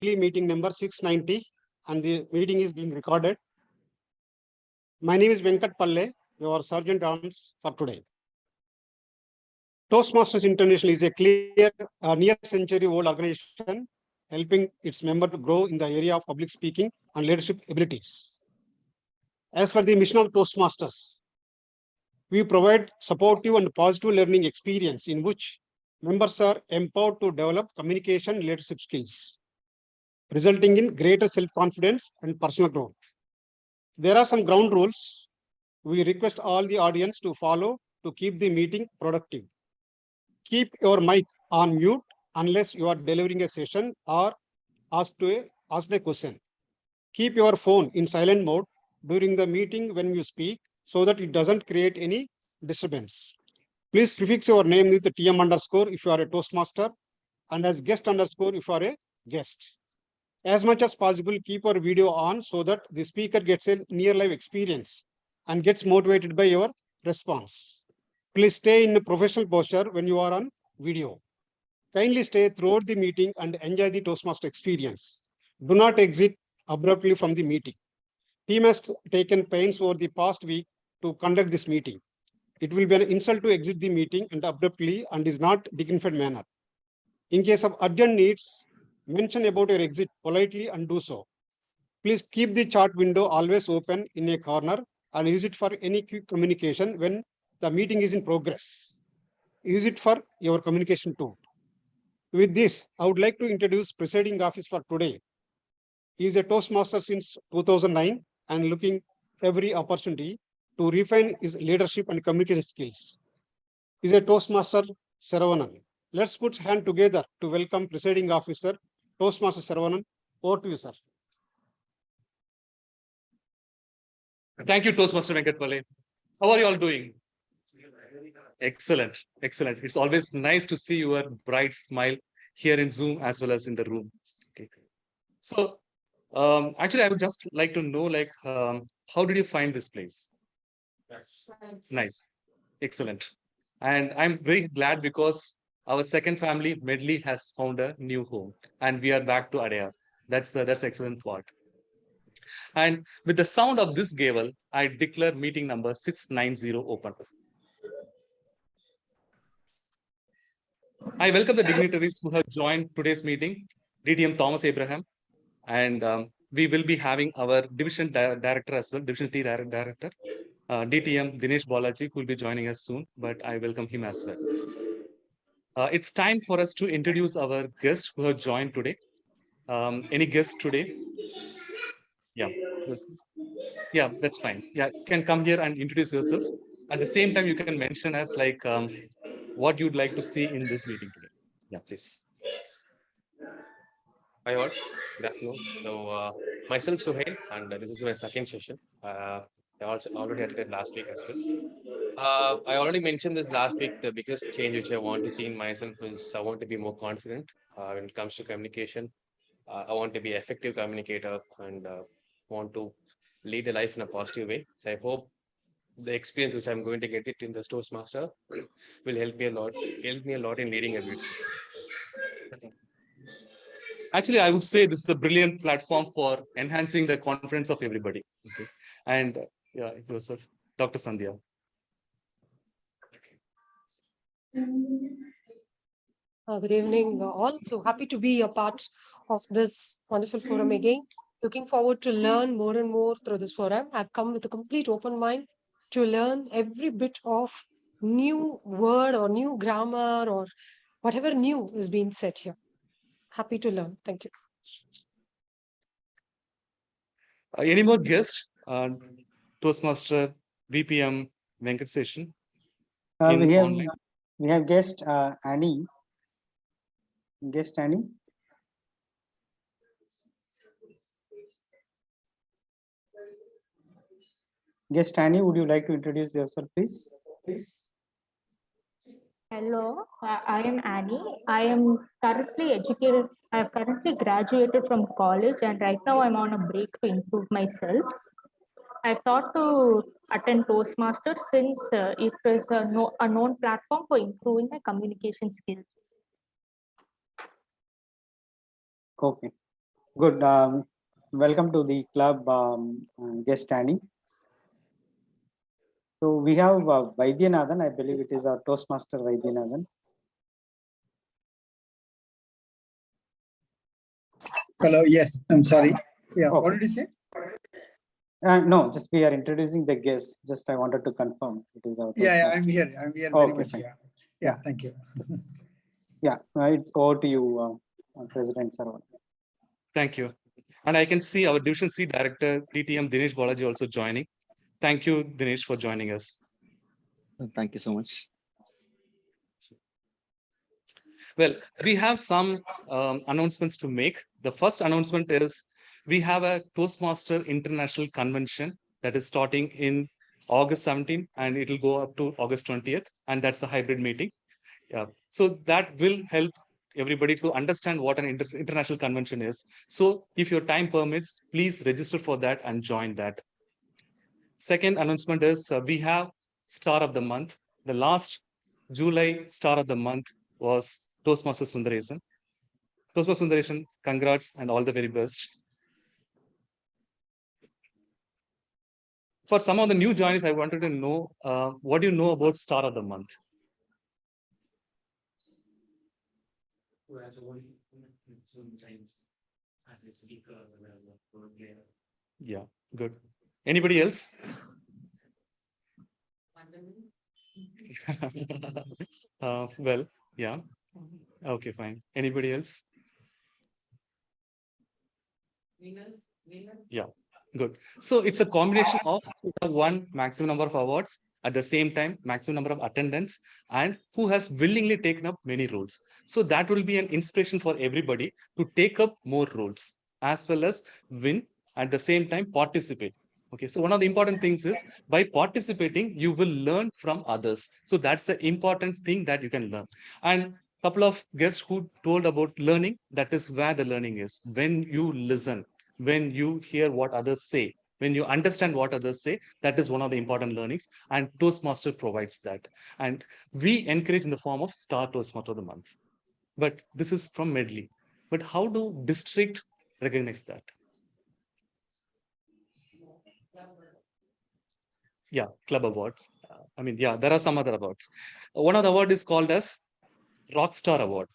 meeting number 690, and the meeting is being recorded. My name is Venkat Palle, your Sergeant Arms for today. Toastmasters International is a near century-old organization helping its members to grow in the area of public speaking and leadership abilities. As for the mission of Toastmasters, we provide supportive and positive learning experience in which members are empowered to develop communication and leadership skills, resulting in greater self-confidence and personal growth. There are some ground rules we request all the audience to follow to keep the meeting productive. Keep your mic on mute unless you are delivering a session or asked a question. Keep your phone in silent mode during the meeting when you speak so that it doesn't create any disturbance. Please prefix your name with the TM underscore if you are a Toastmaster and as guest underscore if you are a guest. As much as possible, keep your video on so that the speaker gets a near live experience and gets motivated by your response. Please stay in a professional posture when you are on video. Kindly stay throughout the meeting and enjoy the Toastmaster experience. Do not exit abruptly from the meeting. Team has taken pains over the past week to conduct this meeting. It will be an insult to exit the meeting and abruptly and is not dignified manner. In case of urgent needs, mention about your exit politely and do so. Please keep the chat window always open in a corner and use it for any quick communication when the meeting is in progress. Use it for your communication too. With this, I would like to introduce presiding officer for today. He is a Toastmaster since 2009 and looking every opportunity to refine his leadership and communication skills. He is a Toastmaster Ceremony. Let's put hands together to welcome presiding officer, Toastmaster Ceremony. Over to you, sir. Thank you, Toastmaster Venkat Palle. How are you all doing? Excellent, excellent. It's always nice to see your bright smile here in Zoom as well as in the room. Okay. So, actually, I would just like to know, how did you find this place? Nice, excellent. And I'm very glad because our second family, Medley, has found a new home, and we are back to Adaya. That's excellent part. And with the sound of this gavel, I declare meeting number 690 open. I welcome the dignitaries who have joined today's meeting, DTM Thomas Abraham, and we will be having our division director as well, division T director, DTM Dinesh Balaji, who will be joining us soon, but I welcome him as well. It's time for us to introduce our guests who have joined today. Any guests today? Yeah, that's fine. Yeah, you can come here and introduce yourself. At the same time, you can mention as what you'd like to see in this meeting today. Yeah, please. Hi all, good afternoon. So myself Suhail, and this is my second session. I also already attended last week as well. I already mentioned this last week. The biggest change which I want to see in myself is I want to be more confident when it comes to communication. I want to be an effective communicator and want to lead a life in a positive way. So I hope the experience which I'm going to get it in the Toastmaster will help me a lot in leading a business. Actually, I would say this is a brilliant platform for enhancing the confidence of everybody. Okay. And yeah, it was Dr. Sandhya. Good evening, all. So happy to be a part of this wonderful forum again. Looking forward to learn more and more through this forum. I've come with a complete open mind to learn every bit of new word or new grammar or whatever new is being said here. Happy to learn. Thank you. Any more guests? Toastmaster VPM Venkat session. We have guest Annie. Guest Annie. Guest Annie, would you like to introduce yourself, please? Hello, I am Annie. I am currently educated. I have currently graduated from college, and right now I'm on a break to improve myself. I thought to attend Toastmasters since it is a known platform for improving my communication skills. Okay. Good. Welcome to the club, guest Annie. So we have Vaidyanathan. I believe it is our Toastmaster Vaidyanathan. Hello, yes, I'm sorry. Yeah, Okay. what did you say? No, just we are introducing the guest. Just I wanted to confirm it is our Yeah, Toastmaster. I'm here. I'm here Okay, very much. fine. Yeah, thank you. Yeah, it's over to you, President Sarwan. Thank you. And I can see our Division C Director, DTM Dinesh Balaji also joining. Thank you, Dinesh, for joining us. Thank you so much. Well, we have some announcements to make. The first announcement is we have a Toastmaster International Convention that is starting in August 17th and it will go up to August 20th. And that's a hybrid meeting. Yeah. So that will help everybody to understand what an international convention is. So if your time permits, please register for that and join that. Second announcement is we have Star of the Month. The last July Star of the Month was Toastmaster Sundaresan. Toastmaster Sundaresan, congrats and all the very best. For some of the new joiners, I wanted to know what do you know about Star of the Month? Yeah, good. Anybody else? Well, yeah. Okay, fine. Anybody else? Yeah, good. So it's a combination of one maximum number of awards at the same time, maximum number of attendance, and who has willingly taken up many roles. So that will be an inspiration for everybody to take up more roles as well as win at the same time participate. Okay, so one of the important things is by participating, you will learn from others. So that's the important thing that you can learn. And couple of guests who told about learning, that is where the learning is. When you listen, when you hear what others say, when you understand what others say, that is one of the important learnings. And Toastmaster provides that. And we encourage in the form of Star Toastmaster of the Month. But this is from Medley. But how do district recognize that? Yeah, club awards. I mean, yeah, there are some other awards. One of the award is called as Rockstar Award.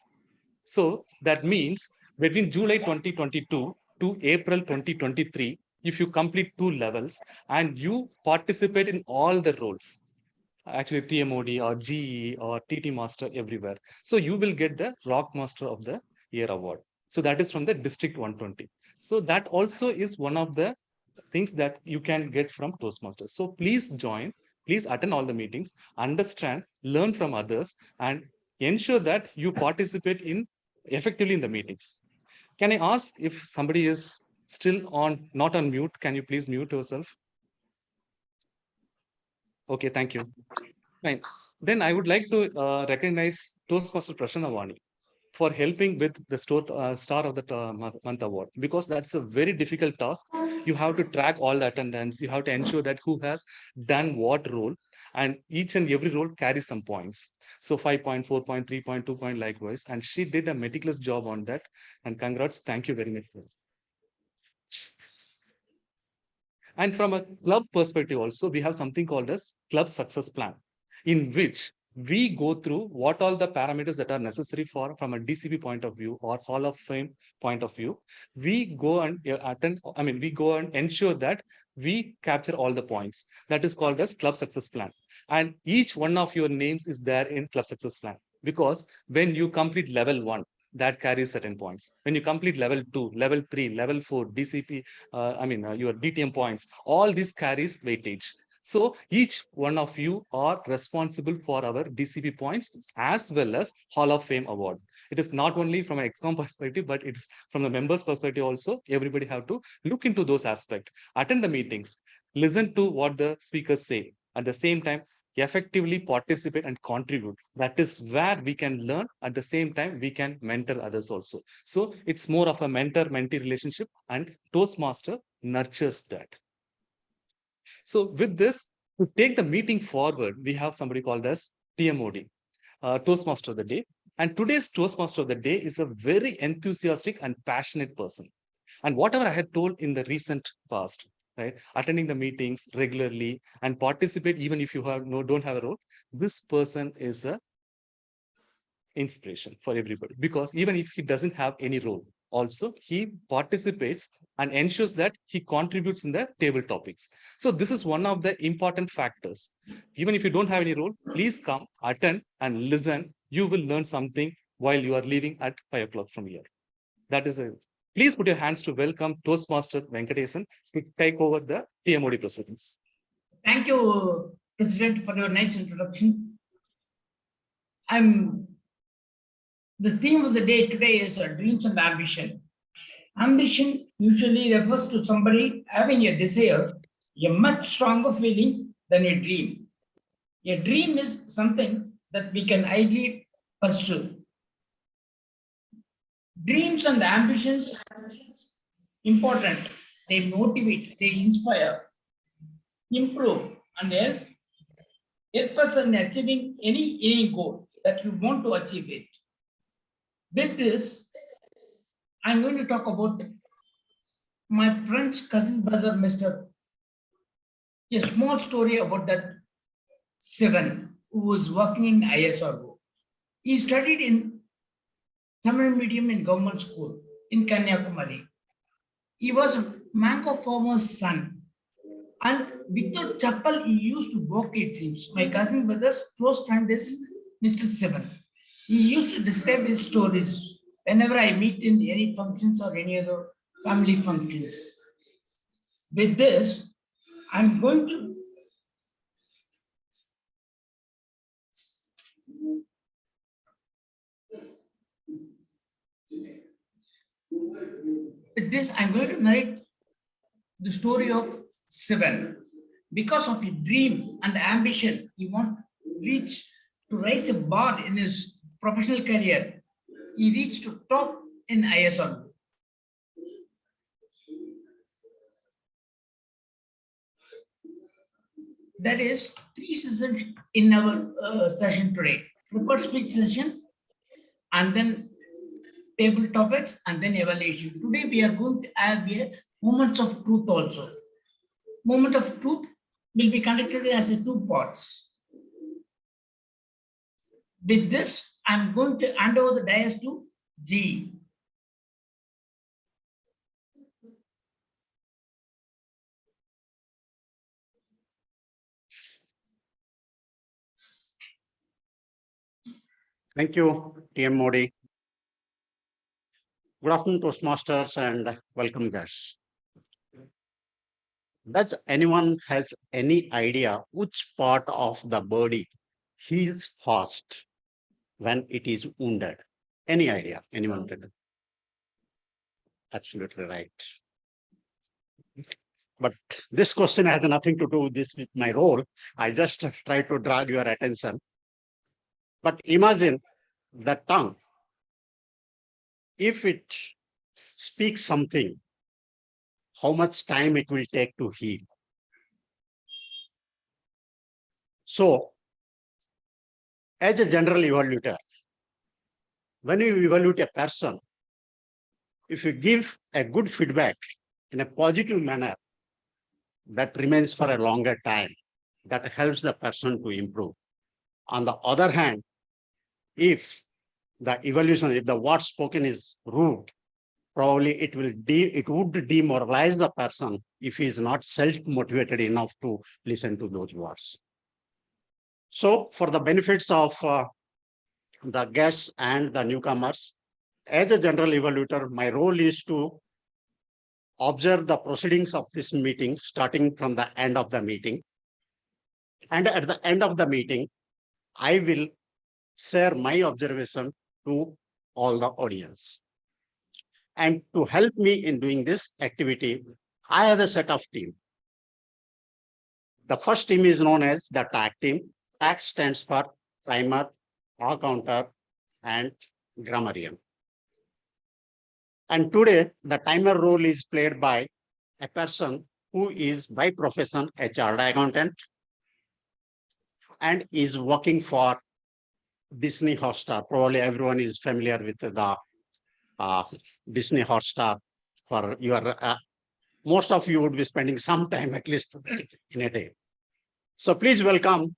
So that means between July 2022 to April 2023, if you complete 2 levels and you participate in all the roles, actually TMOD or GE or TT Master everywhere. So you will get the Rock Master of the Year award. So that is from the District 120. So that also is one of the things that you can get from Toastmasters. So please join, please attend all the meetings, understand, learn from others, and ensure that you participate in effectively in the meetings. Can I ask if somebody is still on, not on mute, can you please mute yourself? Okay, thank you. Fine. Then I would like to recognize Toastmaster Prashanavani for helping with the Star of the Month award, because that's a very difficult task. You have to track all the attendance. You have to ensure that who has done what role, and each and every role carries some points. So 5 point, 4 point, 3 point, 2 point, likewise. And she did a meticulous job on that. And congrats. Thank you very much. And from a club perspective also, we have something called as club success plan, in which we go through what all the parameters that are necessary for from a DCP point of view or Hall of Fame point of view. We go and we go and ensure that we capture all the points. That is called as club success plan. And each one of your names is there in club success plan, because when you complete level 1, that carries certain points. When you complete level 2, level 3, level 4, DCP, your DTM points, all this carries weightage. So each one of you are responsible for our DCP points as well as Hall of Fame award. It is not only from an ExCom perspective, but it's from the members' perspective also. Everybody have to look into those aspects, attend the meetings, listen to what the speakers say. At the same time, effectively participate and contribute. That is where we can learn. At the same time, we can mentor others also. So it's more of a mentor-mentee relationship, and Toastmaster nurtures that. So with this, to take the meeting forward, we have somebody called as TMOD, Toastmaster of the Day. And today's Toastmaster of the Day is a very enthusiastic and passionate person. And whatever I had told in the recent past, right? Attending the meetings regularly and participate, even if you don't have a role, this person is a inspiration for everybody, because even if he doesn't have any role, also he participates and ensures that he contributes in the table topics. So this is one of the important factors. Even if you don't have any role, please come, attend and listen. You will learn something while you are leaving at 5 o'clock from here. That is it. Please put your hands to welcome Toastmaster Venkatesan to take over the TMOD proceedings. Thank you, President, for your nice introduction. The theme of the day today is dreams and ambition. Ambition usually refers to somebody having a desire, a much stronger feeling than a dream. A dream is something that we can idly pursue. Dreams and ambitions, important. They motivate, they inspire, improve, and help us in achieving any goal that you want to achieve it. With this, I'm going to talk about my friend's cousin brother, Mr. A small story about that Sivan who was working in ISRO. He studied in Tamil medium in government school in Kanyakumari. He was a mango farmer's son. And without chapel, he used to walk, it seems. My cousin brother's close friend is Mr. Sivan. He used to describe his stories whenever I meet in any functions or any other family functions. With this, I'm going to narrate the story of Sivan. Because of his dream and ambition, he wants to raise a bar in his professional career. He reached to top in ISRO. That is 3 sessions in our session today. Prepared speech session, and then table topics, and then evaluation. Today we are going to have moments of truth also. Moment of truth will be conducted as a 2 parts. With this, I'm going to hand over the dais to G. Thank you, TM Modi. Good afternoon, Toastmasters, and welcome, guests. Does anyone has any idea which part of the body heals fast when it is wounded? Any idea? Anyone? Absolutely right. But this question has nothing to do with my role. I just try to drag your attention. But imagine the tongue. If it speaks something, how much time it will take to heal. So, as a general evaluator, when you evaluate a person, if you give a good feedback in a positive manner, that remains for a longer time, that helps the person to improve. On the other hand, if the evaluation, if the word spoken is rude, probably it would demoralize the person if he is not self-motivated enough to listen to those words. So for the benefits of the guests and the newcomers, as a general evaluator, my role is to observe the proceedings of this meeting, starting from the end of the meeting. And at the end of the meeting, I will share my observation to all the audience. And to help me in doing this activity, I have a set of team. The first team is known as the TAG team. TAG stands for timer, counter, and grammarian. And today, the timer role is played by a person who is by profession a chartered accountant and is working for Disney Hotstar. Probably everyone is familiar with the Disney Hotstar for your, most of you would be spending some time at least in a day. So please welcome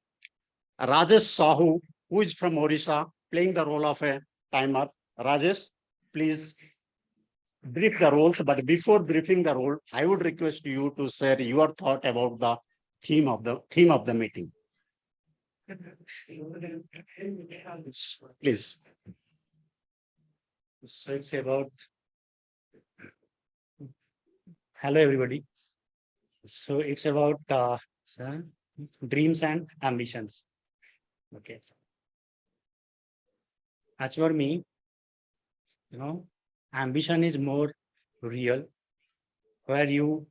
Rajesh Sahu, who is from Odisha, playing the role of a timer. Rajesh, please brief the roles, but before briefing the role, I would request you to share your thought about the theme of the meeting. Please. So it's about, hello everybody. So it's about dreams and ambitions. Okay. As for me, ambition is more real, where you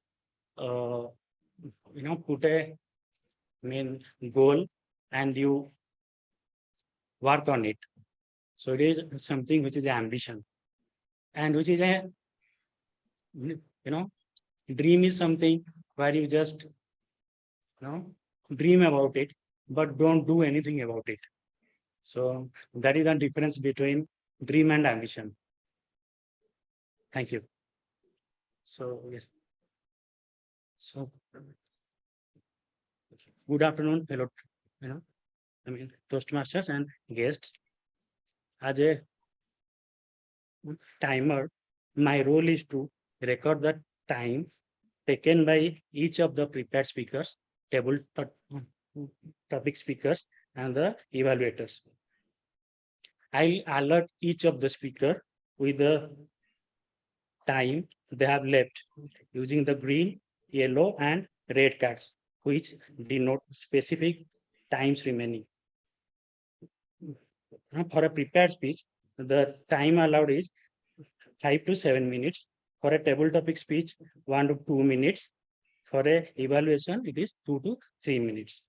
put a main goal and you work on it. So it is something which is ambition, and which is a dream is something where you just dream about it, but don't do anything about it. So that is the difference between dream and ambition. Thank you. So yes. So good afternoon, fellow Toastmasters and guests. As a timer, my role is to record the time taken by each of the prepared speakers, table topic speakers, and the evaluators. I'll alert each of the speaker with the time they have left using the green, yellow, and red cards, which denote specific times remaining. For a prepared speech, the time allowed is 5 to 7 minutes. For a table topic speech, 1 to 2 minutes. For a evaluation, it is 2 to 3 minutes.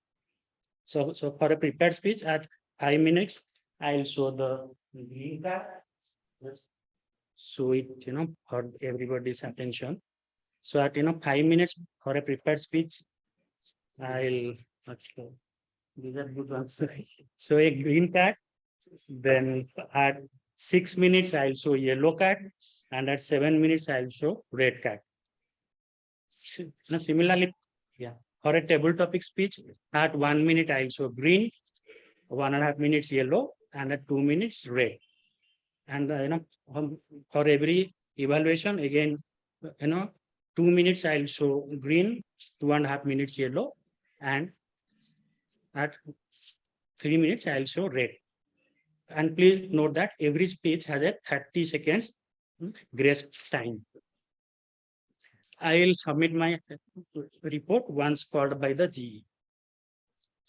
So for a prepared speech at 5 minutes, I'll show the green card. So it, for everybody's attention. So at 5 minutes for a prepared speech, I'll these are good ones. So a green card. Then at 6 minutes, I'll show yellow card, and at 7 minutes, I'll show red card. Now, similarly, for a table topic speech, at 1 minute, I'll show green, 1.5 minutes yellow, and at 2 minutes red. And for every evaluation, again, 2 minutes, I'll show green, 2.5 minutes yellow, and at 3 minutes, I'll show red. And please note that every speech has a 30 seconds grace time. I will submit my report once called by the GE.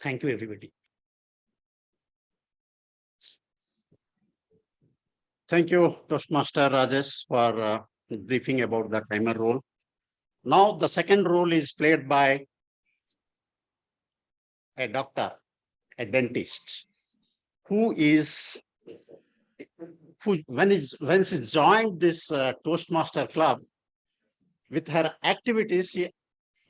Thank you, everybody. Thank you, Toastmaster Rajesh, for briefing about the timer role. Now, the second role is played by a doctor, a dentist, who when she joined this Toastmaster club, with her activities, she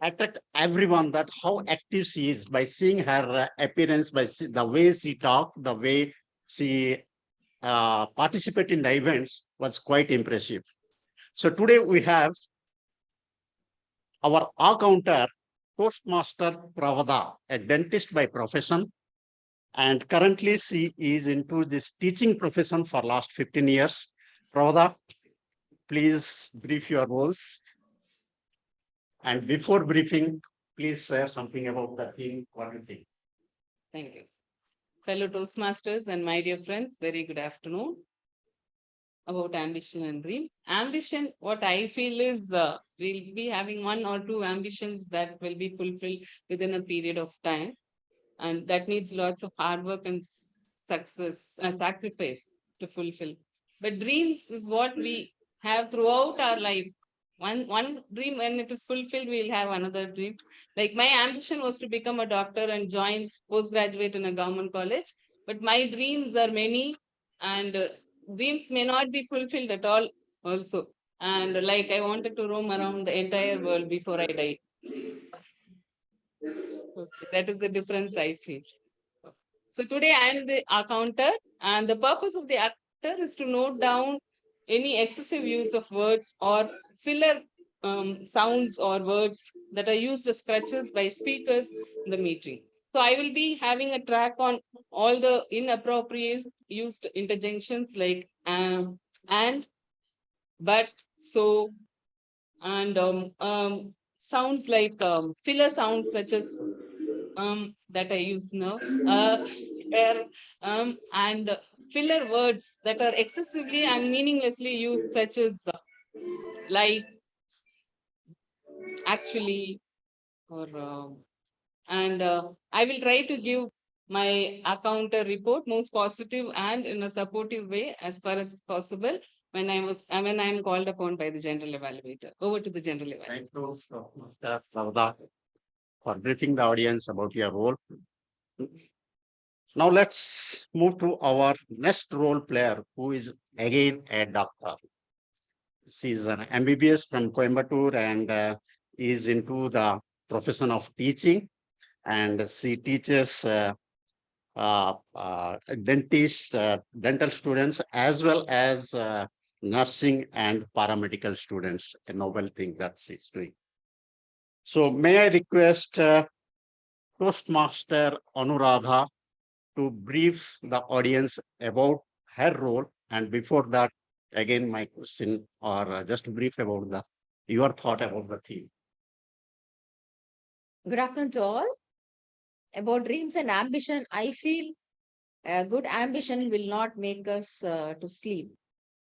attract everyone that how active she is by seeing her appearance, by the way she talk, the way she participate in the events was quite impressive. So today we have our counter Toastmaster Pravada, a dentist by profession, and currently she is into this teaching profession for last 15 years. Pravada, please brief your roles. And before briefing, please share something about the theme. What do you think? Thank you. Fellow Toastmasters and my dear friends, very good afternoon. About ambition and dream. Ambition, what I feel is we'll be having 1 or 2 ambitions that will be fulfilled within a period of time. And that needs lots of hard work and success and sacrifice to fulfill. But dreams is what we have throughout our life. One dream, when it is fulfilled, we'll have another dream. Like my ambition was to become a doctor and join postgraduate in a government college. But my dreams are many, and dreams may not be fulfilled at all also. And like I wanted to roam around the entire world before I die. Okay, that is the difference I feel. So today I am the accountant, and the purpose of the actor is to note down any excessive use of words or filler sounds or words that are used as crutches by speakers in the meeting. So I will be having a track on all the inappropriate used interjections like and, but, so, and sounds like filler sounds such as that I use now, there, and filler words that are excessively and meaninglessly used, such as like, actually, or and I will try to give my counter report most positive and in a supportive way as far as possible when I am called upon by the general evaluator. Over to the general evaluator. Thank you, Mr. Ravda, for briefing the audience about your role. Now let's move to our next role player, who is again a doctor. She's an MBBS from Coimbatore and is into the profession of teaching, and she teaches dentists, dental students, as well as nursing and paramedical students, a novel thing that she's doing. So may I request Toastmaster Anuradha to brief the audience about her role, and before that, again, my question or just brief about your thought about the theme. Good afternoon to all. About dreams and ambition, I feel a good ambition will not make us to sleep.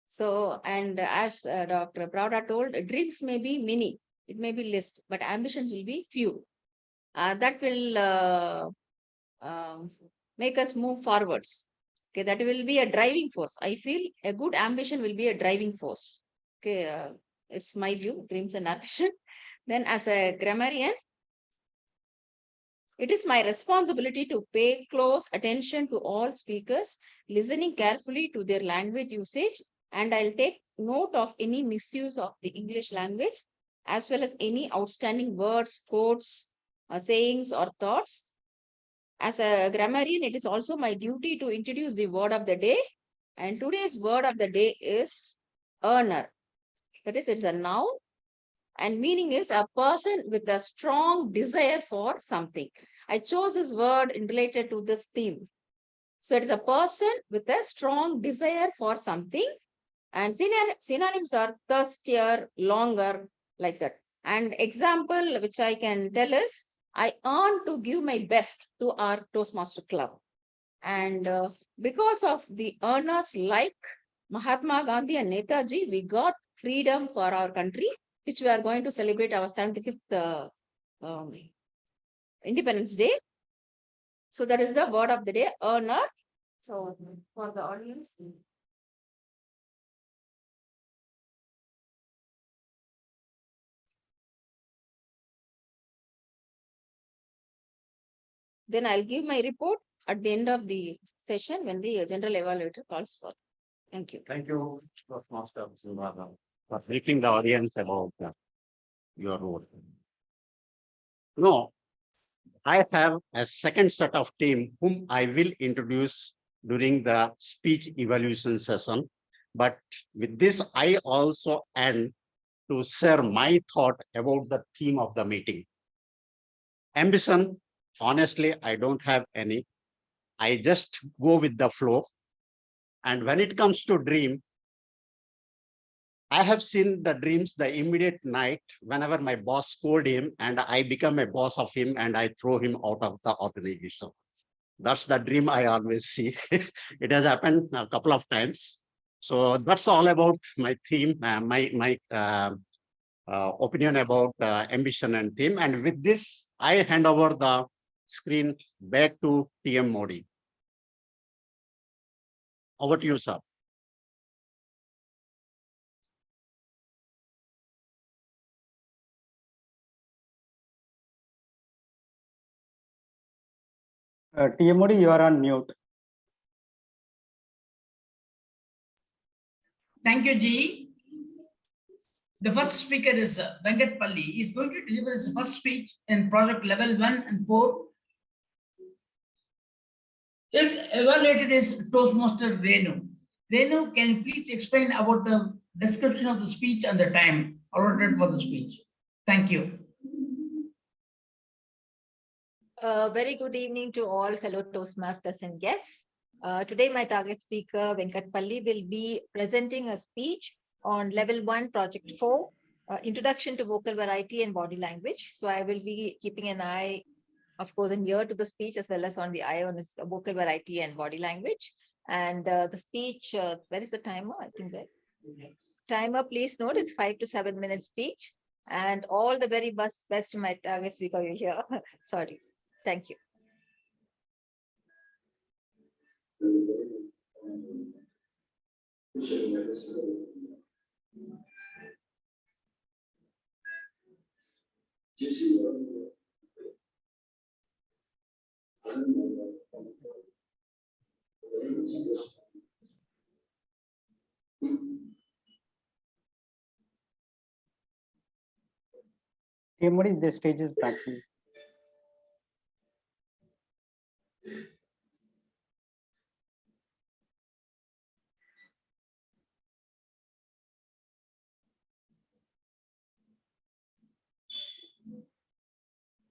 So, and as Dr. Pravda told, dreams may be many, it may be list, but ambitions will be few. That will make us move forwards. Okay, that will be a driving force. I feel a good ambition will be a driving force. Okay, it's my view, dreams and ambition. Then as a grammarian, it is my responsibility to pay close attention to all speakers, listening carefully to their language usage, and I'll take note of any misuse of the English language, as well as any outstanding words, quotes, sayings, or thoughts. As a grammarian, it is also my duty to introduce the word of the day, and today's word of the day is earner. That is, it's a noun. And meaning is a person with a strong desire for something. I chose this word in related to this theme. So it is a person with a strong desire for something. And synonyms are thirstier, longer, like that. And example which I can tell is, I earn to give my best to our Toastmaster Club. And because of the earners like Mahatma Gandhi and Netaji, we got freedom for our country, which we are going to celebrate our 75th Independence Day. So that is the word of the day, earner. So for the audience. Then I'll give my report at the end of the session when the general evaluator calls for. Thank you. Thank you, Toastmaster Anuradha, for briefing the audience about your role. No, I have a second set of team whom I will introduce during the speech evaluation session. But with this, I also end to share my thought about the theme of the meeting. Ambition, honestly, I don't have any. I just go with the flow. And when it comes to dream, I have seen the dreams the immediate night whenever my boss called him and I become a boss of him and I throw him out of the organization. That's the dream I always see. It has happened a couple of times. So that's all about my theme, my opinion about ambition and theme. And with this, I hand over the screen back to TM Modi. Over to you, sir. TM Modi, you are on mute. Thank you, G. The first speaker is Venkat Palli. He is going to deliver his first speech in project level 1 and 4. His evaluated is Toastmaster Renu. Renu, can you please explain about the description of the speech and the time allotted for the speech. Thank you. Very good evening to all fellow Toastmasters and guests. Today, my target speaker, Venkat Palli, will be presenting a speech on Level 1, Project 4, Introduction to Vocal Variety and Body Language. So I will be keeping an eye, of course, an ear to the speech as well as on the eye on his vocal variety and body language. And the speech, where is the timer? I think that timer, please note, it's 5 to 7 minute speech. And all the very best to my target speaker here. Sorry. Thank you. Modi, the stage is back to you.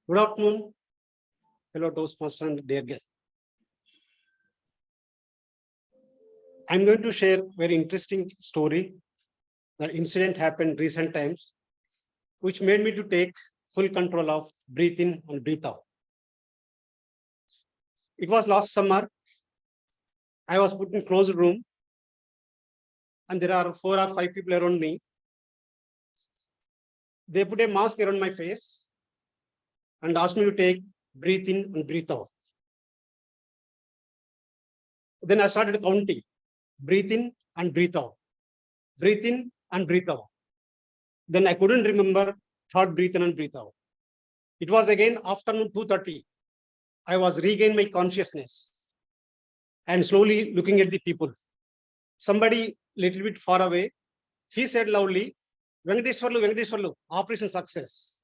Good afternoon, fellow Toastmasters and dear guests. I'm going to share a very interesting story. That incident happened recent times, which made me to take full control of breathe in and breathe out. It was last summer. I was put in closed room, and there are 4 or 5 people around me. They put a mask around my face and asked me to take breathe in and breathe out. Then I started counting, breathe in and breathe out, breathe in and breathe out. Then I couldn't remember third breathe in and breathe out. It was again afternoon 2:30. I was regained my consciousness and slowly looking at the people. Somebody little bit far away, he said loudly, Venkateshwarlu, operation success.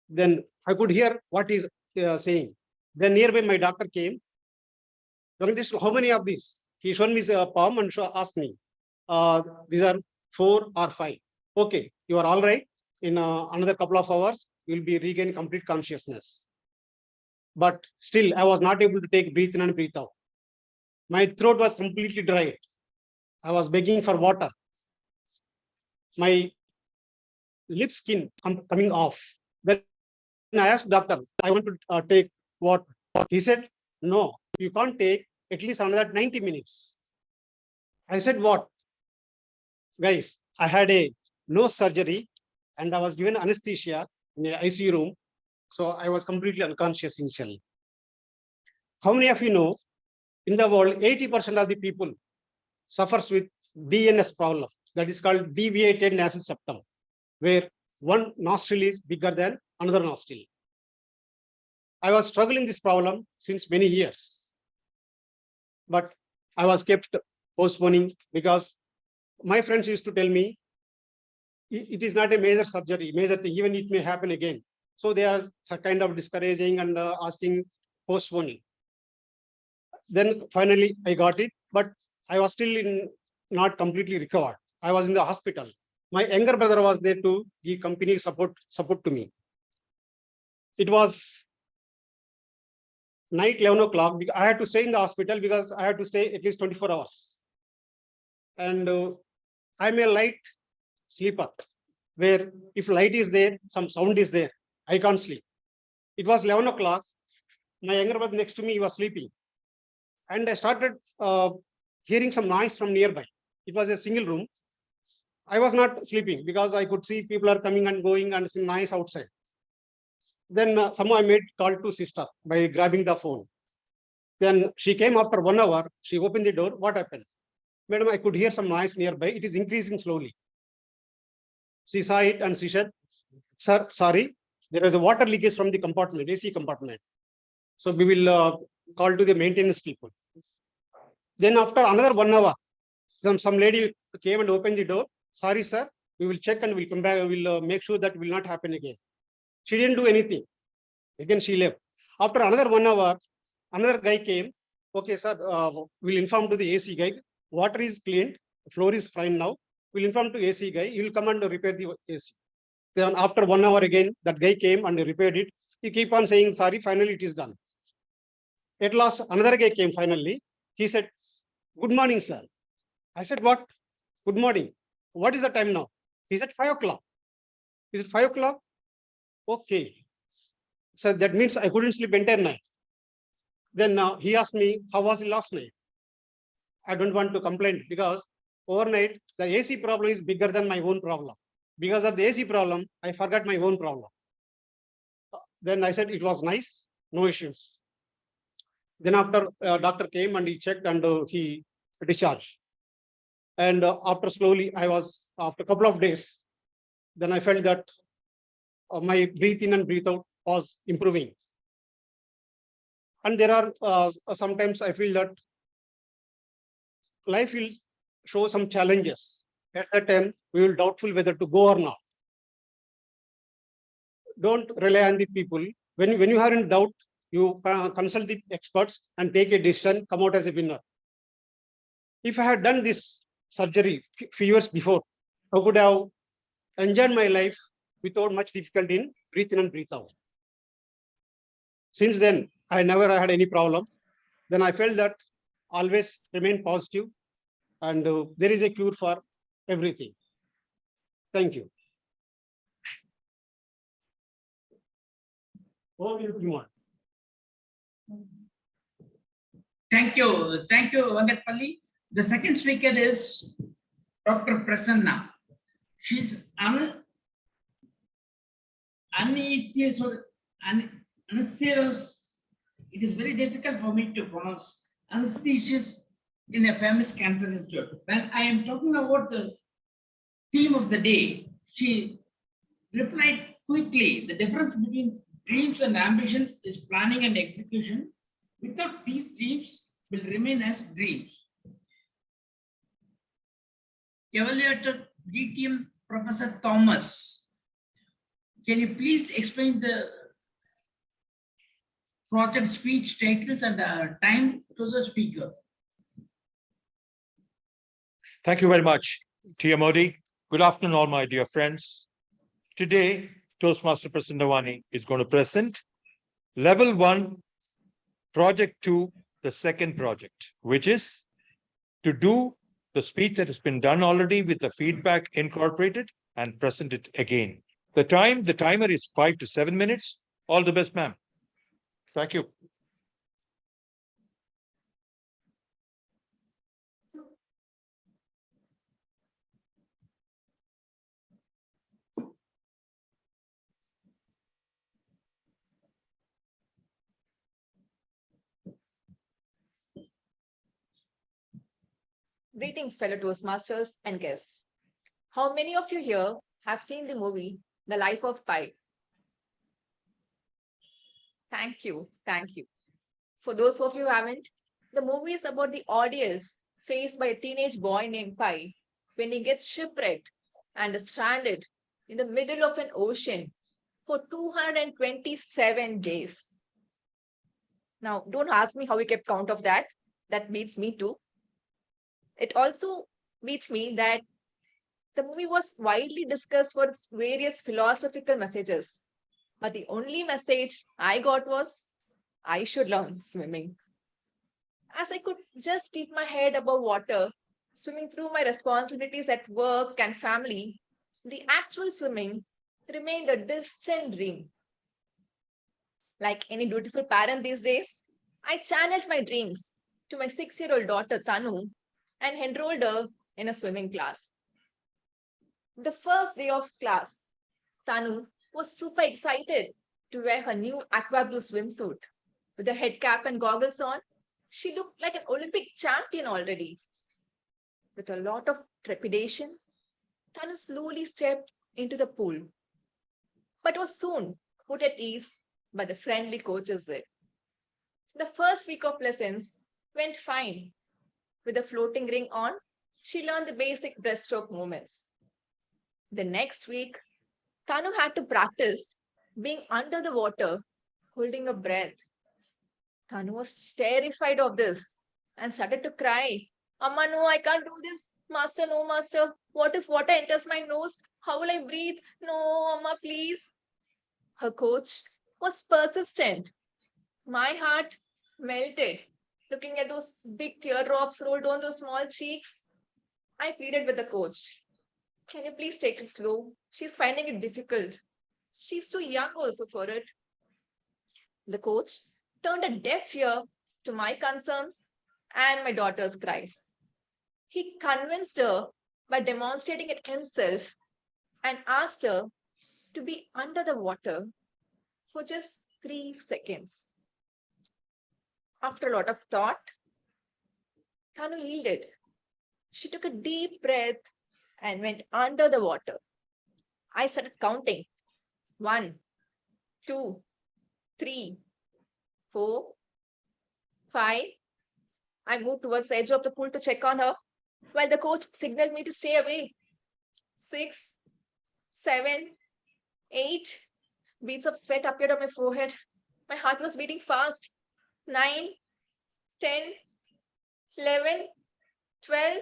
Then I could hear what he's saying. Then nearby my doctor came. Venkateshwarlu, how many of these? He showed me a palm and asked me, these are 4 or 5. Okay, you are all right. In another couple of hours, you will be regain complete consciousness. But still, I was not able to take breathe in and breathe out. My throat was completely dry. I was begging for water. My lip skin coming off. Then I asked doctor, I want to take water. He said, no, you can't take at least another 90 minutes. I said, what? Guys, I had a nose surgery and I was given anesthesia in the ICU room. So I was completely unconscious initially. How many of you know, in the world, 80% of the people suffers with DNS problem. That is called deviated nasal septum, where one nostril is bigger than another nostril. I was struggling this problem since many years, but I was kept postponing because my friends used to tell me, it is not a major surgery, major thing, even it may happen again. So they are kind of discouraging and asking postponing. Then finally I got it, but I was still not completely recovered. I was in the hospital. My younger brother was there to give company support to me. It was night 11 o'clock. I had to stay in the hospital because I had to stay at least 24 hours. And I'm a light sleeper, where if light is there, some sound is there, I can't sleep. It was 11 o'clock. My younger brother next to me, he was sleeping. And I started hearing some noise from nearby. It was a single room. I was not sleeping because I could see people are coming and going and some noise outside. Then somehow I made call to sister by grabbing the phone. Then she came after 1 hour. She opened the door. What happened? Madam, I could hear some noise nearby. It is increasing slowly. She saw it and she said, sir, sorry, there is a water leakage from the compartment, AC compartment. So we will call to the maintenance people. Then after another 1 hour, some lady came and opened the door. Sorry, sir, we will check and we'll come back. We'll make sure that will not happen again. She didn't do anything. Again, she left. After another 1 hour, another guy came. Okay, sir, we'll inform to the AC guy. Water is cleaned. Floor is fine now. we'll inform to AC guy, he will come and repair the AC. Then after 1 hour again, that guy came and repaired it. He keep on saying sorry, finally it is done. At last, another guy came finally. He said, "Good morning, sir." I said, "What? Good morning. What is the time now?" He said, 5 o'clock. Is it 5 o'clock? Okay. So that means I couldn't sleep entire night. Then he asked me, how was it last night? I don't want to complain because overnight, the AC problem is bigger than my own problem. Because of the AC problem, I forgot my own problem. Then I said, it was nice, no issues. Then after doctor came and he checked and he discharged. And after slowly, after a couple of days, then I felt that my breathe in and breathe out was improving. And there are sometimes I feel that life will show some challenges. At that time, we will doubtful whether to go or not. Don't rely on the people. When you are in doubt, you consult the experts and take a decision, come out as a winner. If I had done this surgery few years before, I could have enjoyed my life without much difficulty in breathe in and breathe out. Since then, I never had any problem. Then I felt that always remain positive and there is a cure for everything. Thank you. Over to you, Thank you, Vangatpalli. The second speaker is Dr. Prasanna. She's anesthesiologist. It is very difficult for me to pronounce. Anesthesiologist in a famous cancer institute. When I am talking about the theme of the day, she replied quickly. The difference between dreams and ambition is planning and execution. Without these dreams will remain as dreams. Evaluator DTM Professor Thomas, can you please explain the project speech titles and time to the speaker? Thank you very much, TMOD. Good afternoon, all my dear friends. Today, Toastmaster Prasanna is going to present Level 1, Project 2, the second project, which is to do the speech that has been done already with the feedback incorporated and present it again. The timer is 5 to 7 minutes. All the best, ma'am. Thank you. Greetings, fellow Toastmasters and guests. How many of you here have seen the movie, The Life of Pi? Thank you. Thank you. For those of you who haven't, the movie is about the ordeals faced by a teenage boy named Pi when he gets shipwrecked and is stranded in the middle of an ocean for 227 days. Now, don't ask me how he kept count of that. That beats me too. It also beats me that the movie was widely discussed for its various philosophical messages. But the only message I got was, I should learn swimming. As I could just keep my head above water, swimming through my responsibilities at work and family, the actual swimming remained a distant dream. Like any dutiful parent these days, I channeled my dreams to my 6-year-old daughter Tanu and enrolled her in a swimming class. The first day of class, Tanu was super excited to wear her new aqua blue swimsuit. With a head cap and goggles on, she looked like an Olympic champion already. With a lot of trepidation, Tanu slowly stepped into the pool, but was soon put at ease by the friendly coaches there. The first week of lessons went fine. With a floating ring on, she learned the basic breaststroke movements. The next week, Tanu had to practice being under the water, holding a breath. Tanu was terrified of this and started to cry. Amma, no, I can't do this. Master, no, master. What if water enters my nose? How will I breathe? No, Amma, please. Her coach was persistent. My heart melted. Looking at those big teardrops rolled on those small cheeks, I pleaded with the coach. Can you please take it slow? She's finding it difficult. She's too young also for it. The coach turned a deaf ear to my concerns and my daughter's cries. He convinced her by demonstrating it himself and asked her to be under the water for just 3 seconds. After a lot of thought, Tanu yielded. She took a deep breath and went under the water. I started counting. 1, 2, 3, 4, 5. I moved towards the edge of the pool to check on her, while the coach signaled me to stay away. 6, 7, 8. Beads of sweat appeared on my forehead. My heart was beating fast. 9, 10, 11, 12.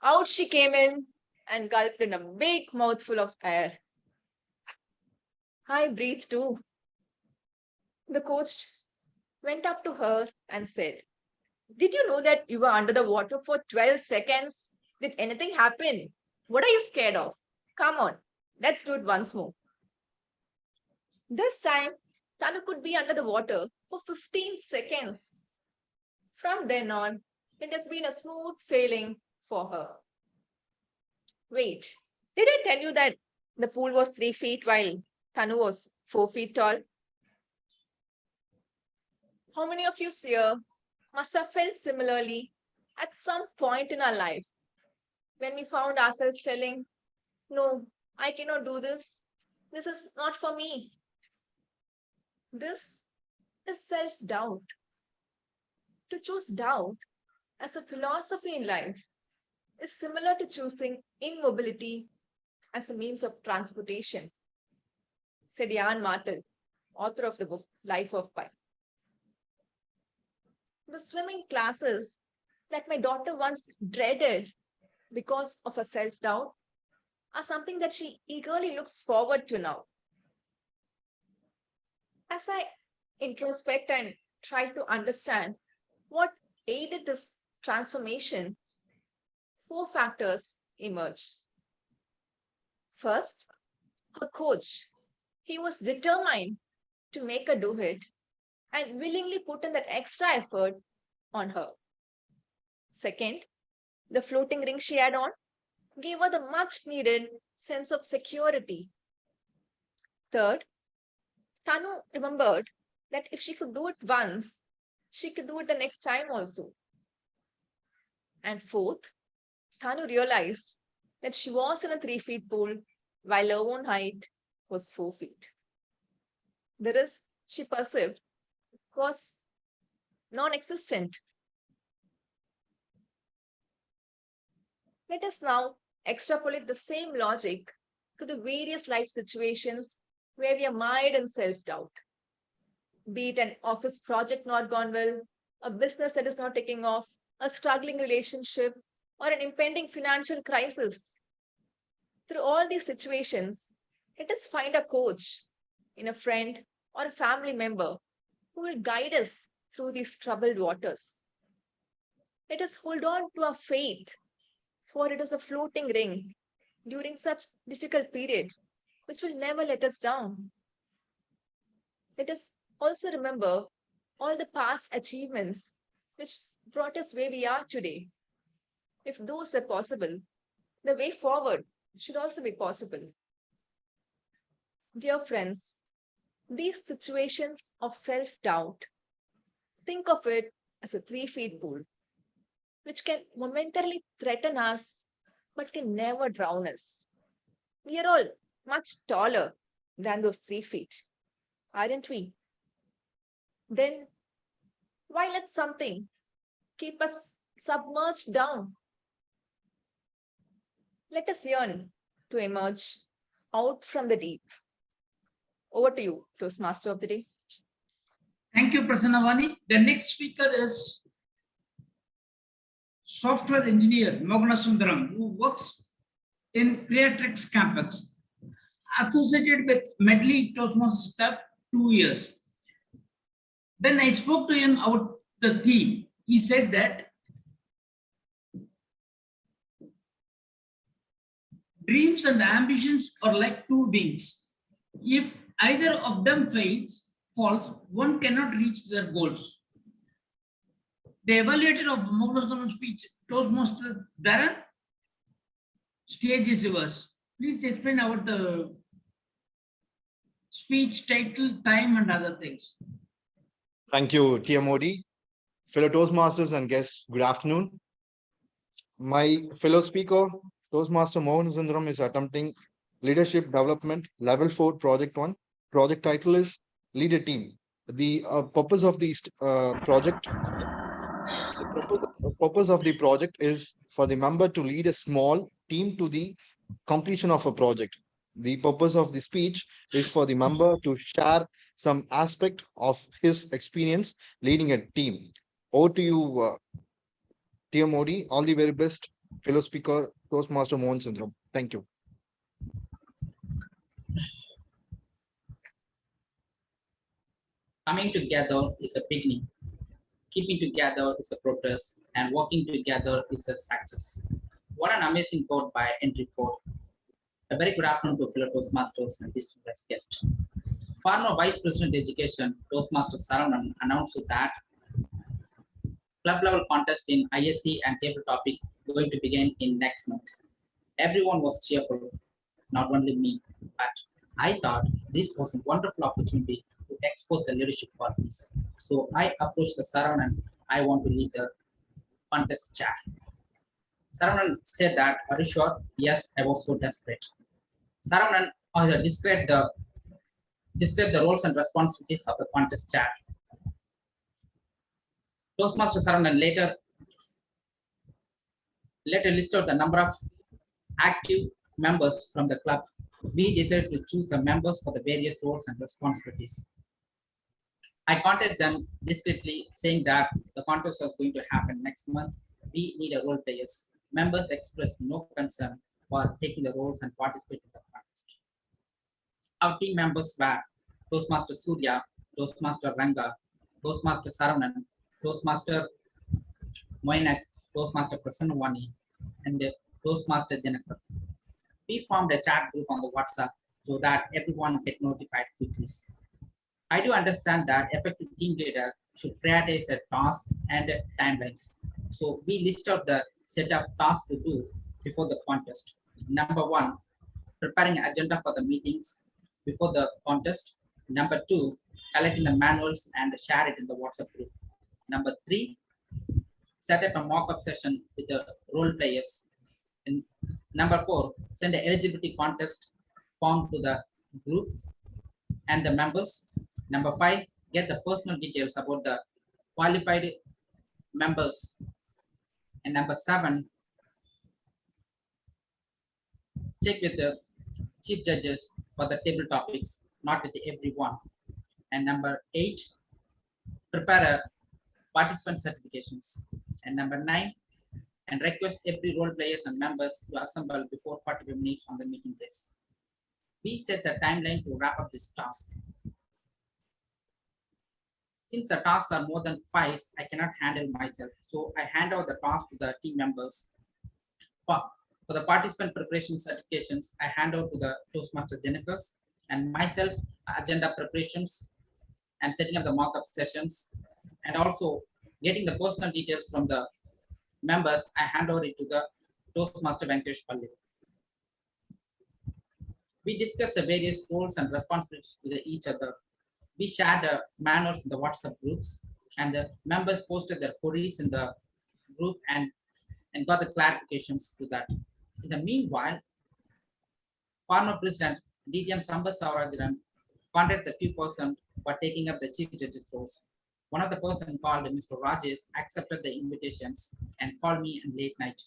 Out she came in and gulped in a big mouthful of air. I breathed too. The coach went up to her and said, "Did you know that you were under the water for 12 seconds? Did anything happen? What are you scared of? Come on, let's do it once more." This time, Tanu could be under the water for 15 seconds. From then on, it has been a smooth sailing for her. Wait, did I tell you that the pool was 3 feet while Tanu was 4 feet tall? How many of you here must have felt similarly at some point in our life when we found ourselves telling, "No, I cannot do this. This is not for me." This is self-doubt. To choose doubt as a philosophy in life is similar to choosing immobility as a means of transportation, said Jan Martel, author of the book Life of Pi. The swimming classes that my daughter once dreaded because of her self-doubt are something that she eagerly looks forward to now. As I introspect and try to understand what aided this transformation, 4 factors emerge. First, her coach. He was determined to make her do it and willingly put in that extra effort on her. Second, the floating ring she had on gave her the much needed sense of security. Third, Tanu remembered that if she could do it once, she could do it the next time also. And fourth, Tanu realized that she was in a 3 feet pool while her own height was 4 feet. The risk she perceived was non-existent. Let us now extrapolate the same logic to the various life situations where we are mired in self-doubt. Be it an office project not gone well, a business that is not taking off, a struggling relationship, or an impending financial crisis. Through all these situations, let us find a coach in a friend or a family member who will guide us through these troubled waters. Let us hold on to our faith, for it is a floating ring during such difficult period, which will never let us down. Let us also remember all the past achievements which brought us where we are today. If those were possible, the way forward should also be possible. Dear friends, these situations of self-doubt, think of it as a 3 feet pool, which can momentarily threaten us, but can never drown us. We are all much taller than those 3 feet, aren't we? Then why let something keep us submerged down? Let us yearn to emerge out from the deep. Over to you, Toastmaster of the Day. Thank you, Prasannavani. The next speaker is software engineer Mogana Sundaram, who works in Creatrix campus, associated with Medley Toastmasters Club 2 years. When I spoke to him about the theme, he said that dreams and ambitions are like two wings. If either of them falls, one cannot reach their goals. The evaluator of Mogna's speech, Toastmaster Darren, stage is yours. Please explain about the speech title, time, and other things. Thank you, TMOD. Fellow Toastmasters and guests, good afternoon. My fellow speaker, Toastmaster Mohan Sundaram, is attempting Leadership Development Level 4 Project 1. Project title is Lead a Team. The purpose of the project is for the member to lead a small team to the completion of a project. The purpose of the speech is for the member to share some aspect of his experience leading a team. Over to you, TMOD. All the very best, fellow speaker, Toastmaster Mohan Sundaram. Thank you. Coming together is a beginning. Keeping together is a progress, and working together is a success. What an amazing quote by Henry Ford. A very good afternoon to fellow Toastmasters and distinguished guests. Former Vice President Education, Toastmaster Saravanan, announced that club level contest in ISC and table topic going to begin in next month. Everyone was cheerful, not only me, but I thought this was a wonderful opportunity to expose the leadership qualities. So I approached the Saravanan. I want to lead the contest chat. Saravanan said that, are you sure? Yes, I was so desperate. Saravanan described the roles and responsibilities of the contest chat. Toastmaster Saravanan later listed out the number of active members from the club. We decided to choose the members for the various roles and responsibilities. I contacted them discreetly, saying that the contest was going to happen next month. We need a role players. Members expressed no concern for taking the roles and participating in the contest. Our team members were Toastmaster Surya, Toastmaster Ranga, Toastmaster Saravanan, Toastmaster Moinak, Toastmaster Prasannavani, and Toastmaster Jennifer. We formed a chat group on the WhatsApp so that everyone get notified quickly. I do understand that effective team leader should prioritize a task and timelines. So we list out the set of tasks to do before the contest. Number 1, preparing an agenda for the meetings before the contest. Number 2, collecting the manuals and share it in the WhatsApp group. Number 3, set up a mock-up session with the role players. And number 4, send an eligibility contest form to the group and the members. Number 5, get the personal details about the qualified members. And number 7, check with the chief judges for the table topics, not with everyone. And number 8, prepare a participant certifications. And number 9, and request every role players and members to assemble before 45 minutes on the meeting days. We set the timeline to wrap up this task. Since the tasks are more than 5, I cannot handle myself. So I hand out the task to the team members. For the participant preparation certifications, I hand out to the Toastmaster Denekers and myself agenda preparations and setting up the mock-up sessions, and also getting the personal details from the members. I hand over it to the Toastmaster Venkatesh Palli. We discuss the various roles and responsibilities to each other. We shared the manuals in the WhatsApp groups, and the members posted their queries in the group and got the clarifications to that. In the meanwhile, former President DTM Sambat Savarajan contacted the few persons for taking up the chief judge's roles. One of the person called Mr. Rajesh accepted the invitations and called me in late night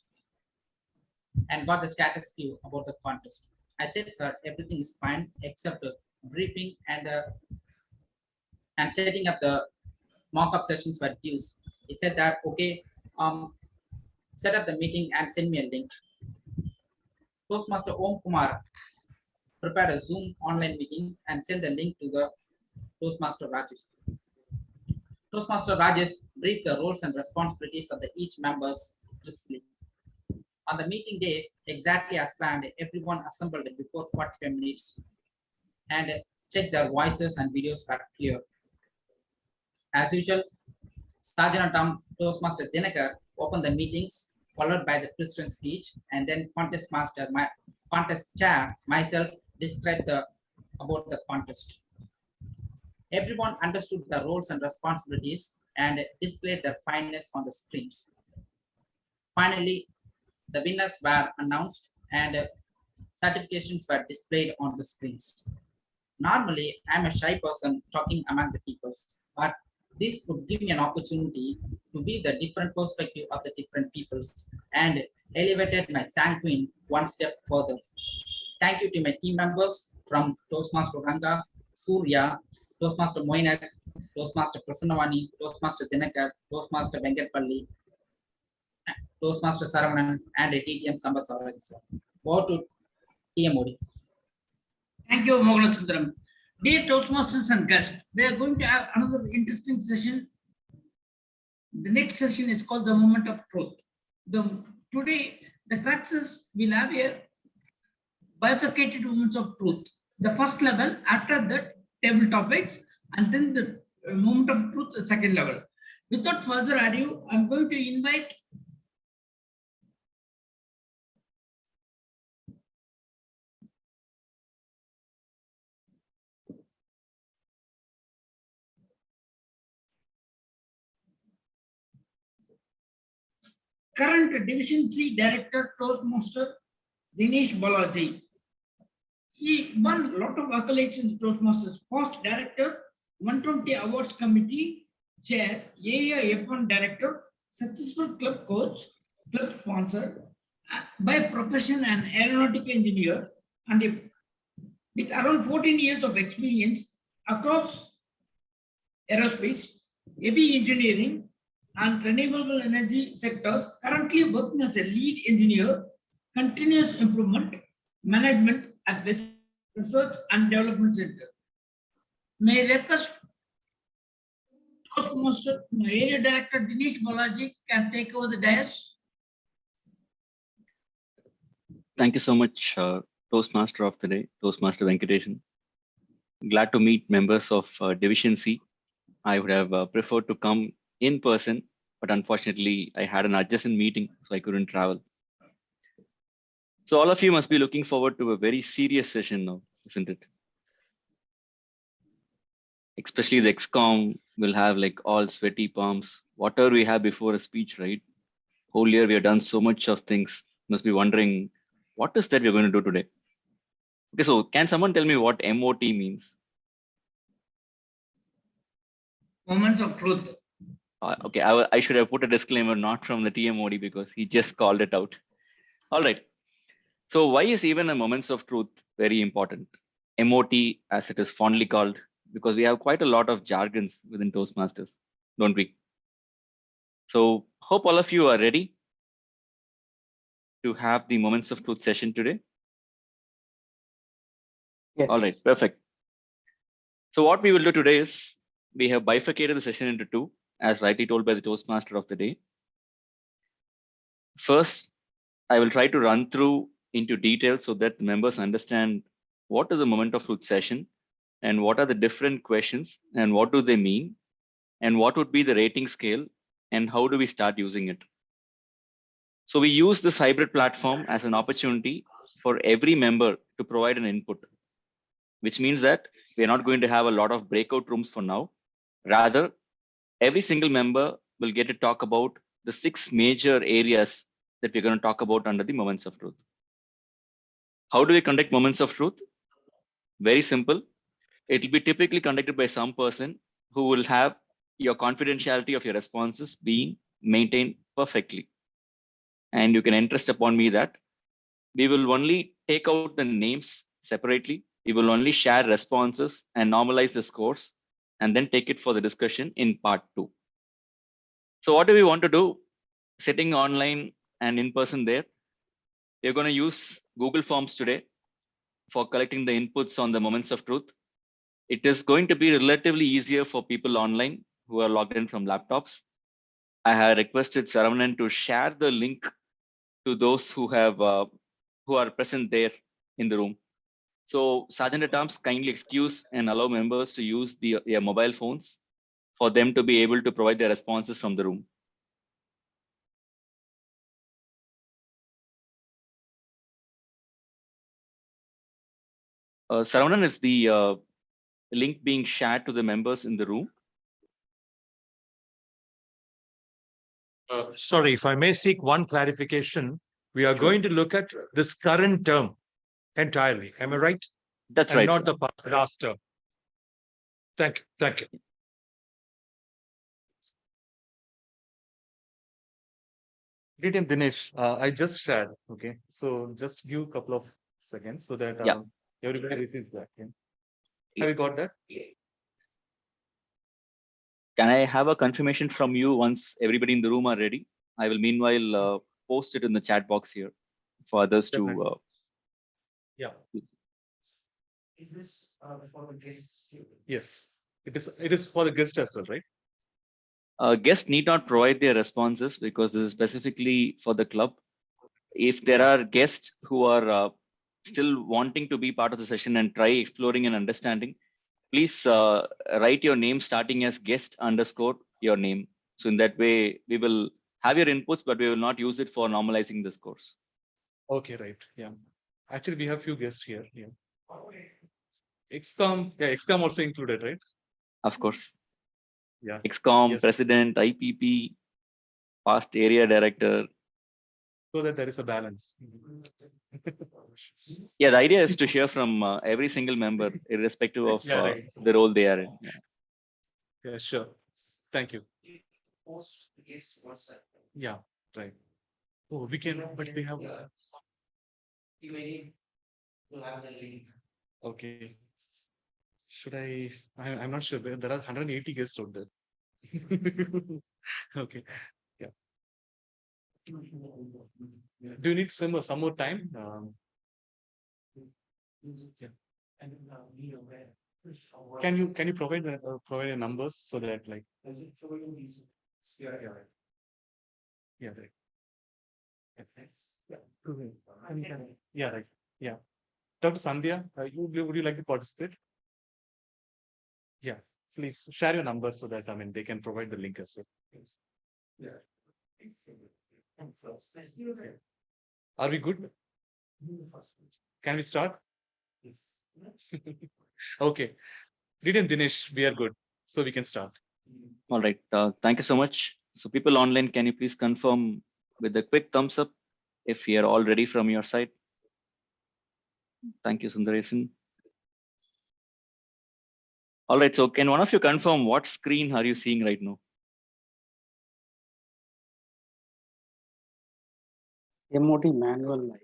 and got the status quo about the contest. I said, sir, everything is fine except briefing and setting up the mock-up sessions were due. He said that, okay, set up the meeting and send me a link. Toastmaster Om Kumar prepared a Zoom online meeting and sent the link to the Toastmaster Rajesh. Toastmaster Rajesh briefed the roles and responsibilities of the each members crisply. On the meeting days, exactly as planned, everyone assembled before 45 minutes and checked their voices and videos were clear. As usual, Sergeant Toastmaster Dinakar opened the meetings, followed by the president's speech, and then contest chair, myself, described about the contest. Everyone understood the roles and responsibilities and displayed their fineness on the screens. Finally, the winners were announced and certifications were displayed on the screens. Normally, I'm a shy person talking among the people, but this would give me an opportunity to be the different perspective of the different peoples and elevated my sanguine one step further. Thank you to my team members from Toastmaster Ranga, Surya, Toastmaster Moinak, Toastmaster Prasannavani, Toastmaster Dinakar, Toastmaster Venkatpalli, Toastmaster Saravanan, and TTM Samba Saravanan. Over to TMOD. Thank you, Mogala Sundaram. Dear Toastmasters and guests, we are going to have another interesting session. The next session is called the Moment of Truth. Today, the classes will have a bifurcated moments of truth. The first level, after that, table topics, and then the moment of truth, the second level. Without further ado, I'm going to invite current Division 3 Director Toastmaster Dinesh Balaji. He won a lot of accolades in the Toastmasters. Past Director, 120 Awards Committee Chair, Area F1 Director, successful club coach, club sponsor, by profession an aeronautical engineer, and with around 14 years of experience across aerospace, heavy engineering, and renewable energy sectors, currently working as a lead engineer, continuous improvement management at West Research and Development Center. May I request Toastmaster Area Director Dinesh Balaji can take over the dais. Thank you so much, Toastmaster of the day, Toastmaster Venkateshan. Glad to meet members of Division C. I would have preferred to come in person, but unfortunately I had an adjacent meeting, so I couldn't travel. So all of you must be looking forward to a very serious session now, isn't it? Especially the XCOM will have like all sweaty palms, whatever we have before a speech, right? Whole year we have done so much of things. Must be wondering, what is that we're going to do today? Okay, so can someone tell me what MOT means? Moments of truth. Okay, I should have put a disclaimer, not from the TMOD, because he just called it out. All right. So why is even a moments of truth very important? MOT, as it is fondly called, because we have quite a lot of jargons within Toastmasters, don't we? So hope all of you are ready to have the moments of truth session today. Yes. All right, perfect. So what we will do today is we have bifurcated the session into two, as rightly told by the Toastmaster of the day. First, I will try to run through into detail so that the members understand what is a moment of truth session and what are the different questions and what do they mean and what would be the rating scale and how do we start using it. So we use this hybrid platform as an opportunity for every member to provide an input, which means that we are not going to have a lot of breakout rooms for now. Rather, every single member will get to talk about the 6 major areas that we're going to talk about under the moments of truth. How do we conduct moments of truth? Very simple. It will be typically conducted by some person who will have your confidentiality of your responses being maintained perfectly. And you can entrust upon me that we will only take out the names separately. We will only share responses and normalize the scores and then take it for the discussion in part 2. So what do we want to do? Sitting online and in person there. We're going to use Google Forms today for collecting the inputs on the moments of truth. It is going to be relatively easier for people online who are logged in from laptops. I have requested Saravanan to share the link to those who are present there in the room. So Sergeant at Arms, kindly excuse and allow members to use their mobile phones for them to be able to provide their responses from the room. Saravanan, is the link being shared to the members in the room? Sorry, if I may seek one clarification, we are going to look at this current term entirely. Am I right? That's and right, not sir. the last term. Thank you. Thank you. DTM Dinesh, I just shared. Okay, so just give a couple of seconds so that Yeah. everybody receives that. Yeah. Have you got that? Can I have a confirmation from you once everybody in the room are ready? I will meanwhile post it in the chat box here for others to. Yeah. Is this for the guests? Yes, it is. It is for the guest as well, right? Guests need not provide their responses because this is specifically for the club. If there are guests who are still wanting to be part of the session and try exploring and understanding, please write your name starting as guest underscore your name. So in that way, we will have your inputs, but we will not use it for normalizing this course. Okay, right. Yeah. Actually, we have few guests here. Yeah. XCOM, yeah, XCOM also included, right? Of course. Yeah. XCOM, Yes. President, IPP, past area director. So that there is a balance. Yeah, the idea is to hear from every single member, irrespective of Yeah, right. the role they are in. Yeah. Yeah, sure. Thank you. Yeah, right. Oh, we can, but we have. Okay. Should I'm not sure. There are 180 guests out there. Okay. Yeah. Do you need some more time? Yeah. Can you provide your numbers so that like yeah, right. Yeah, right. Yeah, right. Yeah. Dr. Sandhya, would you like to participate? Yeah, please share your number so that they can provide the link as well. Yeah. Are we good? Can we start? Okay. Didn't Dinesh, we are good. So we can start. All right. Thank you so much. So people online, can you please confirm with a quick thumbs up if you are all ready from your side? Thank you, Sundaresan. All right. So can one of you confirm what screen are you seeing right now? MOD manual light.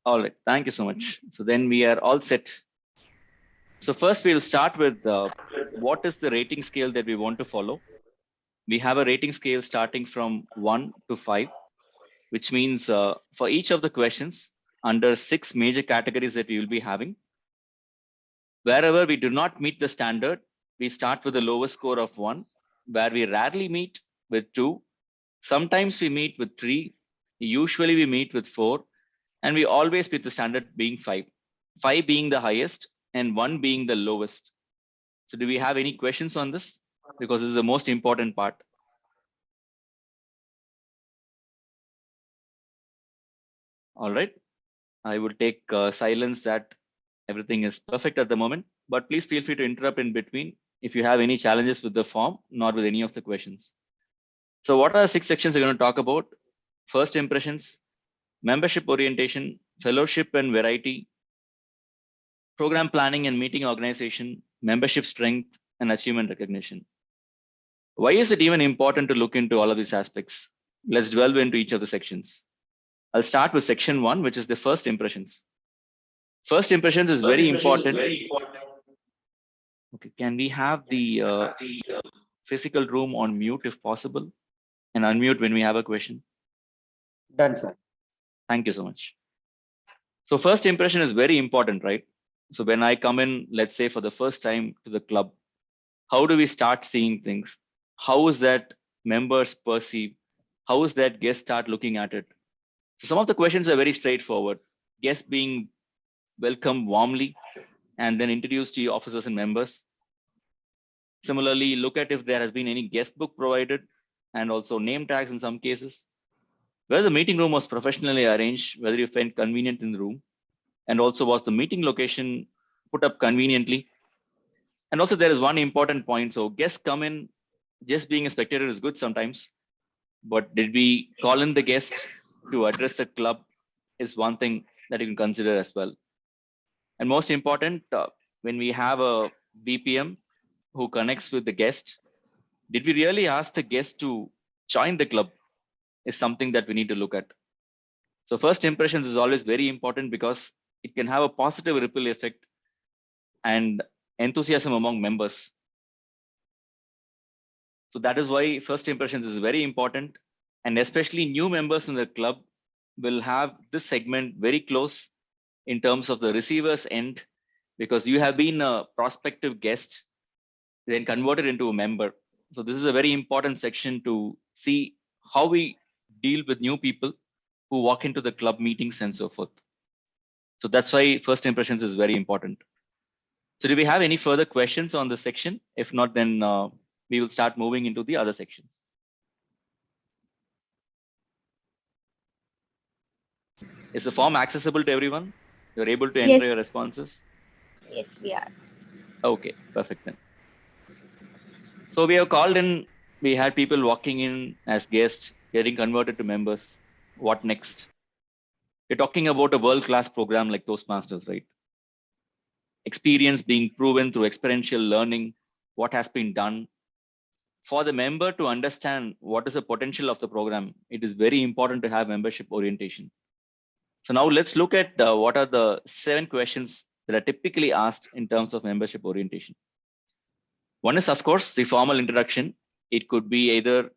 All right. Thank you so much. So then we are all set. So first we'll start with what is the rating scale that we want to follow. We have a rating scale starting from 1 to 5, which means for each of the questions under 6 major categories that we will be having, wherever we do not meet the standard, we start with the lowest score of 1, where we rarely meet with 2. Sometimes we meet with 3. Usually we meet with 4. And we always meet the standard being 5. 5 being the highest and 1 being the lowest. So do we have any questions on this? Because this is the most important part. All right. I will take silence that everything is perfect at the moment, but please feel free to interrupt in between if you have any challenges with the form, not with any of the questions. So what are the 6 sections we're going to talk about? First impressions, membership orientation, fellowship and variety, program planning and meeting organization, membership strength, and achievement recognition. Why is it even important to look into all of these aspects? Let's delve into each of the sections. I'll start with section 1, which is the first impressions. First impressions is very important. Okay, can we have the physical room on mute if possible, and unmute when we have a question? Done, sir. Thank you so much. So first impression is very important, right? So when I come in, let's say for the first time to the club, how do we start seeing things? How is that members perceive? How is that guest start looking at it? So some of the questions are very straightforward. Guests being welcomed warmly and then introduced to your officers and members. Similarly, look at if there has been any guest book provided and also name tags in some cases. Whether the meeting room was professionally arranged, whether you felt convenient in the room, and also was the meeting location put up conveniently. And also there is one important point. So guests come in, just being a spectator is good sometimes, but did we call in the guests to address the club is one thing that you can consider as well. And most important, when we have a BPM who connects with the guest, did we really ask the guest to join the club is something that we need to look at. So first impressions is always very important because it can have a positive ripple effect and enthusiasm among members. So that is why first impressions is very important, and especially new members in the club will have this segment very close in terms of the receiver's end, because you have been a prospective guest, then converted into a member. So this is a very important section to see how we deal with new people who walk into the club meetings and so forth. So that's why first impressions is very important. So do we have any further questions on this section? If not, then we will start moving into the other sections. Is the form accessible to everyone? You're able to enter your responses? Yes, we are. Okay, perfect then. So we have called in, we had people walking in as guests, getting converted to members. What next? You're talking about a world-class program like Toastmasters, right? Experience being proven through experiential learning, what has been done. For the member to understand what is the potential of the program, it is very important to have membership orientation. So now let's look at what are the 7 questions that are typically asked in terms of membership orientation. One is, of course, the formal introduction. It could be either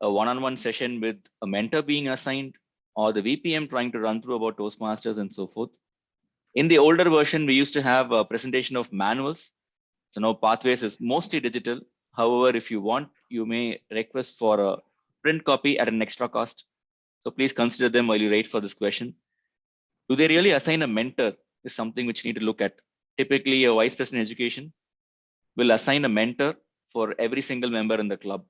a one-on-one session with a mentor being assigned or the VPM trying to run through about Toastmasters and so forth. In the older version, we used to have a presentation of manuals. So now Pathways is mostly digital. However, if you want, you may request for a print copy at an extra cost. So please consider them while you wait for this question. Do they really assign a mentor is something which you need to look at. Typically, a vice president education will assign a mentor for every single member in the club.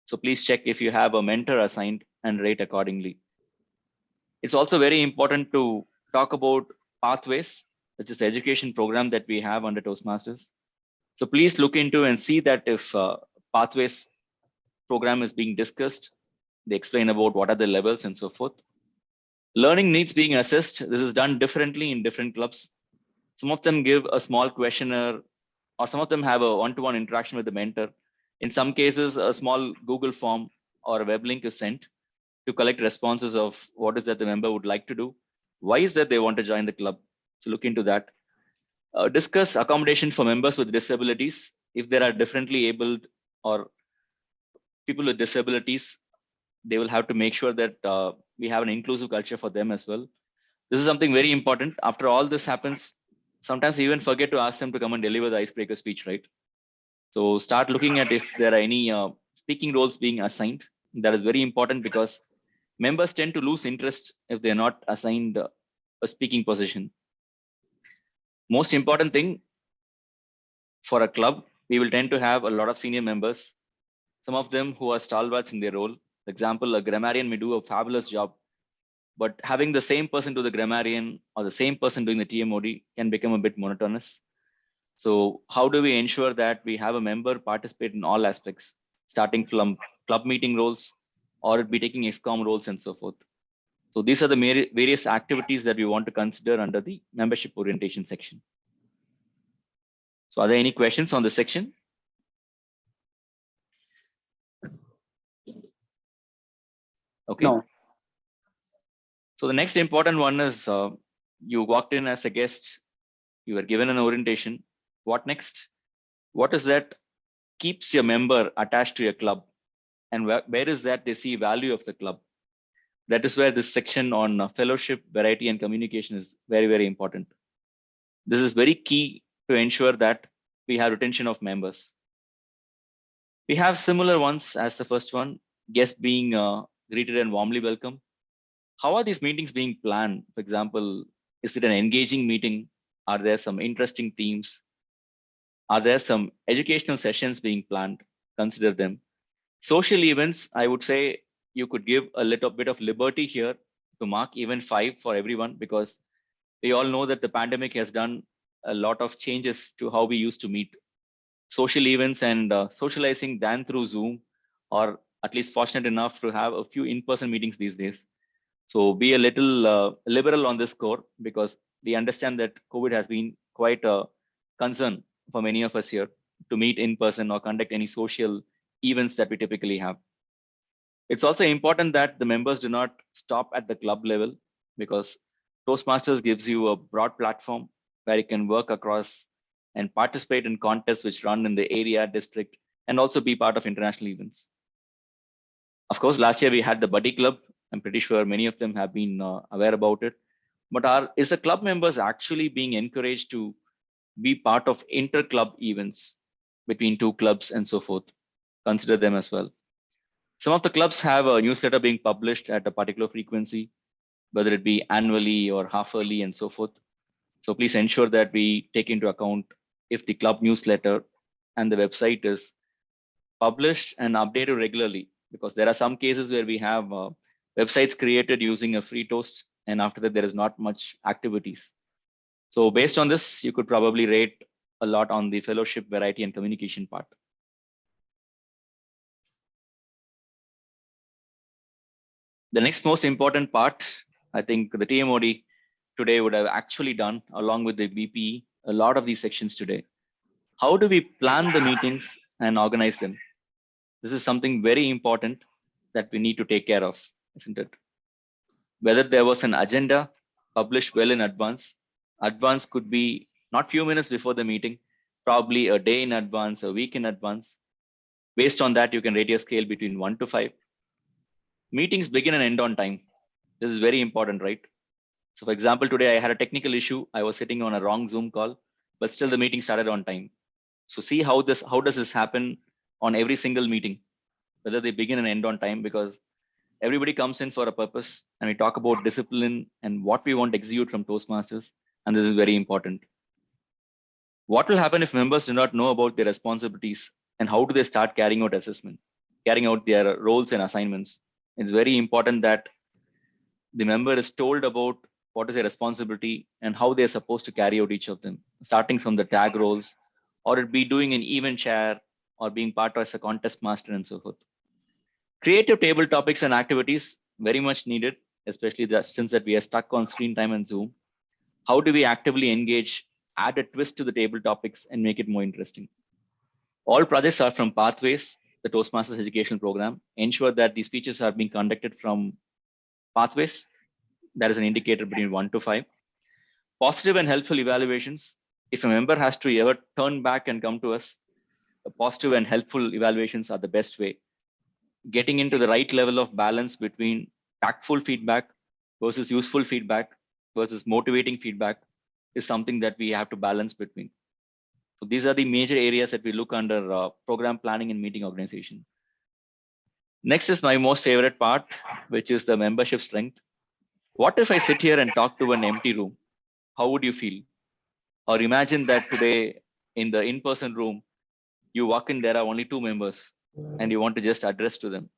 So please check if you have a mentor assigned and rate accordingly. It's also very important to talk about Pathways, which is the education program that we have under Toastmasters. So please look into and see that if Pathways program is being discussed, they explain about what are the levels and so forth. Learning needs being assessed. This is done differently in different clubs. Some of them give a small questionnaire, or some of them have a one-to-one interaction with the mentor. In some cases, a small Google form or a web link is sent to collect responses of what is that the member would like to do. Why is that they want to join the club? So look into that. Discuss accommodation for members with disabilities. If there are differently abled or people with disabilities, they will have to make sure that we have an inclusive culture for them as well. This is something very important. After all this happens, sometimes we even forget to ask them to come and deliver the icebreaker speech, right? So start looking at if there are any speaking roles being assigned. That is very important because members tend to lose interest if they're not assigned a speaking position. Most important thing for a club, we will tend to have a lot of senior members, some of them who are stalwarts in their role. For example, a grammarian may do a fabulous job, but having the same person do the grammarian or the same person doing the TMOD can become a bit monotonous. So how do we ensure that we have a member participate in all aspects, starting from club meeting roles or it be taking XCOM roles and so forth. So these are the various activities that we want to consider under the membership orientation section. So are there any questions on this section? Okay. No. So the next important one is you walked in as a guest, you were given an orientation. What next? What is that keeps your member attached to your club? And where is that they see value of the club? That is where this section on fellowship, variety, and communication is very, very important. This is very key to ensure that we have retention of members. We have similar ones as the first one, guests being greeted and warmly welcome. How are these meetings being planned? For example, is it an engaging meeting? Are there some interesting themes? Are there some educational sessions being planned? Consider them. Social events, I would say you could give a little bit of liberty here to mark even 5 for everyone, because we all know that the pandemic has done a lot of changes to how we used to meet. Social events and socializing than through Zoom, or at least fortunate enough to have a few in-person meetings these days. So be a little liberal on this score, because we understand that COVID has been quite a concern for many of us here to meet in person or conduct any social events that we typically have. It's also important that the members do not stop at the club level, because Toastmasters gives you a broad platform where you can work across and participate in contests which run in the area, district, and also be part of international events. Of course, last year we had the Buddy Club. I'm pretty sure many of them have been aware about it. But is the club members actually being encouraged to be part of inter-club events between 2 clubs and so forth? Consider them as well. Some of the clubs have a newsletter being published at a particular frequency, whether it be annually or half-yearly and so forth. So please ensure that we take into account if the club newsletter and the website is published and updated regularly, because there are some cases where we have websites created using a free toast, and after that there is not much activities. So based on this, you could probably rate a lot on the fellowship, variety, and communication part. The next most important part, I think the TMOD today would have actually done, along with the VPE, a lot of these sections today. How do we plan the meetings and organize them? This is something very important that we need to take care of, isn't it? Whether there was an agenda published well in advance. Advance could be not few minutes before the meeting, probably a day in advance, a week in advance. Based on that, you can rate your scale between 1 to 5. Meetings begin and end on time. This is very important, right? So for example, today I had a technical issue. I was sitting on a wrong Zoom call, but still the meeting started on time. So see how does this happen on every single meeting, whether they begin and end on time, because everybody comes in for a purpose, and we talk about discipline and what we want to execute from Toastmasters. And this is very important. What will happen if members do not know about their responsibilities, and how do they start carrying out assessment, carrying out their roles and assignments? It's very important that the member is told about what is their responsibility and how they're supposed to carry out each of them, starting from the tag roles, or it be doing an event chair, or being part as a contest master and so forth. Creative table topics and activities, very much needed, especially since that we are stuck on screen time and Zoom. How do we actively engage, add a twist to the table topics and make it more interesting? All projects are from Pathways, the Toastmasters educational program. Ensure that these speeches are being conducted from Pathways. That is an indicator between 1 to 5. Positive and helpful evaluations. If a member has to ever turn back and come to us, positive and helpful evaluations are the best way. Getting into the right level of balance between tactful feedback versus useful feedback versus motivating feedback is something that we have to balance between. So these are the major areas that we look under program planning and meeting organization. Next is my most favorite part, which is the membership strength. What if I sit here and talk to an empty room? How would you feel? Or imagine that today in the in-person room, you walk in, there are only 2 members and you want to just address to them.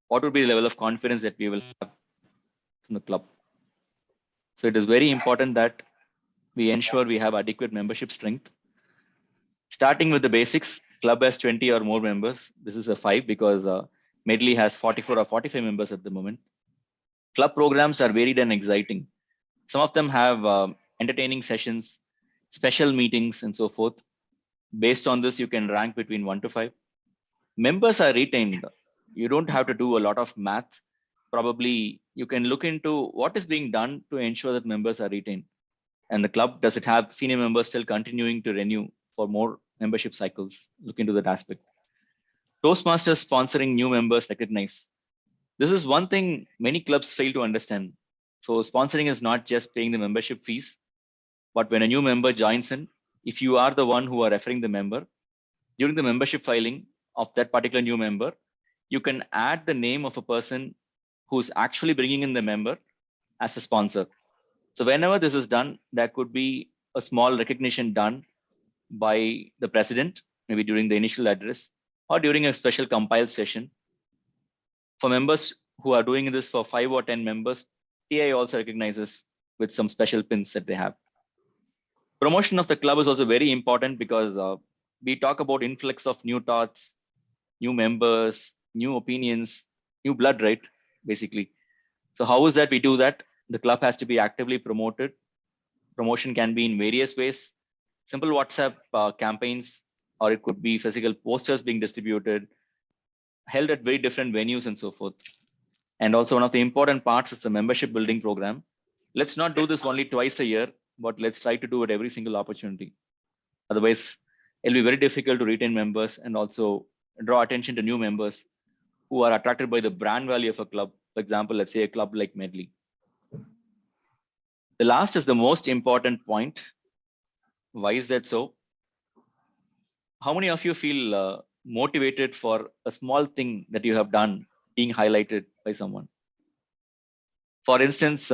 What would be the level of confidence that we will have in the club? So it is very important that we ensure we have adequate membership strength. Starting with the basics, club has 20 or more members. This is a 5 because Medley has 44 or 45 members at the moment. Club programs are varied and exciting. Some of them have entertaining sessions, special meetings, and so forth. Based on this, you can rank between 1 to 5. Members are retained. You don't have to do a lot of math. Probably you can look into what is being done to ensure that members are retained. And the club, does it have senior members still continuing to renew for more membership cycles? Look into that aspect. Toastmasters sponsoring new members recognized. This is one thing many clubs fail to understand. So sponsoring is not just paying the membership fees, but when a new member joins in, if you are the one who are referring the member, during the membership filing of that particular new member, you can add the name of a person who's actually bringing in the member as a sponsor. So whenever this is done, there could be a small recognition done by the president, maybe during the initial address or during a special compiled session. For members who are doing this for 5 or 10 members, TI also recognizes with some special pins that they have. Promotion of the club is also very important because we talk about influx of new thoughts, new members, new opinions, new blood, right? Basically. So how is that we do that? The club has to be actively promoted. Promotion can be in various ways. Simple WhatsApp campaigns, or it could be physical posters being distributed, held at very different venues and so forth. And also one of the important parts is the membership building program. Let's not do this only twice a year, but let's try to do it every single opportunity. Otherwise, it'll be very difficult to retain members and also draw attention to new members who are attracted by the brand value of a club. For example, let's say a club like Medley. The last is the most important point. Why is that so? How many of you feel motivated for a small thing that you have done being highlighted by someone? For instance,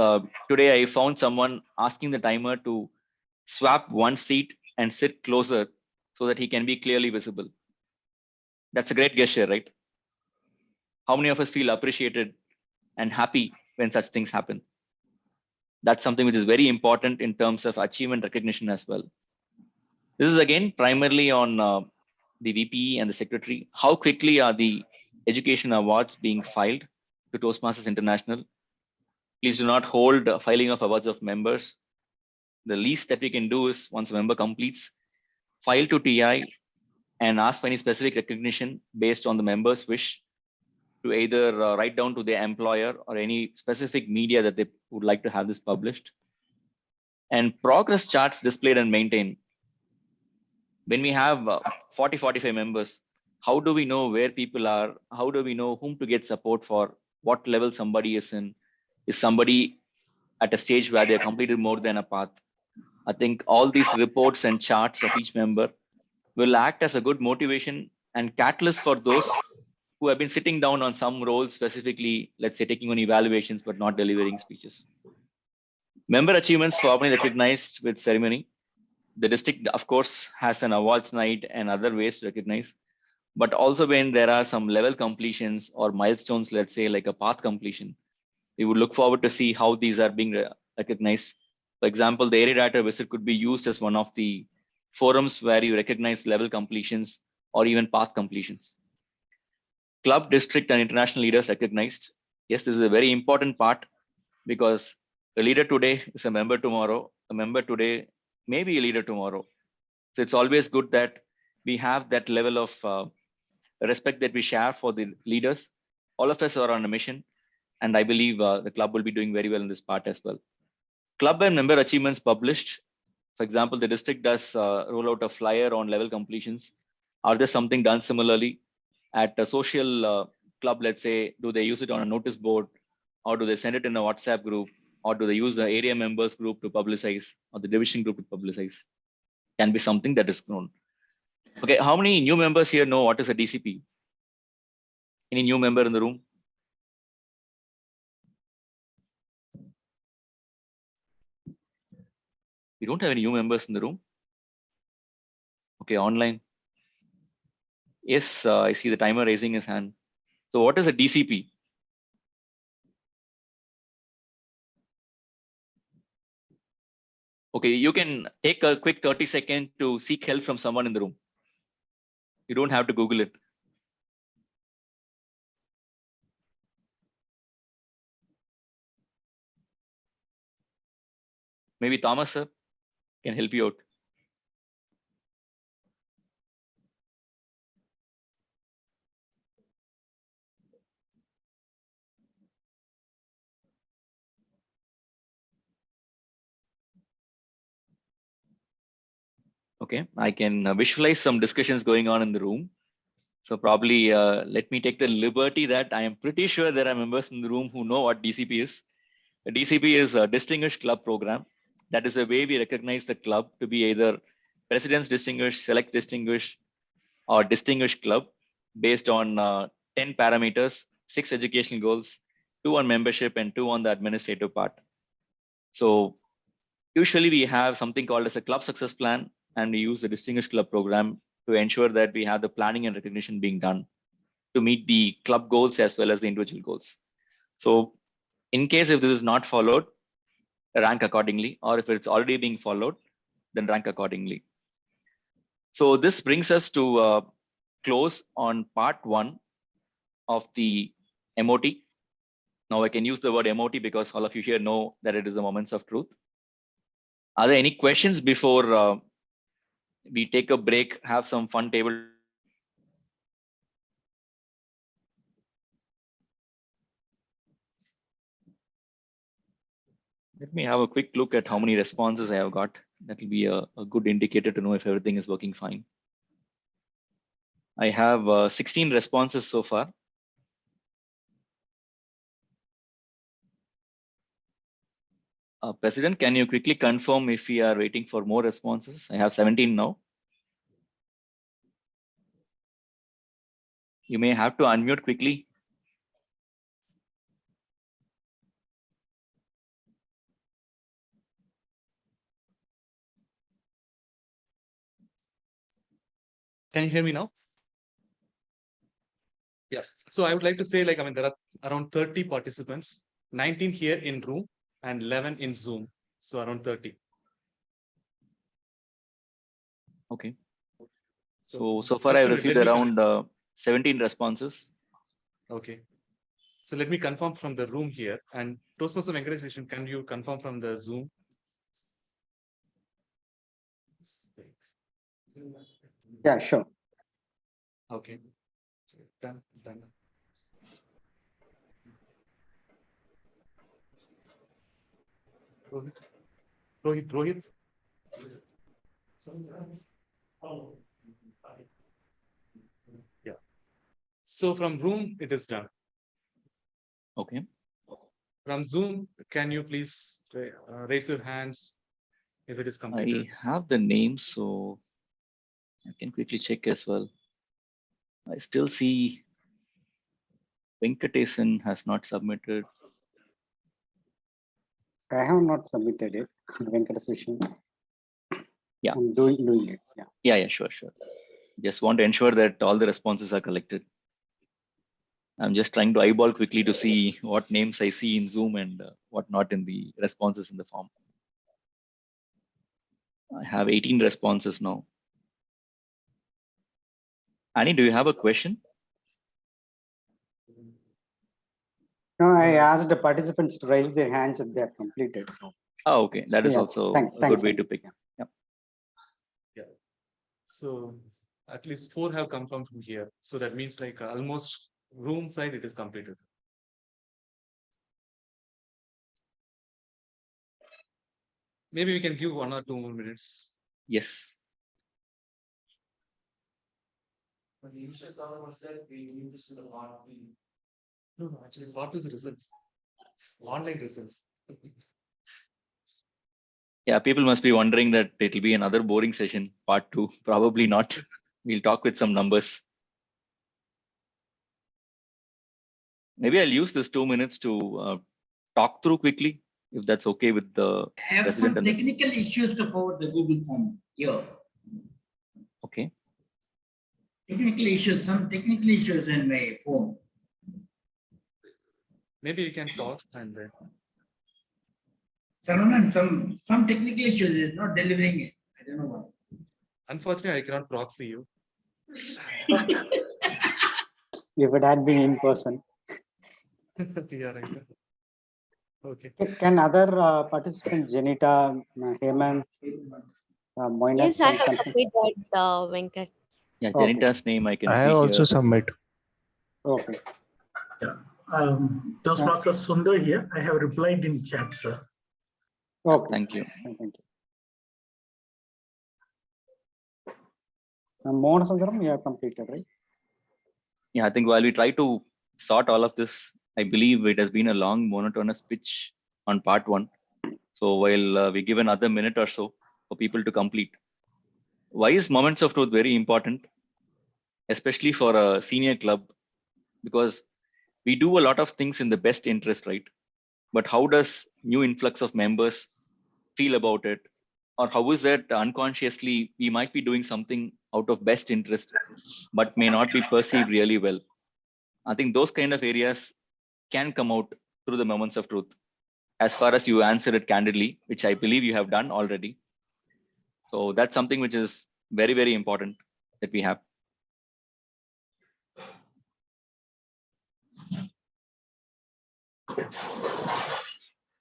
today I found someone asking the timer to swap one seat and sit closer so that he can be clearly visible. That's a great gesture, right? How many of us feel appreciated and happy when such things happen? That's something which is very important in terms of achievement recognition as well. This is again primarily on the VP and the secretary. How quickly are the education awards being filed to Toastmasters International? Please do not hold filing of awards of members. The least that we can do is once a member completes, file to TI and ask for any specific recognition based on the member's wish to either write down to their employer or any specific media that they would like to have this published. And progress charts displayed and maintained. When we have 40, 45 members, how do we know where people are? How do we know whom to get support for? What level somebody is in? Is somebody at a stage where they have completed more than a path? I think all these reports and charts of each member will act as a good motivation and catalyst for those who have been sitting down on some roles, specifically, let's say taking on evaluations, but not delivering speeches. Member achievements formally recognized with ceremony. The district, of course, has an awards night and other ways to recognize, but also when there are some level completions or milestones, let's say like a path completion, we would look forward to see how these are being recognized. For example, the area data visit could be used as one of the forums where you recognize level completions or even path completions. Club, district, and international leaders recognized. Yes, this is a very important part because the leader today is a member tomorrow. A member today may be a leader tomorrow. So it's always good that we have that level of respect that we share for the leaders. All of us are on a mission, and I believe the club will be doing very well in this part as well. Club and member achievements published. For example, the district does roll out a flyer on level completions. Are there something done similarly at a social club? Let's say, do they use it on a notice board, or do they send it in a WhatsApp group, or do they use the area members group to publicize, or the division group to publicize? Can be something that is known. Okay, how many new members here know what is a DCP? Any new member in the room? We don't have any new members in the room. Okay, online. Yes, I see the timer raising his hand. So what is a DCP? Okay, you can take a quick 30-second to seek help from someone in the room. You don't have to Google it. Maybe Thomas sir can help you out. Okay, I can visualize some discussions going on in the room. So probably let me take the liberty that I am pretty sure there are members in the room who know what DCP is. A DCP is a Distinguished Club Program. That is a way we recognize the club to be either President's Distinguished, Select Distinguished, or Distinguished Club based on 10 parameters, 6 educational goals, 2 on membership and 2 on the administrative part. So usually we have something called as a club success plan, and we use the Distinguished Club Program to ensure that we have the planning and recognition being done to meet the club goals as well as the individual goals. So in case if this is not followed, rank accordingly, or if it's already being followed, then rank accordingly. So this brings us to close on part 1 of the MOT. Now I can use the word MOT because all of you here know that it is the moments of truth. Are there any questions before we take a break, have some fun table? Let me have a quick look at how many responses I have got. That will be a good indicator to know if everything is working fine. I have 16 responses so far. President, can you quickly confirm if we are waiting for more responses? I have 17 now. You may have to unmute quickly. Can you hear me now? Yeah. So I would like to say, like, I mean, there are around 30 participants, 19 here in room and 11 in Zoom. So around 30. Okay. So far I've received around 17 responses. Okay. So let me confirm from the room here, and Toastmaster Venkateshan, can you confirm from the Zoom? Yeah, sure. Okay. Done. Rohit. Yeah. So from room, it is done. Okay. From Zoom, can you please raise your hands if it is completed? I have the names, so I can quickly check as well. I still see Venkatesan has not submitted. I have not submitted it, Venkateshan. Yeah. I'm doing it. Yeah. Yeah, sure. Just want to ensure that all the responses are collected. I'm just trying to eyeball quickly to see what names I see in Zoom and what not in the responses in the form. I have 18 responses now. Annie, do you have a question? No, I asked the participants to raise their hands if they are completed. So. Oh, okay. That is also a good way to pick. Yeah. So at least 4 have confirmed from here. So that means like almost room side it is completed. Maybe we can give 1 or 2 more minutes. Yes. No, actually, what is results? Online results. Yeah, people must be wondering that it'll be another boring session, part 2. Probably not. We'll talk with some numbers. Maybe I'll use this 2 minutes to talk through quickly, if that's okay with the I have president. some technical issues to forward the Google form here. Okay. Some technical issues in my phone. Maybe you can talk and then. Some technical issues is not delivering it. I don't know why. Unfortunately, I cannot proxy you. If it had been in person. Yeah, right. Okay. Can other participants, Janita, Heyman, Moinat? Yes, I have submitted Venkat. Yeah, Janita's name I can see. I also here. submit. Okay. Toastmaster Sundar here. I have replied in chat, sir. Okay. Thank you. Thank you. Mohan Sundaram, you have completed, right? Yeah, I think while we try to sort all of this, I believe it has been a long monotonous pitch on part one. So while we give another minute or so for people to complete, why is moments of truth very important, especially for a senior club? Because we do a lot of things in the best interest, right? But how does new influx of members feel about it? Or how is that unconsciously we might be doing something out of best interest, but may not be perceived really well? I think those kind of areas can come out through the moments of truth, as far as you answer it candidly, which I believe you have done already. So that's something which is very, very important that we have.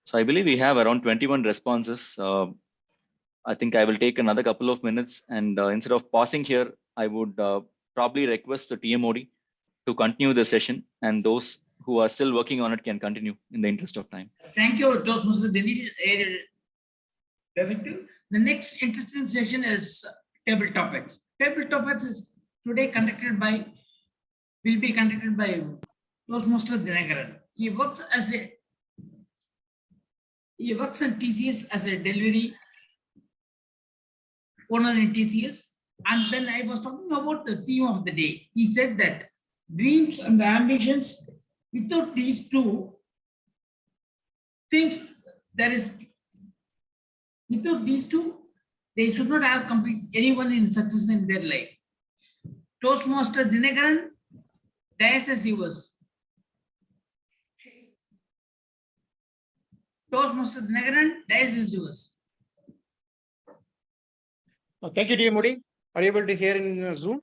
So I believe we have around 21 responses. I think I will take another couple of minutes, and instead of pausing here, I would probably request the TMOD to continue the session, and those who are still working on it can continue in the interest of time. Thank you, Toastmaster Dinesh. The next interesting session is table topics. Table topics is today will be conducted by Toastmaster Dinakaran. He works in TCS as a delivery owner in TCS. And when I was talking about the theme of the day, he said that dreams and ambitions, without these two things, without these two, they should not have complete anyone in success in their life. Toastmaster Dinakaran, dice is yours. Toastmaster Dinakaran, dice is yours. Thank you, dear Moody. Are you able to hear in Zoom?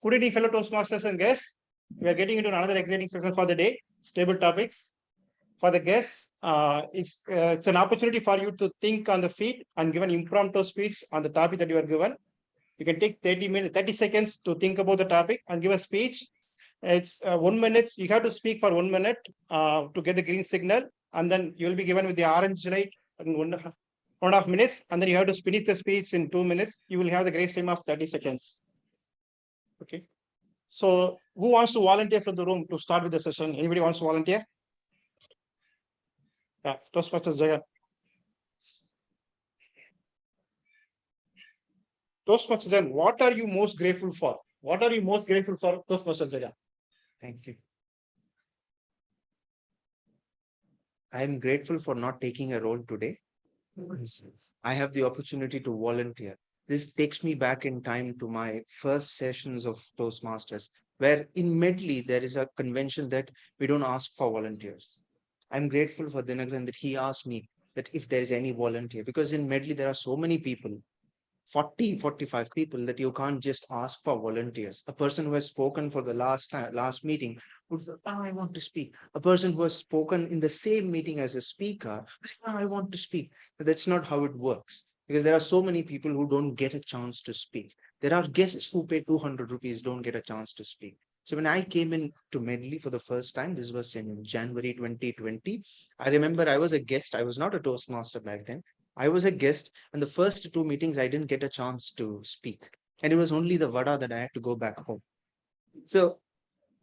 Good evening, fellow Toastmasters and guests. We are getting into another exciting session for the day, stable topics. For the guests, it's an opportunity for you to think on the feet and give an impromptu speech on the topic that you are given. You can take 30 seconds to think about the topic and give a speech. It's 1 minute. You have to speak for 1 minute to get the green signal, and then you will be given with the orange light in 1.5 minutes, and then you have to finish the speech in 2 minutes. You will have the grace time of 30 seconds. Okay. So who wants to volunteer from the room to start with the session? Anybody wants to volunteer? Yeah, Toastmasters Jagan. Toastmasters Jagan, what are you most grateful for? What are you most grateful for, Toastmasters Jagan? Thank you. I am grateful for not taking a role today. I have the opportunity to volunteer. This takes me back in time to my first sessions of Toastmasters, where in Medley, there is a convention that we don't ask for volunteers. I'm grateful for Dinakaran that he asked me that if there is any volunteer, because in Medley, there are so many people, 45 people, that you can't just ask for volunteers. A person who has spoken for the last meeting would say, oh, I want to speak. A person who has spoken in the same meeting as a speaker, oh, I want to speak. But that's not how it works, because there are so many people who don't get a chance to speak. There are guests who pay 200 rupees, don't get a chance to speak. So when I came in to Medley for the first time, this was in January 2020, I remember I was a guest. I was not a Toastmaster back then. I was a guest, and the first 2 meetings, I didn't get a chance to speak. And it was only the vada that I had to go back home. So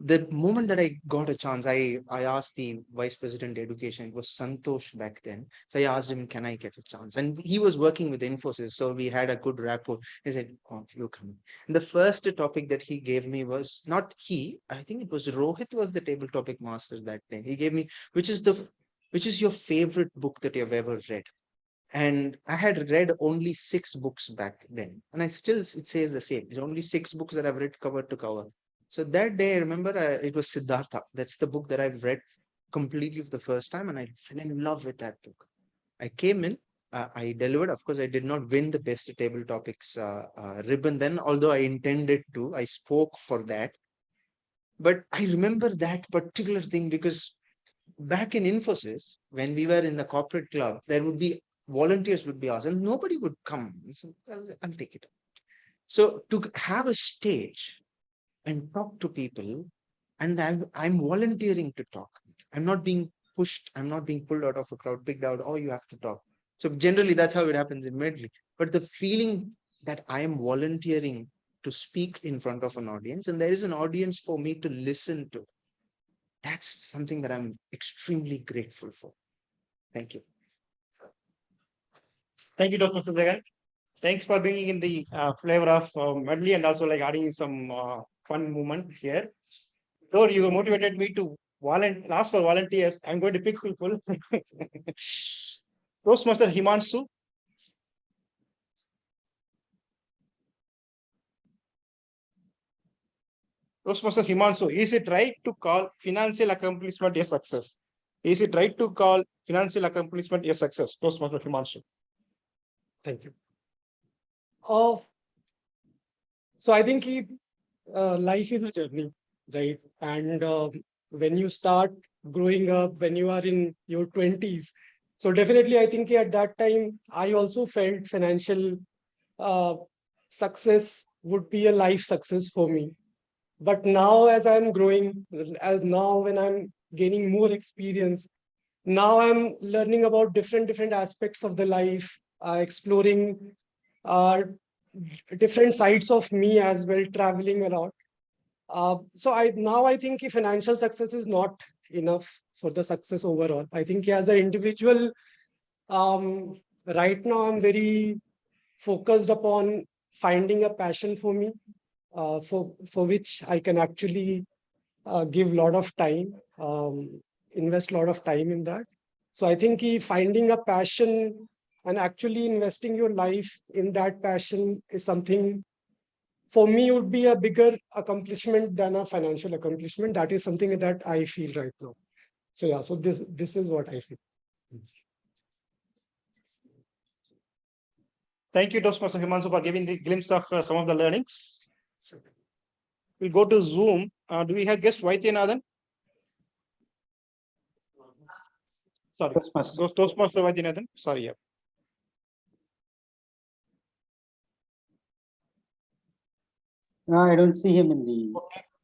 the moment that I got a chance, I asked the Vice President Education, it was Santosh back then. So I asked him, can I get a chance? And he was working with Infosys, so we had a good rapport. He said, oh, you come. And the first topic that he gave me was not he, I think it was Rohit was the table topic master that day. He gave me, which is your favorite book that you've ever read? And I had read only 6 books back then. And it says the same. It's only 6 books that I've read cover to cover. So that day, I remember it was Siddhartha. That's the book that I've read completely for the first time. And I fell in love with that book. I came in, I delivered. Of course, I did not win the best table topics ribbon then, although I intended to. I spoke for that. But I remember that particular thing because back in Infosys, when we were in the corporate club, there would be volunteers would be asked and nobody would come. So I'll take it. So to have a stage and talk to people, and I'm volunteering to talk. I'm not being pushed. I'm not being pulled out of a crowd, picked out. Oh, you have to talk. So generally, that's how it happens in Medley. But the feeling that I am volunteering to speak in front of an audience, and there is an audience for me to listen to. That's something that I'm extremely grateful for. Thank you. Thank you, Dr. Sudagan. Thanks for bringing in the flavor of Medley and also like adding some fun movement here. Though you motivated me to ask for volunteers, I'm going to pick people. Toastmaster Himanshu. Toastmaster Himanshu, is it right to call financial accomplishment a success? Is it right to call financial accomplishment a success? Toastmaster Himanshu. Thank you. So I think life is a journey, right? And when you start growing up, when you are in your 20s, so definitely I think at that time, I also felt financial success would be a life success for me. But now as I'm growing, when I'm gaining more experience, now I'm learning about different aspects of the life, exploring different sides of me as well, traveling a lot. So I think financial success is not enough for the success overall. I think as an individual, right now I'm very focused upon finding a passion for me, for which I can actually give a lot of time, invest a lot of time in that. So I think finding a passion and actually investing your life in that passion is something, for me, would be a bigger accomplishment than a financial accomplishment. That is something that I feel right now. So yeah, so this is what I feel. Thank you, Toastmaster Himanshu, for giving the glimpse of some of the learnings. We'll go to Zoom. Do we have guest Vaidyanathan? Sorry, Toastmaster Vaidyanathan. Sorry, yeah. No, I don't see him in the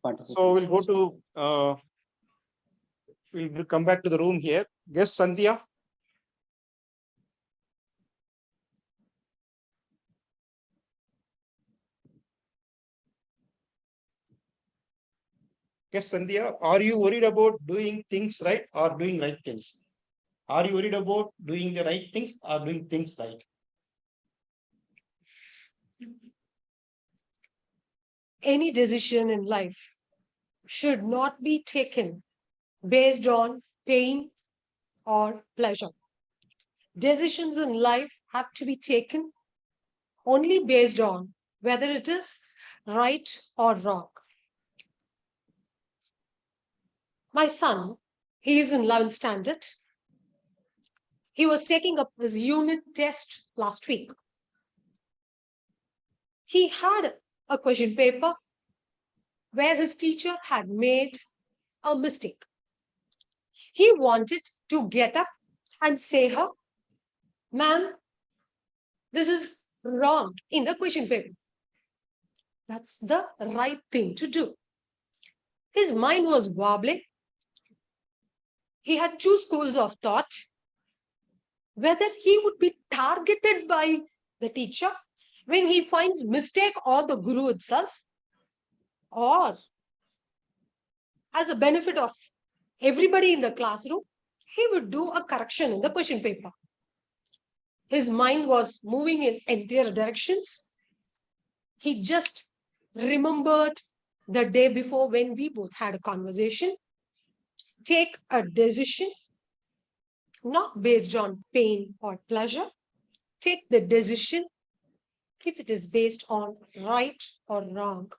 participants. So we'll go to, we'll come back to the room here. Guest Sandhya. Yes, Sandhya, are you worried about doing things right or doing right things? Are you worried about doing the right things or doing things right? Any decision in life should not be taken based on pain or pleasure. Decisions in life have to be taken only based on whether it is right or wrong. My son, he is in 11th standard. He was taking up his unit test last week. He had a question paper where his teacher had made a mistake. He wanted to get up and say her, "Ma'am, this is wrong in the question paper." That's the right thing to do. His mind was wobbling. He had two schools of thought, whether he would be targeted by the teacher when he finds mistake or the guru itself, or as a benefit of everybody in the classroom, he would do a correction in the question paper. His mind was moving in entire directions. He just remembered the day before when we both had a conversation. Take a decision not based on pain or pleasure. Take the decision if it is based on right or wrong.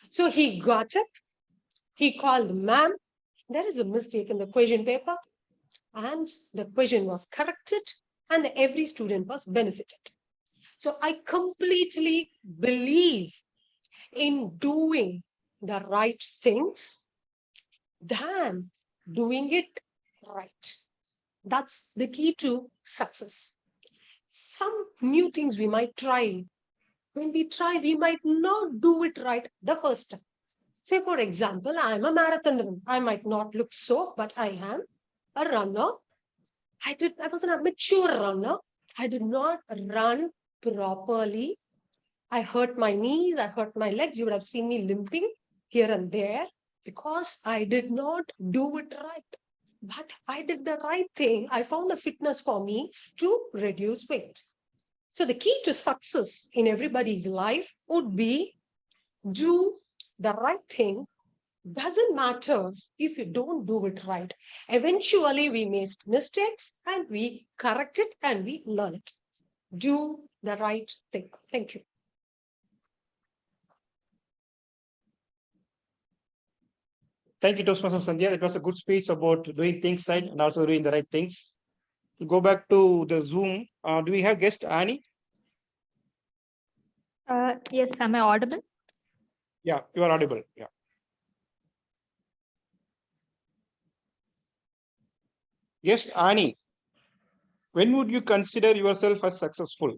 So he got up, he called, "Ma'am, there is a mistake in the question paper," and the question was corrected and every student was benefited. So I completely believe in doing the right things than doing it right. That's the key to success. Some new things we might try. When we try, we might not do it right the first time. Say, for example, I'm a marathon runner. I might not look so, but I am a runner. I was an amateur runner. I did not run properly I hurt my knees, I hurt my legs. You would have seen me limping here and there because I did not do it right. But I did the right thing. I found a fitness for me to reduce weight. So the key to success in everybody's life would be do the right thing. Doesn't matter if you don't do it right. Eventually, we make mistakes and we correct it and we learn it. Do the right thing. Thank you. Thank you, Toastmaster Sandhya. That was a good speech about doing things right and also doing the right things. To go back to the Zoom, do we have guest Annie? Yes, am I audible? Yeah, you are audible. Yeah. Yes, Annie. When would you consider yourself as successful?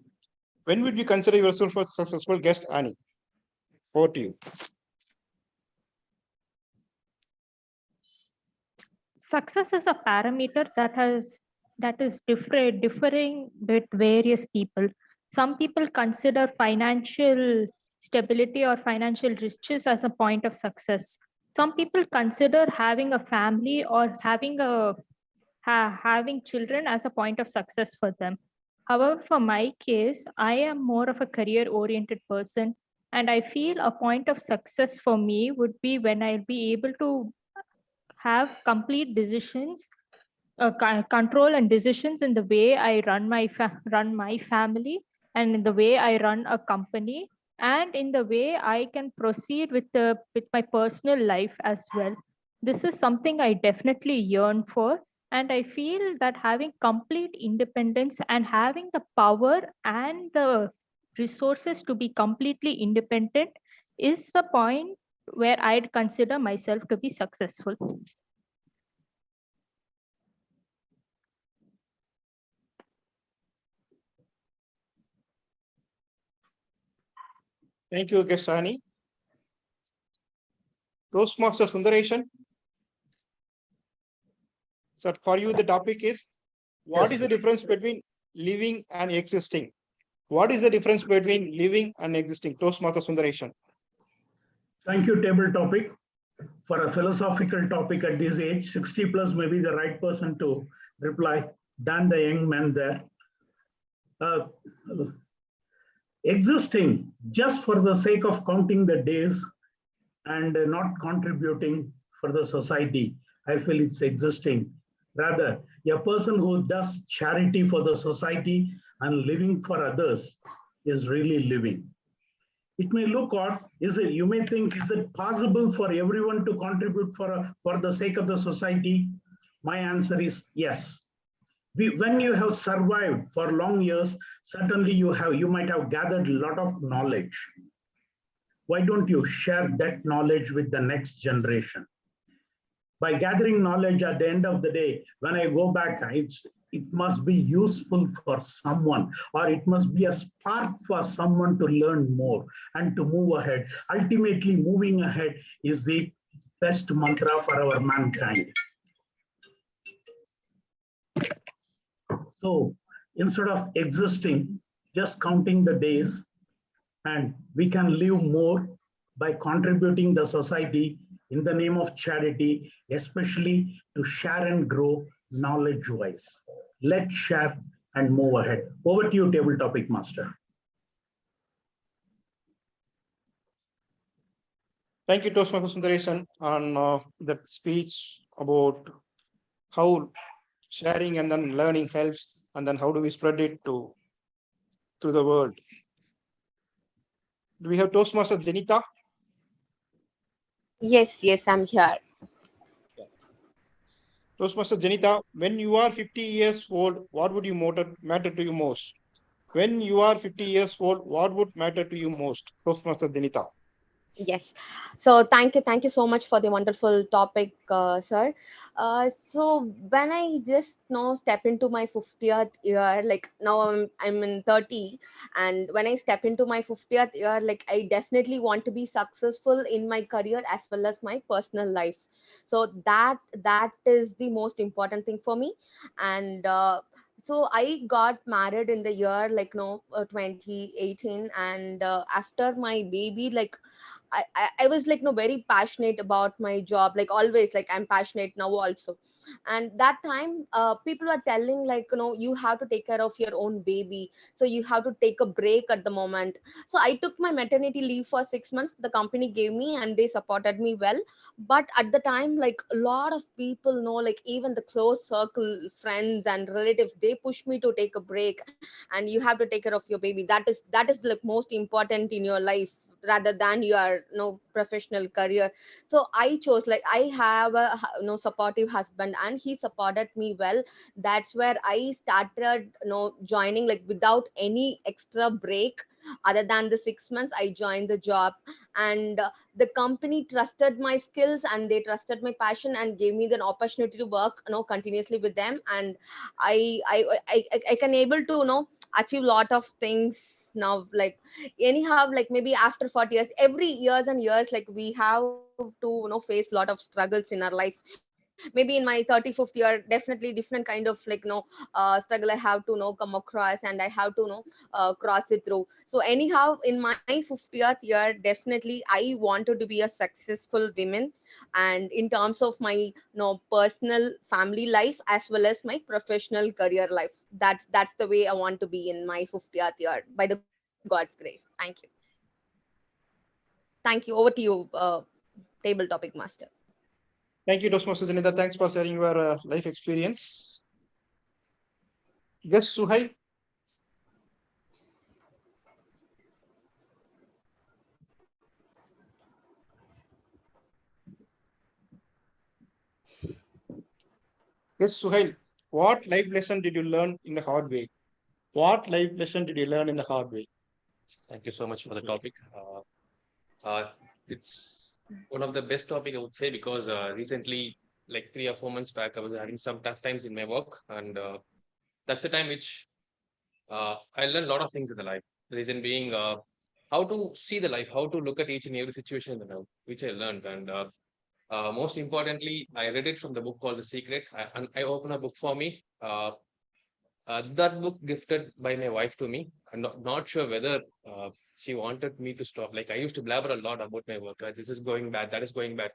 When would you consider yourself as successful, guest Annie? Over to you. Success is a parameter that is differing with various people. Some people consider financial stability or financial riches as a point of success. Some people consider having a family or having children as a point of success for them. However, for my case, I am more of a career oriented person, and I feel a point of success for me would be when I'll be able to have complete decisions, control and decisions in the way I run my family, and in the way I run a company, and in the way I can proceed with my personal life as well. This is something I definitely yearn for, and I feel that having complete independence and having the power and the resources to be completely independent is the point where I'd consider myself to be successful. Thank you, guest Annie. Toastmaster Sundareshan. So for you, the topic is, what is the difference between living and existing? What is the difference between living and existing? Toastmaster Sundareshan. Thank you, table topic. For a philosophical topic at this age, 60 plus may be the right person to reply than the young man there. Existing just for the sake of counting the days and not contributing for the society, I feel it's existing. Rather, a person who does charity for the society and living for others is really living. It may look odd, is it? You may think, is it possible for everyone to contribute for the sake of the society? My answer is yes. When you have survived for long years, certainly you might have gathered a lot of knowledge. Why don't you share that knowledge with the next generation? By gathering knowledge at the end of the day, when I go back, it must be useful for someone, or it must be a spark for someone to learn more and to move ahead. Ultimately, moving ahead is the best mantra for our mankind. So instead of existing, just counting the days, and we can live more by contributing the society in the name of charity, especially to share and grow knowledge-wise. Let's share and move ahead. Over to you, table topic master. Thank you, Toastmaster Sundareshan, on that speech about how sharing and then learning helps, and then how do we spread it to the world. Do we have Toastmaster Janita? Yes, I'm here. Toastmaster Janita, when you are 50 years old, what would you matter to you most? When you are 50 years old, what would matter to you most? Toastmaster Janita. Yes. So thank you so much for the wonderful topic, sir. So when I just now step into my 50th year, like now I'm in 30, and when I step into my 50th year, like I definitely want to be successful in my career as well as my personal life. So that is the most important thing for me. And so I got married in the year 2018, and after my baby, I was like no very passionate about my job, like always, like I'm passionate now also. And that time people were telling you have to take care of your own baby, so you have to take a break at the moment. So I took my maternity leave for 6 months, the company gave me, and they supported me well. But at the time, like a lot of people know, like even the close circle friends and relatives, they push me to take a break, and you have to take care of your baby. That is like most important in your life, rather than your professional career. So I chose, like I have a supportive husband, and he supported me well. That's where I started joining, like without any extra break. Other than the 6 months, I joined the job, and the company trusted my skills, and they trusted my passion, and gave me the opportunity to work continuously with them. And I can able to achieve lot of things now. Like anyhow, like maybe after 40 years, every years and years, like we have to face lot of struggles in our life. Maybe in my 35th year, definitely different kind of struggle I have to come across, and I have to cross it through. So anyhow, in my 50th year, definitely I wanted to be a successful woman, and in terms of my personal family life as well as my professional career life. That's the way I want to be in my 50th year, by the God's grace. Thank you. Thank you. Over to you, table topic master. Thank you, Toastmaster Janita. Thanks for sharing your life experience. Yes, Suhail. Yes, Suhail. What life lesson did you learn in the hard way? What life lesson did you learn in the hard way? Thank you so much for the topic. It's one of the best topic I would say, because recently, like 3 or 4 months back, I was having some tough times in my work, and that's the time which I learned a lot of things in the life. The reason being, how to see the life, how to look at each and every situation in the life, which I learned. And most importantly, I read it from the book called The Secret. And I opened a book for me. That book gifted by my wife to me. I'm not sure whether she wanted me to stop. Like I used to blabber a lot about my work. This is going bad. That is going bad.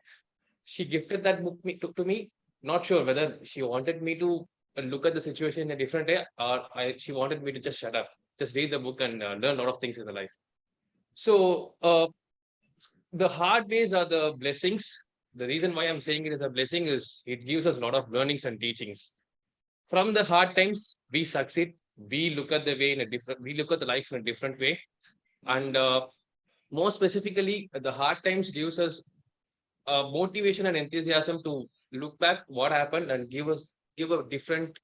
She gifted that book to me. Not sure whether she wanted me to look at the situation in a different way, or she wanted me to just shut up, just read the book and learn a lot of things in the life. So the hard ways are the blessings. The reason why I'm saying it is a blessing is it gives us a lot of learnings and teachings. From the hard times, we succeed. We look at the way in a different. We look at the life in a different way, and more specifically, the hard times gives us motivation and enthusiasm to look back what happened and give a different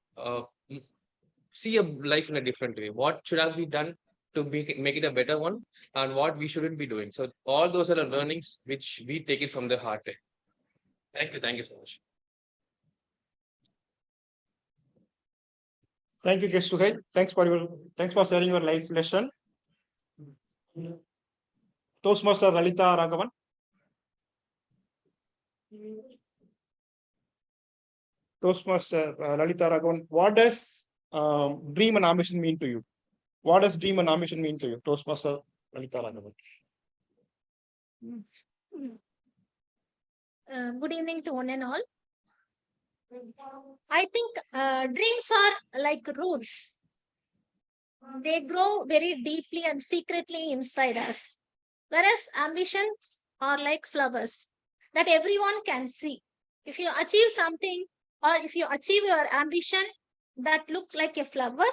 see a life in a different way. What should have been done to make it a better one, and what we shouldn't be doing. So all those are the learnings which we take it from the hard way. Thank you so much. Thank you, Suhail. Thanks for sharing your life lesson. Toastmaster Lalita Raghavan. Toastmaster Lalita Raghavan, what does dream and ambition mean to you? What does dream and ambition mean to you, Toastmaster Lalita Raghavan? Good evening to one and all. I think dreams are like roots. They grow very deeply and secretly inside us, whereas ambitions are like flowers that everyone can see. If you achieve something, or if you achieve your ambition, that looks like a flower,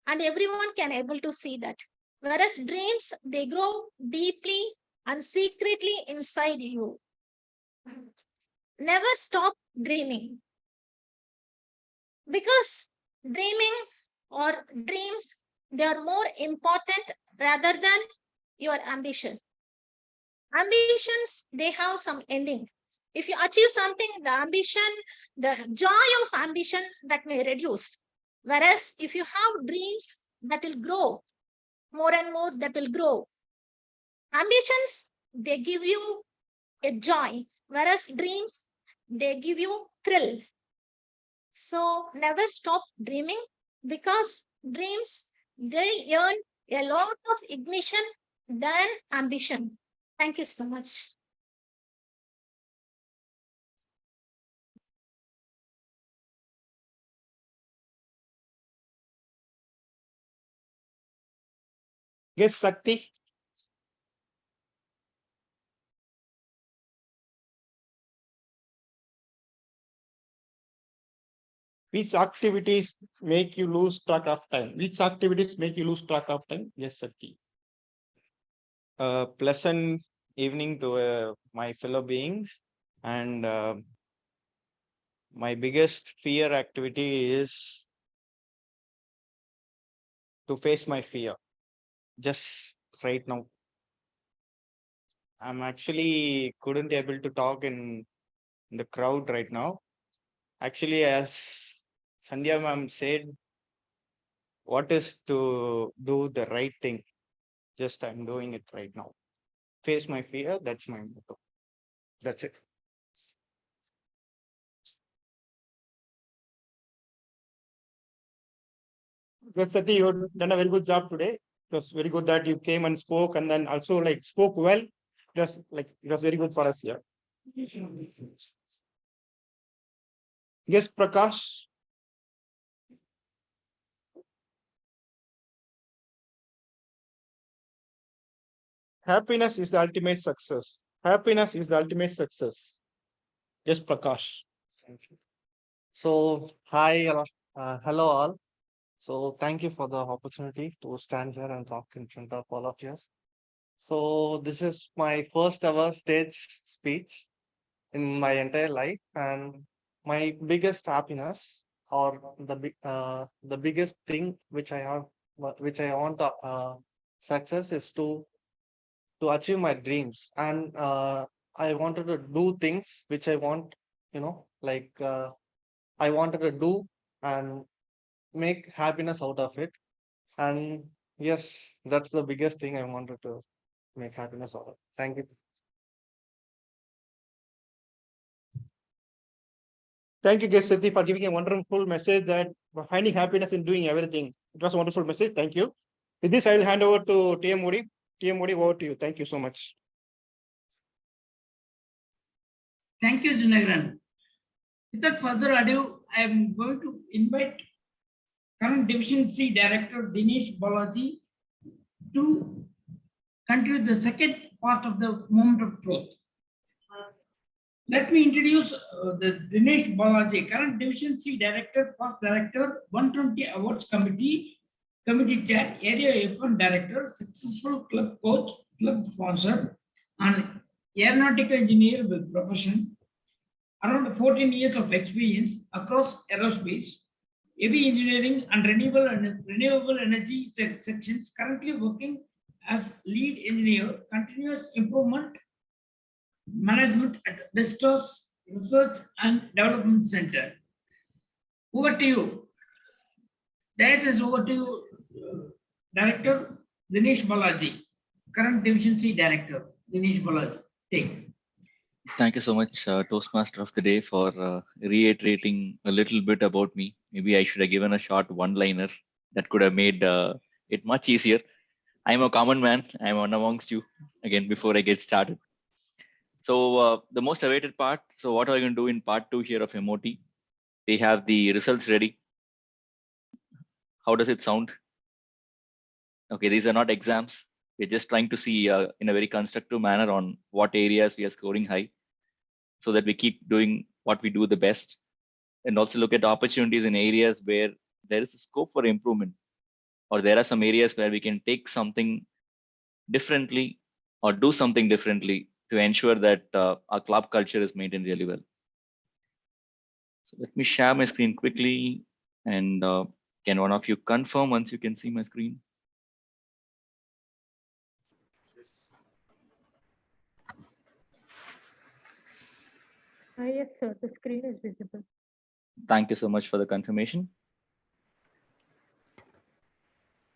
and everyone can able to see that. Whereas dreams, they grow deeply and secretly inside you. Never stop dreaming, because dreaming or dreams, they are more important rather than your ambition. Ambitions, they have some ending. If you achieve something, the ambition, the joy of ambition, that may reduce. Whereas if you have dreams, that will grow more and more, that will grow. Ambitions, they give you a joy, whereas dreams, they give you thrill. So never stop dreaming. because dreams, they earn a lot of ignition than ambition. Thank you so much. Yes, Sakti. Which activities make you lose track of time? Which activities make you lose track of time? Yes, Sakti. Pleasant evening to my fellow beings, and my biggest fear activity is to face my fear. Just right now, I'm actually couldn't able to talk in the crowd right now. Actually, as Sandhya ma'am said, what is to do the right thing? Just I'm doing it right now. Face my fear. That's my motto. That's it. Yes, Sati, you've done a very good job today. It was very good that you came and spoke, and then also like spoke well. Just like it was very good for us here. Yes, Prakash. Happiness is the ultimate success. Happiness is the ultimate success. Yes, Prakash. So, hi, hello all. So, thank you for the opportunity to stand here and talk in front of all of you. So, this is my first ever stage speech in my entire life, and my biggest happiness, or the biggest thing which I have, which I want success, is to achieve my dreams. And I wanted to do things which I want, like I wanted to do and make happiness out of it. And yes, that's the biggest thing I wanted to make happiness out of. Thank you. Thank you, Guest Sati, for giving a wonderful message that finding happiness in doing everything. It was a wonderful message. Thank you. With this, I will hand over to TM Modi. TM Modi, over to you. Thank you so much. Thank you, Dinagaran. Without further ado, I am going to invite current Division C Director Dinesh Balaji to continue the second part of the moment of truth. Let me introduce the Dinesh Balaji, current Division C Director, Past Director, 120 Awards Committee, Committee Chair, Area F1 Director, successful club coach, club sponsor, and aeronautical engineer with profession, around 14 years of experience across aerospace, heavy engineering and renewable energy sections, currently working as lead engineer, continuous improvement management at Destos Research and Development Center. Over to you. This is over to you, Director Dinesh Balaji, current Division C Director, Dinesh Balaji. Take. Thank you so much, Toastmaster of the Day, for reiterating a little bit about me. Maybe I should have given a short one-liner that could have made it much easier. I'm a common man. I'm one amongst you. Again, before I get started. So the most awaited part. So what are we going to do in part 2 here of MOT? We have the results ready. How does it sound? Okay, these are not exams. We're just trying to see in a very constructive manner on what areas we are scoring high, so that we keep doing what we do the best, and also look at opportunities in areas where there is a scope for improvement, or there are some areas where we can take something differently or do something differently to ensure that our club culture is maintained really well. So let me share my screen quickly, and can one of you confirm once you can see my screen? Yes, sir. The screen is visible. Thank you so much for the confirmation.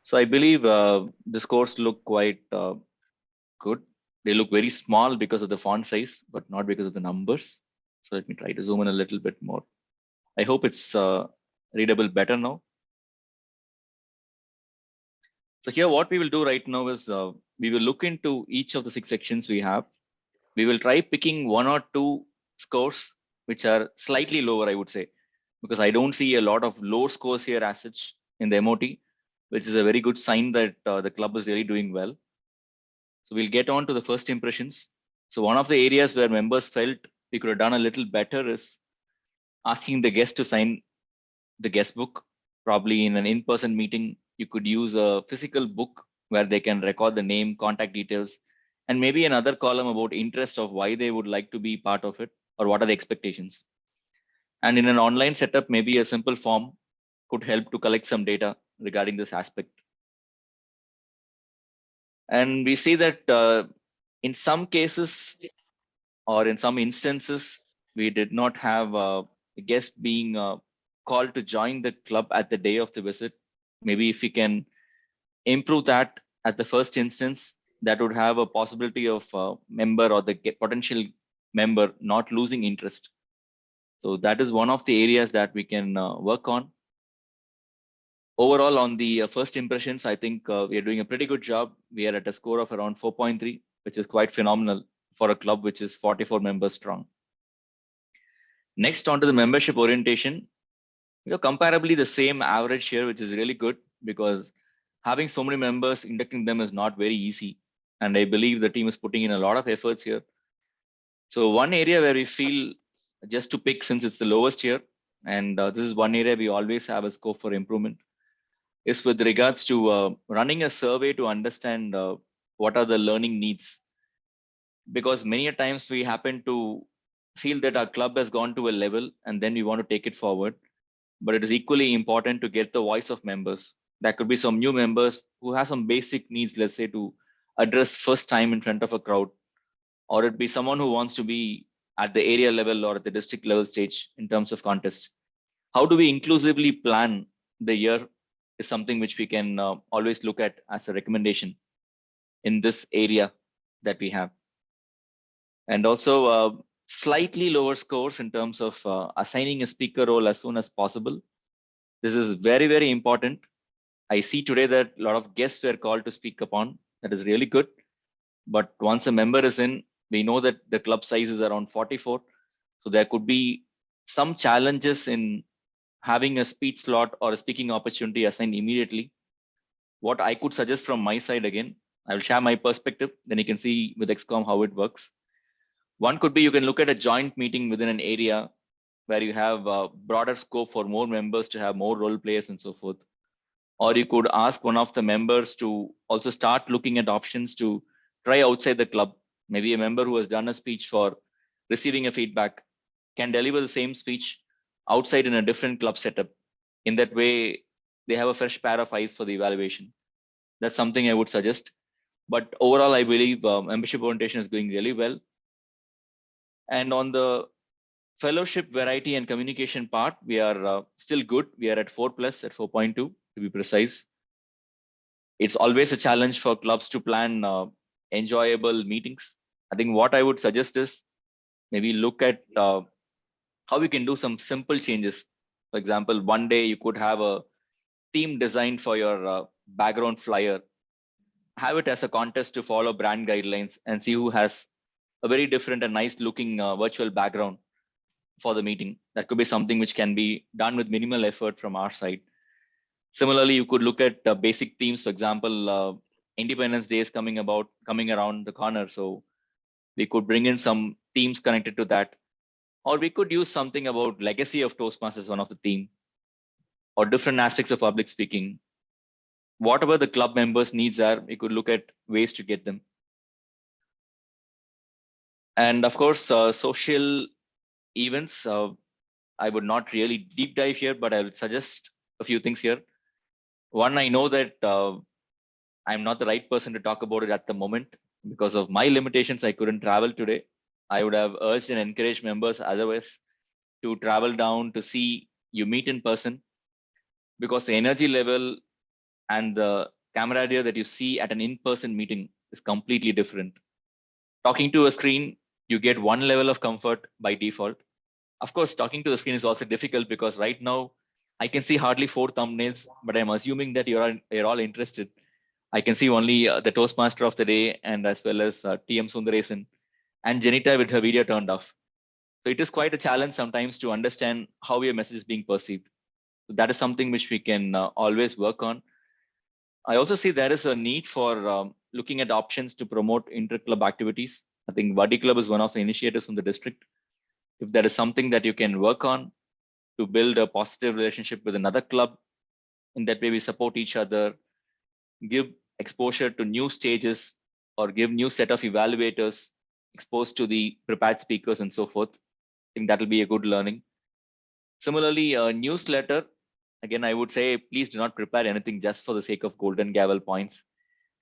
So I believe the scores look quite good. They look very small because of the font size, but not because of the numbers. So let me try to zoom in a little bit more. I hope it's readable better now. So here, what we will do right now is we will look into each of the 6 sections we have. We will try picking 1 or 2 scores which are slightly lower, I would say, because I don't see a lot of low scores here as such in the MOT, which is a very good sign that the club is really doing well. So we'll get on to the first impressions. So one of the areas where members felt we could have done a little better is asking the guest to sign the guest book. Probably in an in-person meeting, you could use a physical book where they can record the name, contact details, and maybe another column about interest of why they would like to be part of it or what are the expectations. And in an online setup, maybe a simple form could help to collect some data regarding this aspect. And we see that in some cases or in some instances, we did not have a guest being called to join the club at the day of the visit. Maybe if we can improve that at the first instance, that would have a possibility of member or the potential member not losing interest. So that is one of the areas that we can work on. Overall, on the first impressions, I think we are doing a pretty good job. We are at a score of around 4.3, which is quite phenomenal for a club which is 44 members strong. Next, on to the membership orientation. Comparably the same average here, which is really good because having so many members, inducting them is not very easy. And I believe the team is putting in a lot of efforts here. So one area where we feel just to pick, since it's the lowest here, and this is one area we always have a scope for improvement, is with regards to running a survey to understand what are the learning needs. Because many a times we happen to feel that our club has gone to a level and then we want to take it forward. But it is equally important to get the voice of members. There could be some new members who have some basic needs, let's say, to address first time in front of a crowd, or it be someone who wants to be at the area level or at the district level stage in terms of contest. How do we inclusively plan the year is something which we can always look at as a recommendation in this area that we have. And also slightly lower scores in terms of assigning a speaker role as soon as possible. This is very, very important. I see today that a lot of guests were called to speak upon. That is really good. But once a member is in, we know that the club size is around 44. So there could be some challenges in having a speech slot or a speaking opportunity assigned immediately. What I could suggest from my side, again, I will share my perspective, then you can see with XCOM how it works. One could be you can look at a joint meeting within an area where you have a broader scope for more members to have more role players and so forth. Or you could ask one of the members to also start looking at options to try outside the club. Maybe a member who has done a speech for receiving a feedback can deliver the same speech outside in a different club setup. In that way, they have a fresh pair of eyes for the evaluation. That's something I would suggest. But overall, I believe membership orientation is going really well. And on the fellowship, variety, and communication part, we are still good. We are at 4+ at 4.2 to be precise. It's always a challenge for clubs to plan enjoyable meetings. I think what I would suggest is maybe look at how we can do some simple changes. For example, one day you could have a theme designed for your background flyer. Have it as a contest to follow brand guidelines and see who has a very different and nice looking virtual background for the meeting. That could be something which can be done with minimal effort from our side. Similarly, you could look at basic themes. For example, Independence Day is coming around the corner. So we could bring in some themes connected to that. Or we could use something about legacy of Toastmasters, one of the theme, or different aspects of public speaking. Whatever the club members' needs are, we could look at ways to get them. And of course, social events. I would not really deep dive here, but I would suggest a few things here. One, I know that I'm not the right person to talk about it at the moment because of my limitations. I couldn't travel today. I would have urged and encouraged members otherwise to travel down to see you meet in person, because the energy level and the camaraderie that you see at an in-person meeting is completely different. Talking to a screen, you get one level of comfort by default. Of course, talking to the screen is also difficult because right now I can see hardly 4 thumbnails, but I'm assuming that you're all interested. I can see only the Toastmaster of the day and as well as TM Sundaresan and Janita with her video turned off. So it is quite a challenge sometimes to understand how your message is being perceived. So that is something which we can always work on. I also see there is a need for looking at options to promote inter-club activities. I think Buddy Club is one of the initiatives from the district. If there is something that you can work on to build a positive relationship with another club, in that way we support each other, give exposure to new stages or give new set of evaluators exposed to the prepared speakers and so forth. I think that will be a good learning. Similarly, a newsletter, again, I would say, please do not prepare anything just for the sake of golden gavel points.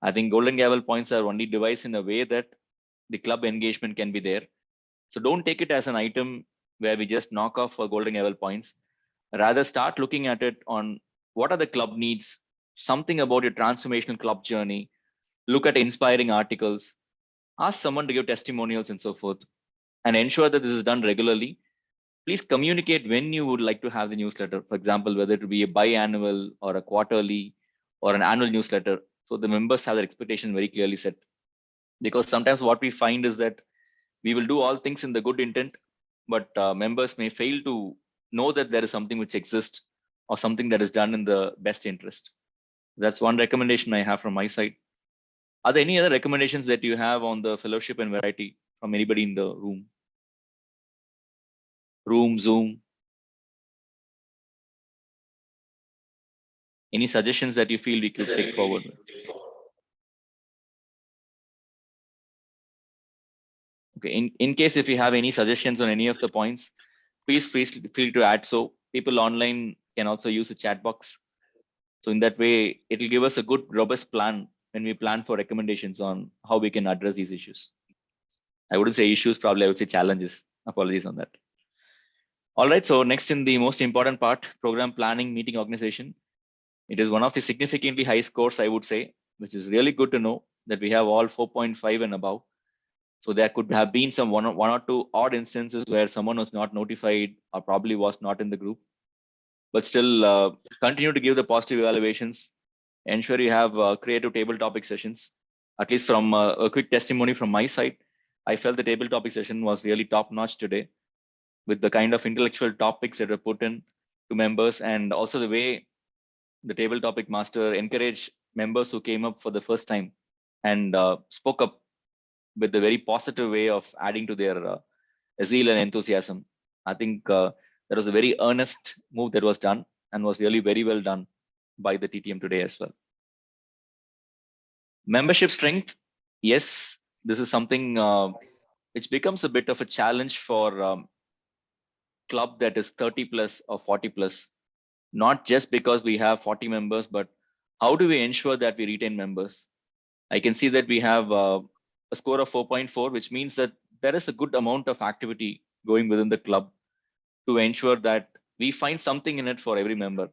I think golden gavel points are only devised in a way that the club engagement can be there. So don't take it as an item where we just knock off for golden gavel points. Rather start looking at it on what are the club needs, something about your transformational club journey, look at inspiring articles, ask someone to give testimonials and so forth, and ensure that this is done regularly. Please communicate when you would like to have the newsletter. For example, whether it be a biannual or a quarterly or an annual newsletter. So the members have their expectation very clearly set. Because sometimes what we find is that we will do all things in the good intent, but members may fail to know that there is something which exists or something that is done in the best interest. That's one recommendation I have from my side. Are there any other recommendations that you have on the fellowship and variety from anybody in the room? Zoom. Any suggestions that you feel we could take forward? Okay, in case if you have any suggestions on any of the points, please feel free to add. So people online can also use the chat box. So in that way, it will give us a good robust plan when we plan for recommendations on how we can address these issues. I wouldn't say issues, probably I would say challenges. Apologies on that. All right, so next in the most important part, program planning, meeting organization. It is one of the significantly high scores, I would say, which is really good to know that we have all 4.5 and above. So there could have been some one or two odd instances where someone was not notified or probably was not in the group, but still continue to give the positive evaluations. Ensure you have creative table topic sessions. At least from a quick testimony from my side, I felt the table topic session was really top notch today with the kind of intellectual topics that were put in to members, and also the way the table topic master encouraged members who came up for the first time and spoke up with a very positive way of adding to their zeal and enthusiasm. I think that was a very earnest move that was done and was really very well done by the TTM today as well. Membership strength. Yes, this is something which becomes a bit of a challenge for club that is 30 plus or 40 plus, not just because we have 40 members, but how do we ensure that we retain members? I can see that we have a score of 4.4, which means that there is a good amount of activity going within the club to ensure that we find something in it for every member.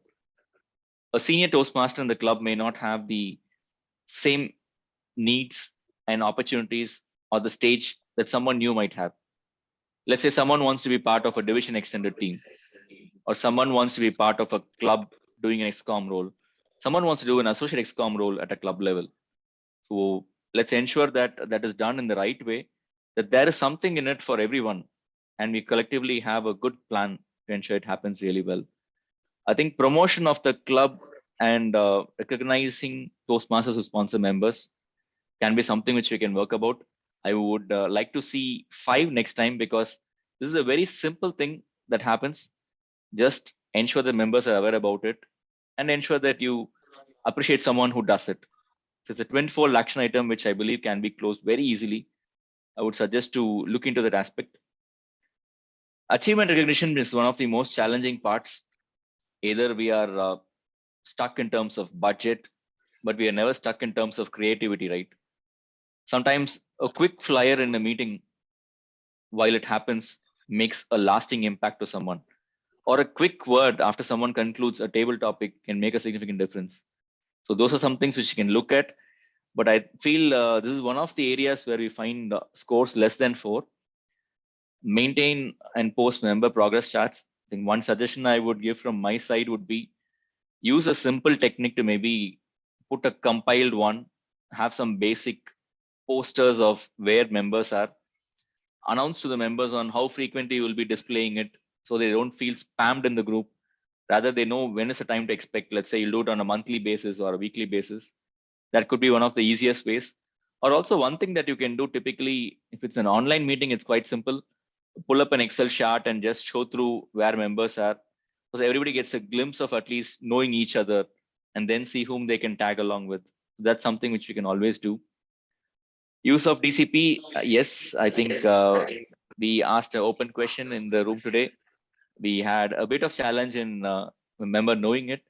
A senior Toastmaster in the club may not have the same needs and opportunities or the stage that someone new might have. Let's say someone wants to be part of a division extended team, or someone wants to be part of a club doing an XCOM role. Someone wants to do an associate XCOM role at a club level. So let's ensure that that is done in the right way, that there is something in it for everyone, and we collectively have a good plan to ensure it happens really well. I think promotion of the club and recognizing Toastmasters who sponsor members can be something which we can work about. I would like to see 5 next time, because this is a very simple thing that happens. Just ensure the members are aware about it and ensure that you appreciate someone who does it. So it's a 24 action item, which I believe can be closed very easily. I would suggest to look into that aspect. Achievement recognition is one of the most challenging parts. Either we are stuck in terms of budget, but we are never stuck in terms of creativity, right? Sometimes a quick flyer in a meeting, while it happens, makes a lasting impact to someone. Or a quick word after someone concludes a table topic can make a significant difference. So those are some things which you can look at. But I feel this is one of the areas where we find scores less than 4. Maintain and post member progress charts. I think one suggestion I would give from my side would be use a simple technique to maybe put a compiled one, have some basic posters of where members are, announce to the members on how frequently you will be displaying it so they don't feel spammed in the group. Rather, they know when is the time to expect. Let's say you'll do it on a monthly basis or a weekly basis. That could be one of the easiest ways. Or also one thing that you can do typically, if it's an online meeting, it's quite simple. Pull up an Excel chart and just show through where members are. So everybody gets a glimpse of at least knowing each other and then see whom they can tag along with. That's something which we can always do. Use of DCP, yes, I think we asked an open question in the room today. We had a bit of challenge in member knowing it,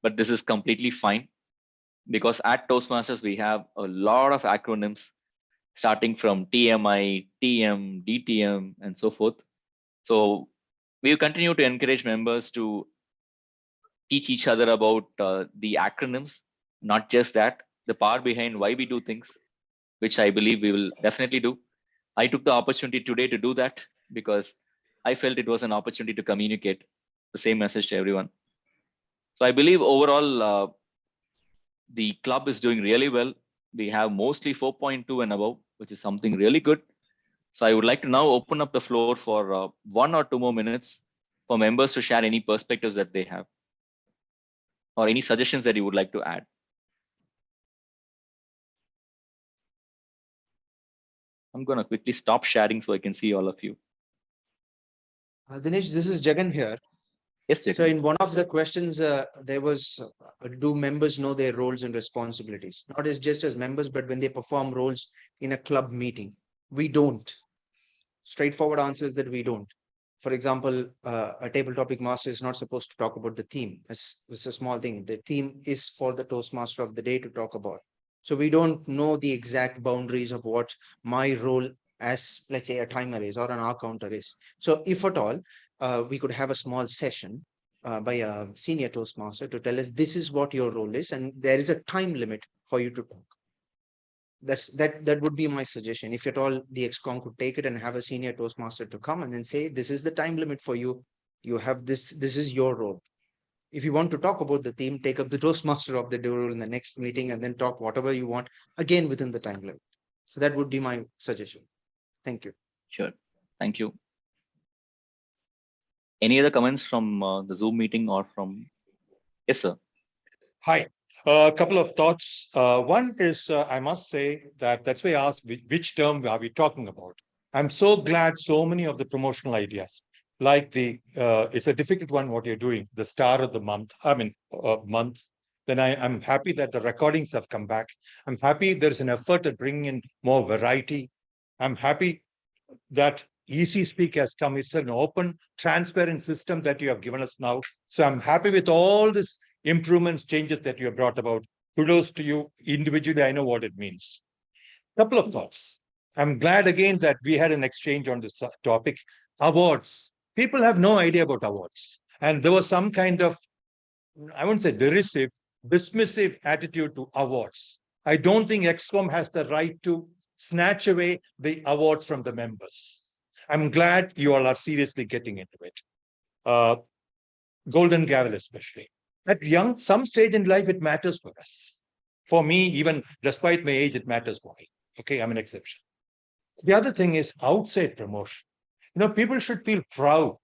but this is completely fine because at Toastmasters, we have a lot of acronyms starting from TMI, TM, DTM, and so forth. So we continue to encourage members to teach each other about the acronyms, not just that, the power behind why we do things, which I believe we will definitely do. I took the opportunity today to do that because I felt it was an opportunity to communicate the same message to everyone. So I believe overall, the club is doing really well. We have mostly 4.2 and above, which is something really good. So I would like to now open up the floor for 1 or 2 more minutes for members to share any perspectives that they have or any suggestions that you would like to add. I'm going to quickly stop sharing so I can see all of you. Dinesh, this is Jagan here. Yes, Jagan. So in one of the questions, there was, do members know their roles and responsibilities? Not as just as members, but when they perform roles in a club meeting. We don't. Straightforward answer is that we don't. For example, a table topic master is not supposed to talk about the theme. It's a small thing. The theme is for the Toastmaster of the day to talk about. So we don't know the exact boundaries of what my role as, let's say, a timer is or an hour counter is. So if at all, we could have a small session by a senior Toastmaster to tell us this is what your role is and there is a time limit for you to talk. That would be my suggestion. If at all the ExCom could take it and have a senior Toastmaster to come and then say, this is the time limit for you. You have this is your role. If you want to talk about the theme, take up the Toastmaster of the day role in the next meeting and then talk whatever you want again within the time limit. So that would be my suggestion. Thank you. Sure. Thank you. Any other comments from the Zoom meeting or from? Yes, sir. Hi. A couple of thoughts. One is, I must say that's why I asked which term are we talking about. I'm so glad so many of the promotional ideas, like it's a difficult one what you're doing, the star of the month, month. Then I'm happy that the recordings have come back. I'm happy there's an effort to bring in more variety. I'm happy that Easy Speak has come. It's an open, transparent system that you have given us now. So I'm happy with all this improvements, changes that you have brought about. Kudos to you individually. I know what it means. Couple of thoughts. I'm glad again that we had an exchange on this topic. Awards. People have no idea about awards. And there was some kind of, I wouldn't say derisive, dismissive attitude to awards. I don't think ExCom has the right to snatch away the awards from the members. I'm glad you all are seriously getting into it. Golden Gavel especially. At some stage in life, it matters for us. For me, even despite my age, it matters for me. Okay, I'm an exception. The other thing is outside promotion. People should feel proud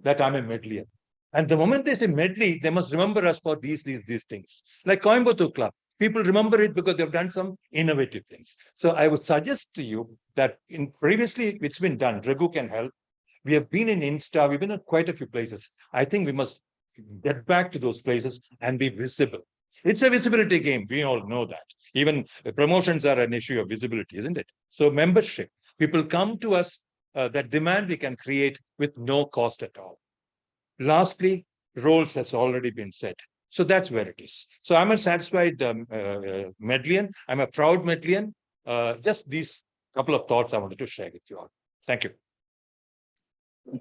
that I'm a Medleyan. And the moment they say Medley, they must remember us for these things. Like Coimbatore Club. People remember it because they've done some innovative things. So I would suggest to you that previously it's been done. Raghu can help. We have been in Insta. We've been in quite a few places. I think we must get back to those places and be visible. It's a visibility game. We all know that. Even promotions are an issue of visibility, isn't it? So membership. People come to us, that demand we can create with no cost at all. Lastly, roles has already been said. So that's where it is. So I'm a satisfied Medleyan. I'm a proud Medleyan. Just these couple of thoughts I wanted to share with you all. Thank you.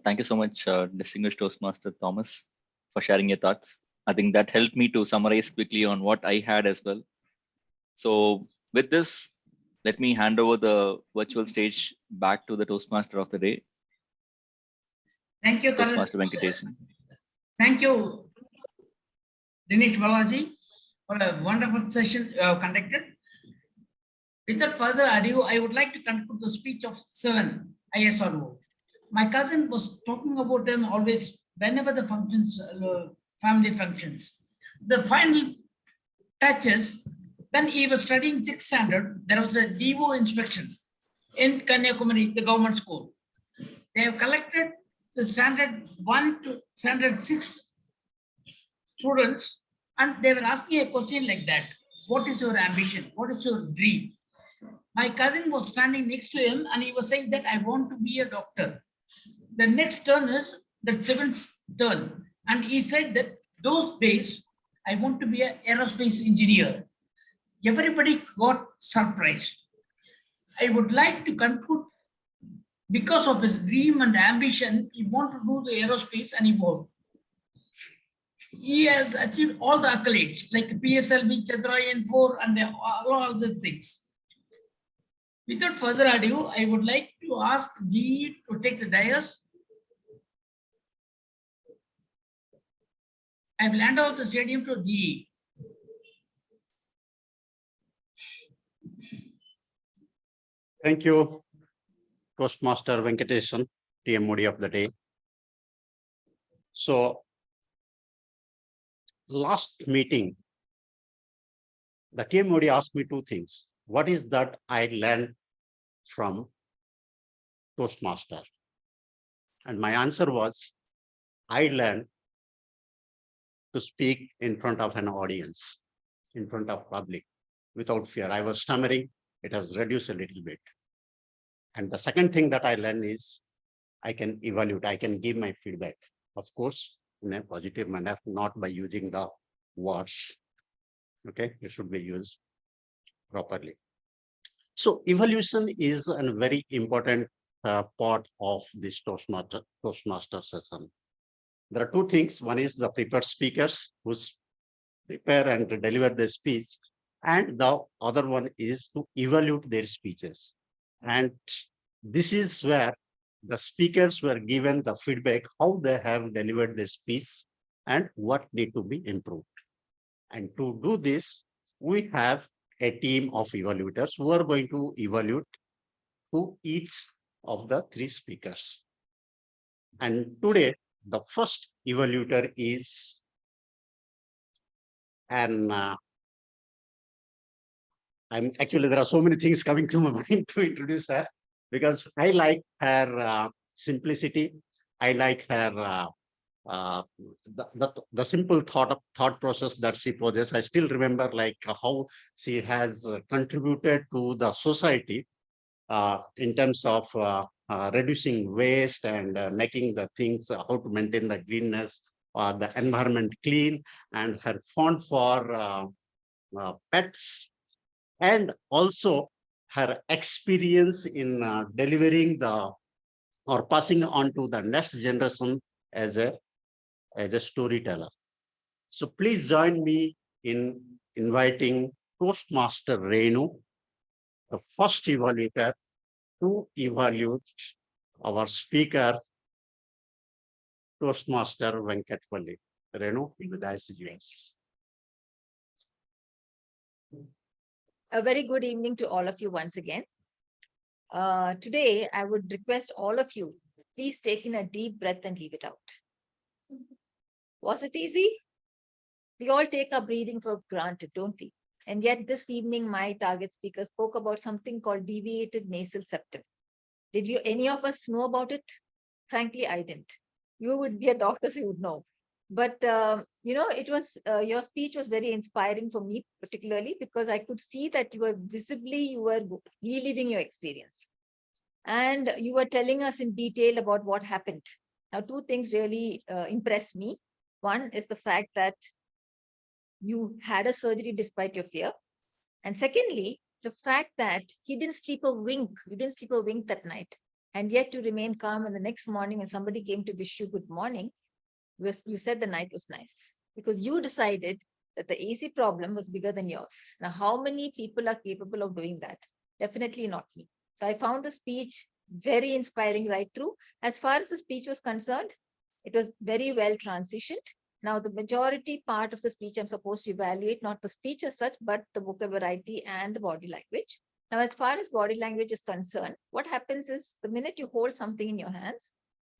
Thank you so much, distinguished Toastmaster Thomas, for sharing your thoughts. I think that helped me to summarize quickly on what I had as well. So with this, let me hand over the virtual stage back to the Toastmaster of the day. Thank you, Toastmaster Venkatesan. Thank you, Dinesh Balaji. for a wonderful session you have conducted. Without further ado, I would like to conclude the speech of 7 ISRO. My cousin was talking about them always whenever the functions, family functions. The final touches, when he was studying 6th standard, there was a DO inspection in Kanyakumari, the government school. They have collected the standard 1 to standard 6 students, and they were asking a question like that: what is your ambition? What is your dream? My cousin was standing next to him and he was saying that I want to be a doctor. The next turn is the 7th turn. And he said that those days, I want to be an aerospace engineer. Everybody got surprised. I would like to conclude, because of his dream and ambition, he wanted to do the aerospace and he won. He has achieved all the accolades like PSLV, Chandrayaan 4 and all other things. Without further ado, I would like to ask GE to take the dais. I will hand over the stadium to GE. Thank you, Toastmaster Venkatesan, TMOD of the day. So, last meeting, the TMOD asked me two things. What is that I learned from Toastmaster? And my answer was, I learned to speak in front of an audience, in front of public, without fear. I was stammering, it has reduced a little bit. And the second thing that I learned is I can evaluate, I can give my feedback, of course, in a positive manner, not by using the words. Okay, it should be used properly. So evaluation is a very important part of this Toastmaster session. There are two things. One is the prepared speakers who prepare and deliver the speech, and the other one is to evaluate their speeches. And this is where the speakers were given the feedback, how they have delivered the speech and what need to be improved. And to do this, we have a team of evaluators who are going to evaluate to each of the three speakers. And today, the first evaluator is I'm actually, there are so many things coming to my mind to introduce her, because I like her simplicity. I like her the simple thought process that she possesses. I still remember like how she has contributed to the society in terms of reducing waste and making the things, how to maintain the greenness or the environment clean, and her fond for pets, and also her experience in delivering the or passing on to the next generation as a storyteller. So please join me in inviting Toastmaster Renu, the first evaluator, to evaluate our speaker, Toastmaster Venkatpalli. Renu, the dice is yours. A very good evening to all of you once again. Today, I would request all of you, please take in a deep breath and leave it out. Was it easy? We all take our breathing for granted, don't we? And yet this evening, my target speaker spoke about something called deviated nasal septum. Did you, any of us know about it? Frankly, I didn't. You would be a doctor, so you would know. But, it was, your speech was very inspiring for me, particularly because I could see that you were reliving your experience. And you were telling us in detail about what happened. Now, two things really impressed me. One is the fact that you had a surgery despite your fear. And secondly, the fact that you didn't sleep a wink that night. And yet you remained calm, and the next morning when somebody came to wish you good morning, you said the night was nice because you decided that the AC problem was bigger than yours. Now, how many people are capable of doing that? Definitely not me. So I found the speech very inspiring right through. As far as the speech was concerned, it was very well transitioned. Now, the majority part of the speech I'm supposed to evaluate, not the speech as such, but the vocal variety and the body language. Now, as far as body language is concerned, what happens is the minute you hold something in your hands,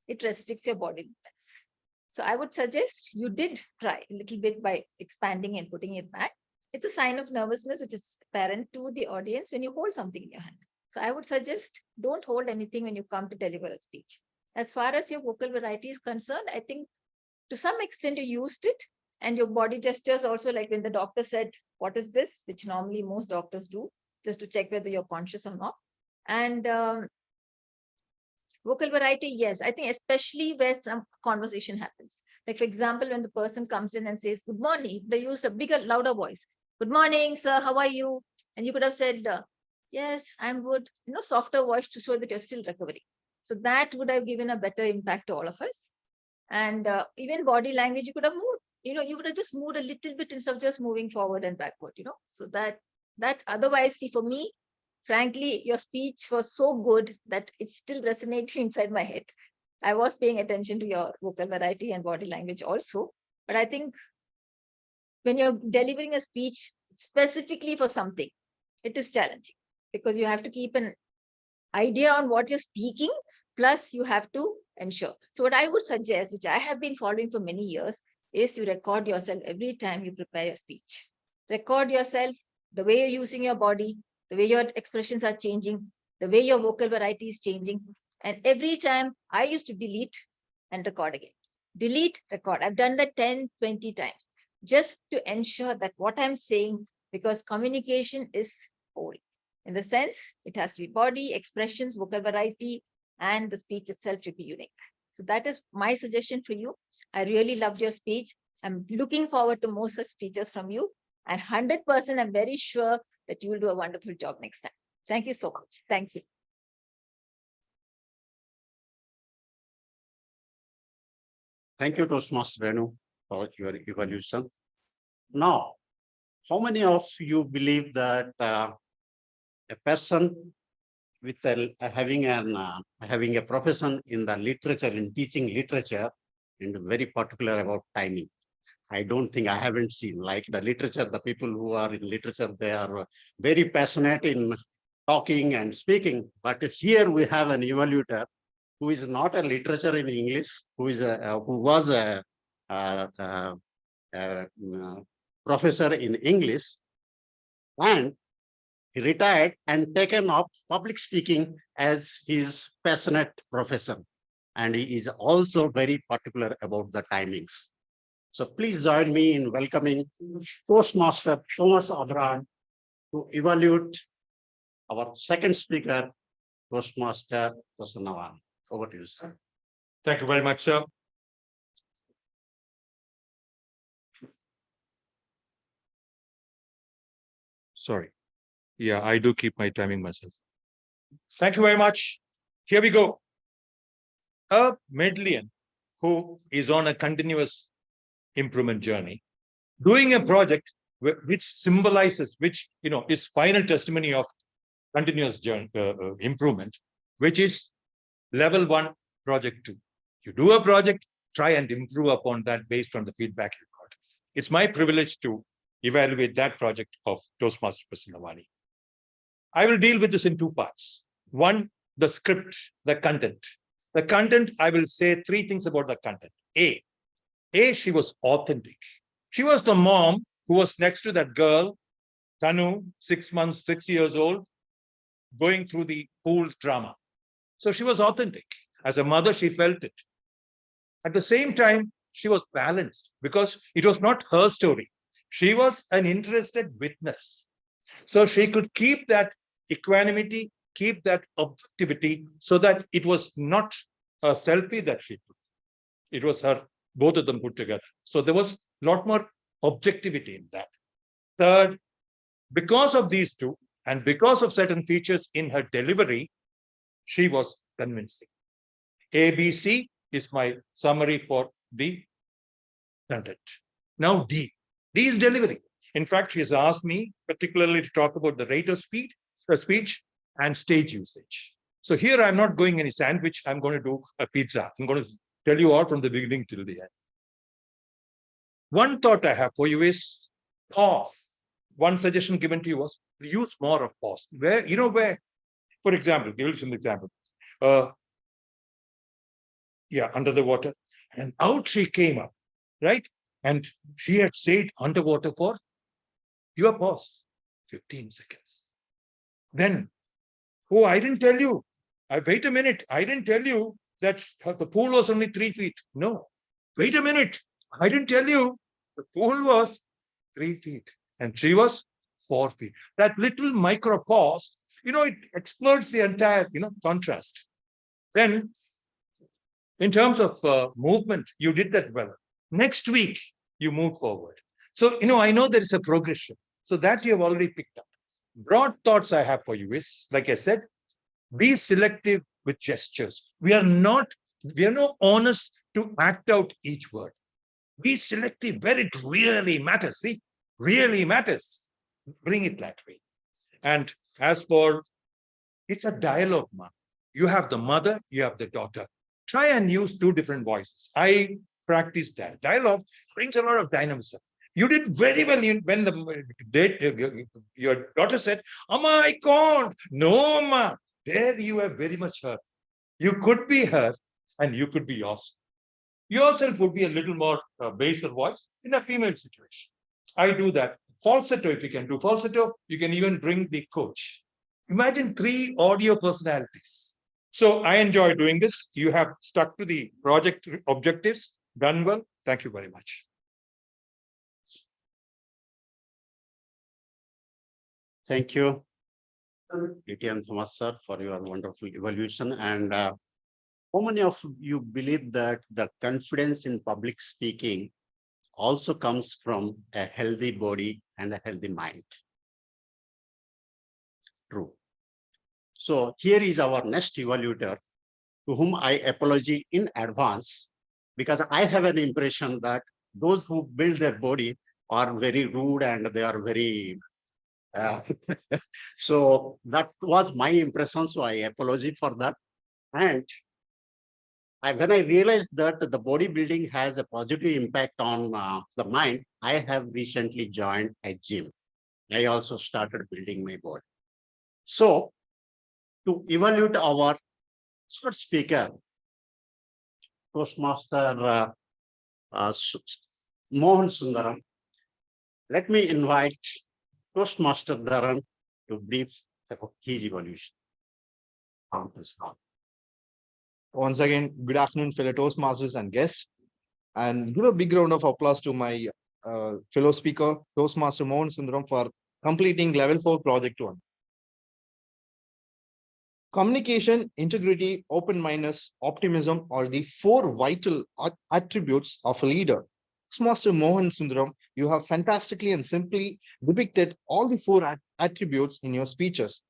it restricts your body movements. So I would suggest you did try a little bit by expanding and putting it back. It's a sign of nervousness, which is apparent to the audience when you hold something in your hand. So I would suggest don't hold anything when you come to deliver a speech. As far as your vocal variety is concerned, I think to some extent you used it, and your body gestures also, like when the doctor said, what is this? Which normally most doctors do, just to check whether you're conscious or not. And vocal variety, yes, I think especially where some conversation happens. Like, for example, when the person comes in and says, good morning, they used a bigger, louder voice. Good morning, sir, how are you? And you could have said, yes, I'm good. Softer voice to show that you're still recovering. So that would have given a better impact to all of us. And even body language, you could have moved, you could have just moved a little bit instead of just moving forward and backward, so that otherwise, see, for me, frankly, your speech was so good that it's still resonating inside my head. I was paying attention to your vocal variety and body language also, but I think when you're delivering a speech specifically for something, it is challenging because you have to keep an idea on what you're speaking, plus you have to ensure. So what I would suggest, which I have been following for many years, is you record yourself every time you prepare your speech. Record yourself, the way you're using your body, the way your expressions are changing, the way your vocal variety is changing. And every time I used to delete and record again. Delete, record. I've done that 10, 20 times just to ensure that what I'm saying, because communication is whole. In the sense, it has to be body, expressions, vocal variety, and the speech itself should be unique. So that is my suggestion for you. I really loved your speech. I'm looking forward to more such speeches from you. And 100%, I'm very sure that you will do a wonderful job next time. Thank you so much. Thank you. Thank you, Toastmaster Renu, for your evaluation. Now, how many of you believe that a person with having a profession in the literature, in teaching literature, and very particular about timing? I don't think, I haven't seen, like the literature, the people who are in literature, they are very passionate in talking and speaking. But here we have an evaluator who is not a literature in English, who was a professor in English, and he retired and taken up public speaking as his passionate profession. And he is also very particular about the timings. So please join me in welcoming Toastmaster Thomas Abraham to evaluate our second speaker, Toastmaster Prasanna. Over to you, sir. Thank you very much, sir. Sorry. Yeah, I do keep my timing myself. Thank you very much. Here we go. A Medleyan who is on a continuous improvement journey, doing a project which symbolizes, which is final testimony of continuous journey, improvement, which is level 1, project 2. You do a project, try and improve upon that based on the feedback you got. It's my privilege to evaluate that project of Toastmaster Prasanna. I will deal with this in 2 parts. One, the script, the content. The content, I will say 3 things about the content. A, she was authentic. She was the mom who was next to that girl, Tanu, 6 years old, going through the pool drama. So she was authentic. As a mother, she felt it. At the same time, she was balanced because it was not her story. She was an interested witness. So she could keep that equanimity, keep that objectivity, so that it was not a selfie that she took. It was her, both of them put together. So there was a lot more objectivity in that. Third, because of these 2, and because of certain features in her delivery, she was convincing. ABC is my summary for the content. Now D. D is delivery. In fact, she has asked me particularly to talk about the rate of speech and stage usage. So here I'm not going any sandwich. I'm going to do a pizza. I'm going to tell you all from the beginning till the end. One thought I have for you is pause. One suggestion given to you was use more of pause. Where, for example, give you some example. Under the water, and out she came up, right? And she had stayed underwater for your pause, 15 seconds. Then, oh, I didn't tell you. Wait a minute. I didn't tell you that the pool was only 3 feet. No, wait a minute. I didn't tell you the pool was 3 feet and she was 4 feet. That little micro pause, it explodes the entire, contrast. Then, in terms of movement, you did that well. Next week, you move forward. So, I know there is a progression. So that you have already picked up. Broad thoughts I have for you is, like I said, be selective with gestures. We are not honest to act out each word. Be selective where it really matters. See, really matters. Bring it that way. And as for, it's a dialogue, ma. You have the mother, you have the daughter. Try and use 2 different voices. I practiced that. Dialogue brings a lot of dynamism. You did very well when your daughter said, Amma, I can't. No, Amma. There you have very much her. You could be her and you could be yourself. Yourself would be a little more baser voice in a female situation. I do that. Falsetto, if you can do falsetto, you can even bring the coach. Imagine 3 audio personalities. So I enjoy doing this. You have stuck to the project objectives, done well. Thank you very much. Thank you, DTM Thomas sir, for your wonderful evaluation. And how many of you believe that the confidence in public speaking also comes from a healthy body and a healthy mind? True. So here is our next evaluator, to whom I apologize in advance, because I have an impression that those who build their body are very rude and they are very so that was my impression. So I apologize for that. And when I realized that the bodybuilding has a positive impact on the mind, I have recently joined a gym. I also started building my body. So to evaluate our third speaker, Toastmaster Mohan Sundaram, let me invite Toastmaster Dharan to brief about his evolution. Once again, good afternoon, fellow Toastmasters and guests. And give a big round of applause to my fellow speaker, Toastmaster Mohan Sundaram, for completing level 4 project 1. Communication, integrity, open-mindedness, optimism are the 4 vital attributes of a leader. Toastmaster Mohan Sundaram, you have fantastically and simply depicted all the 4 attributes in your speeches.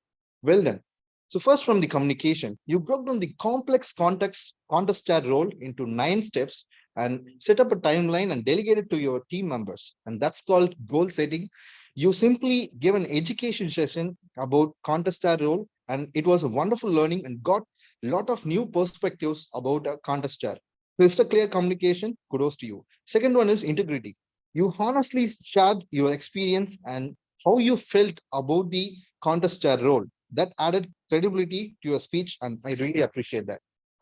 Well done. So first, from the communication, you broke down the complex contest chair role into 9 steps and set up a timeline and delegated to your team members. And that's called goal setting. You simply gave an education session about contest chair role, and it was a wonderful learning and got a lot of new perspectives about a contest chair. Crystal clear communication, kudos to you. Second one is integrity. You honestly shared your experience and how you felt about the contest chair role. That added credibility to your speech, and I really appreciate that.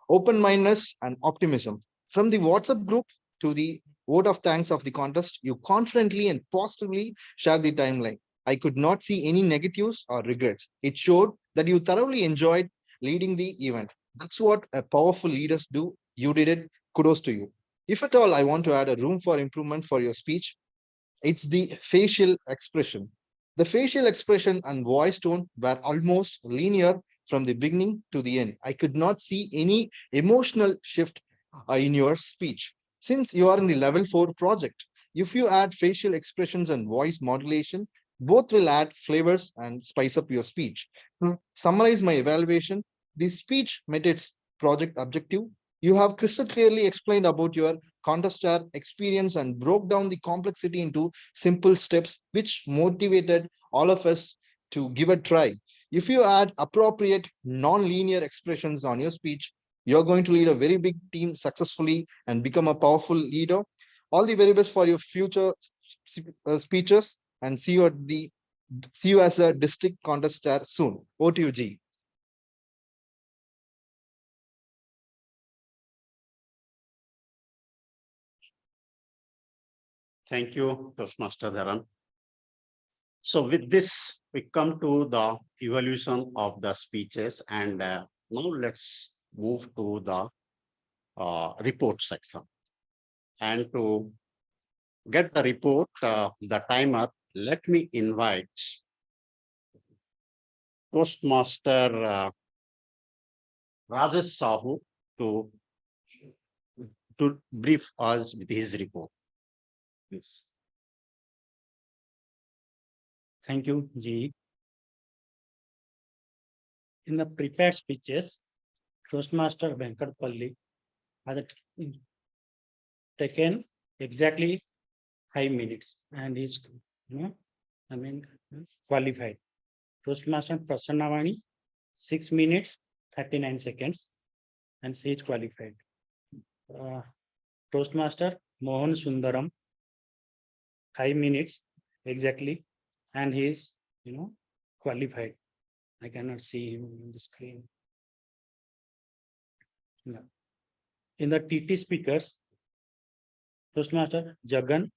Open-mindedness and optimism. From the WhatsApp group to the vote of thanks of the contest, you confidently and positively shared the timeline. I could not see any negatives or regrets. It showed that you thoroughly enjoyed leading the event. That's what a powerful leaders do. You did it. Kudos to you. If at all I want to add a room for improvement for your speech, it's the facial expression. The facial expression and voice tone were almost linear from the beginning to the end. I could not see any emotional shift in your speech. Since you are in the level 4 project, if you add facial expressions and voice modulation, both will add flavors and spice up your speech. To summarize my evaluation, the speech met its project objective. You have crystal clearly explained about your contest chair experience and broke down the complexity into simple steps, which motivated all of us to give a try. If you add appropriate non-linear expressions on your speech, you're going to lead a very big team successfully and become a powerful leader. All the very best for your future speeches, and see you as a district contest chair soon. Over to you, G. Thank you, Toastmaster Dharan. So with this, we come to the evaluation of the speeches, and now let's move to the report section. And to get the report, the timer, let me invite Toastmaster Rajesh Sahu to brief us with his report. Please. Thank you, G. In the prepared speeches, Toastmaster Venkatpalli has taken exactly 5 minutes and is, qualified. Toastmaster Prasannavani, 6 minutes, 39 seconds, and she is qualified. Toastmaster Mohan Sundaram, 5 minutes exactly, and he is, qualified. I cannot see him on the screen. No. In the TT speakers, Toastmaster Jagan,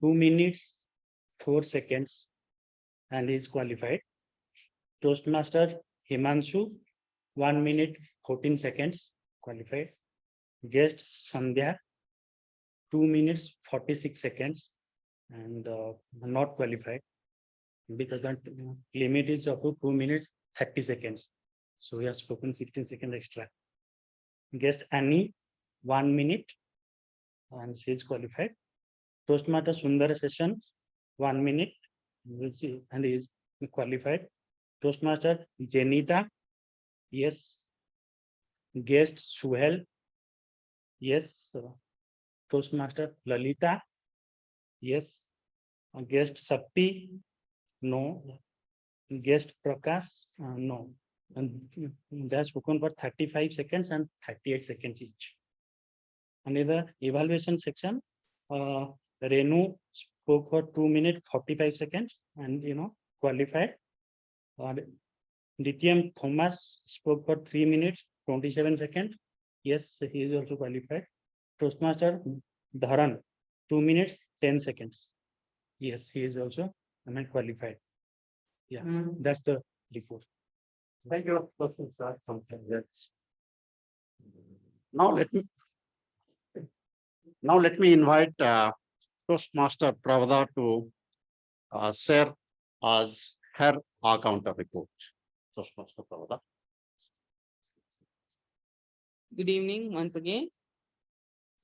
2 minutes, 4 seconds, and he is qualified. Toastmaster Himanshu, 1 minute, 14 seconds, qualified. Guest Sandhya, 2 minutes, 46 seconds, and not qualified because that limit is up to 2 minutes, 30 seconds. So we have spoken 16 seconds extra. Guest Annie, 1 minute, and she is qualified. Toastmaster Sundar Session, 1 minute, and is qualified. Toastmaster Jenita, yes. Guest Suhel, yes. Toastmaster Lalita, yes. Guest Sakti, no. Guest Prakash, no. And they have spoken for 35 seconds and 38 seconds each. And in the evaluation section, Renu spoke for 2 minutes 45 seconds and qualified. DTM Thomas spoke for 3 minutes 27 seconds. Yes, he is also qualified. Toastmaster Dharan, 2 minutes 10 seconds. Yes, he is also qualified. Yeah, that's the report. Thank you. Now let me invite Toastmaster Pravada to share as her counter report. Toastmaster Pravada. Good evening once again.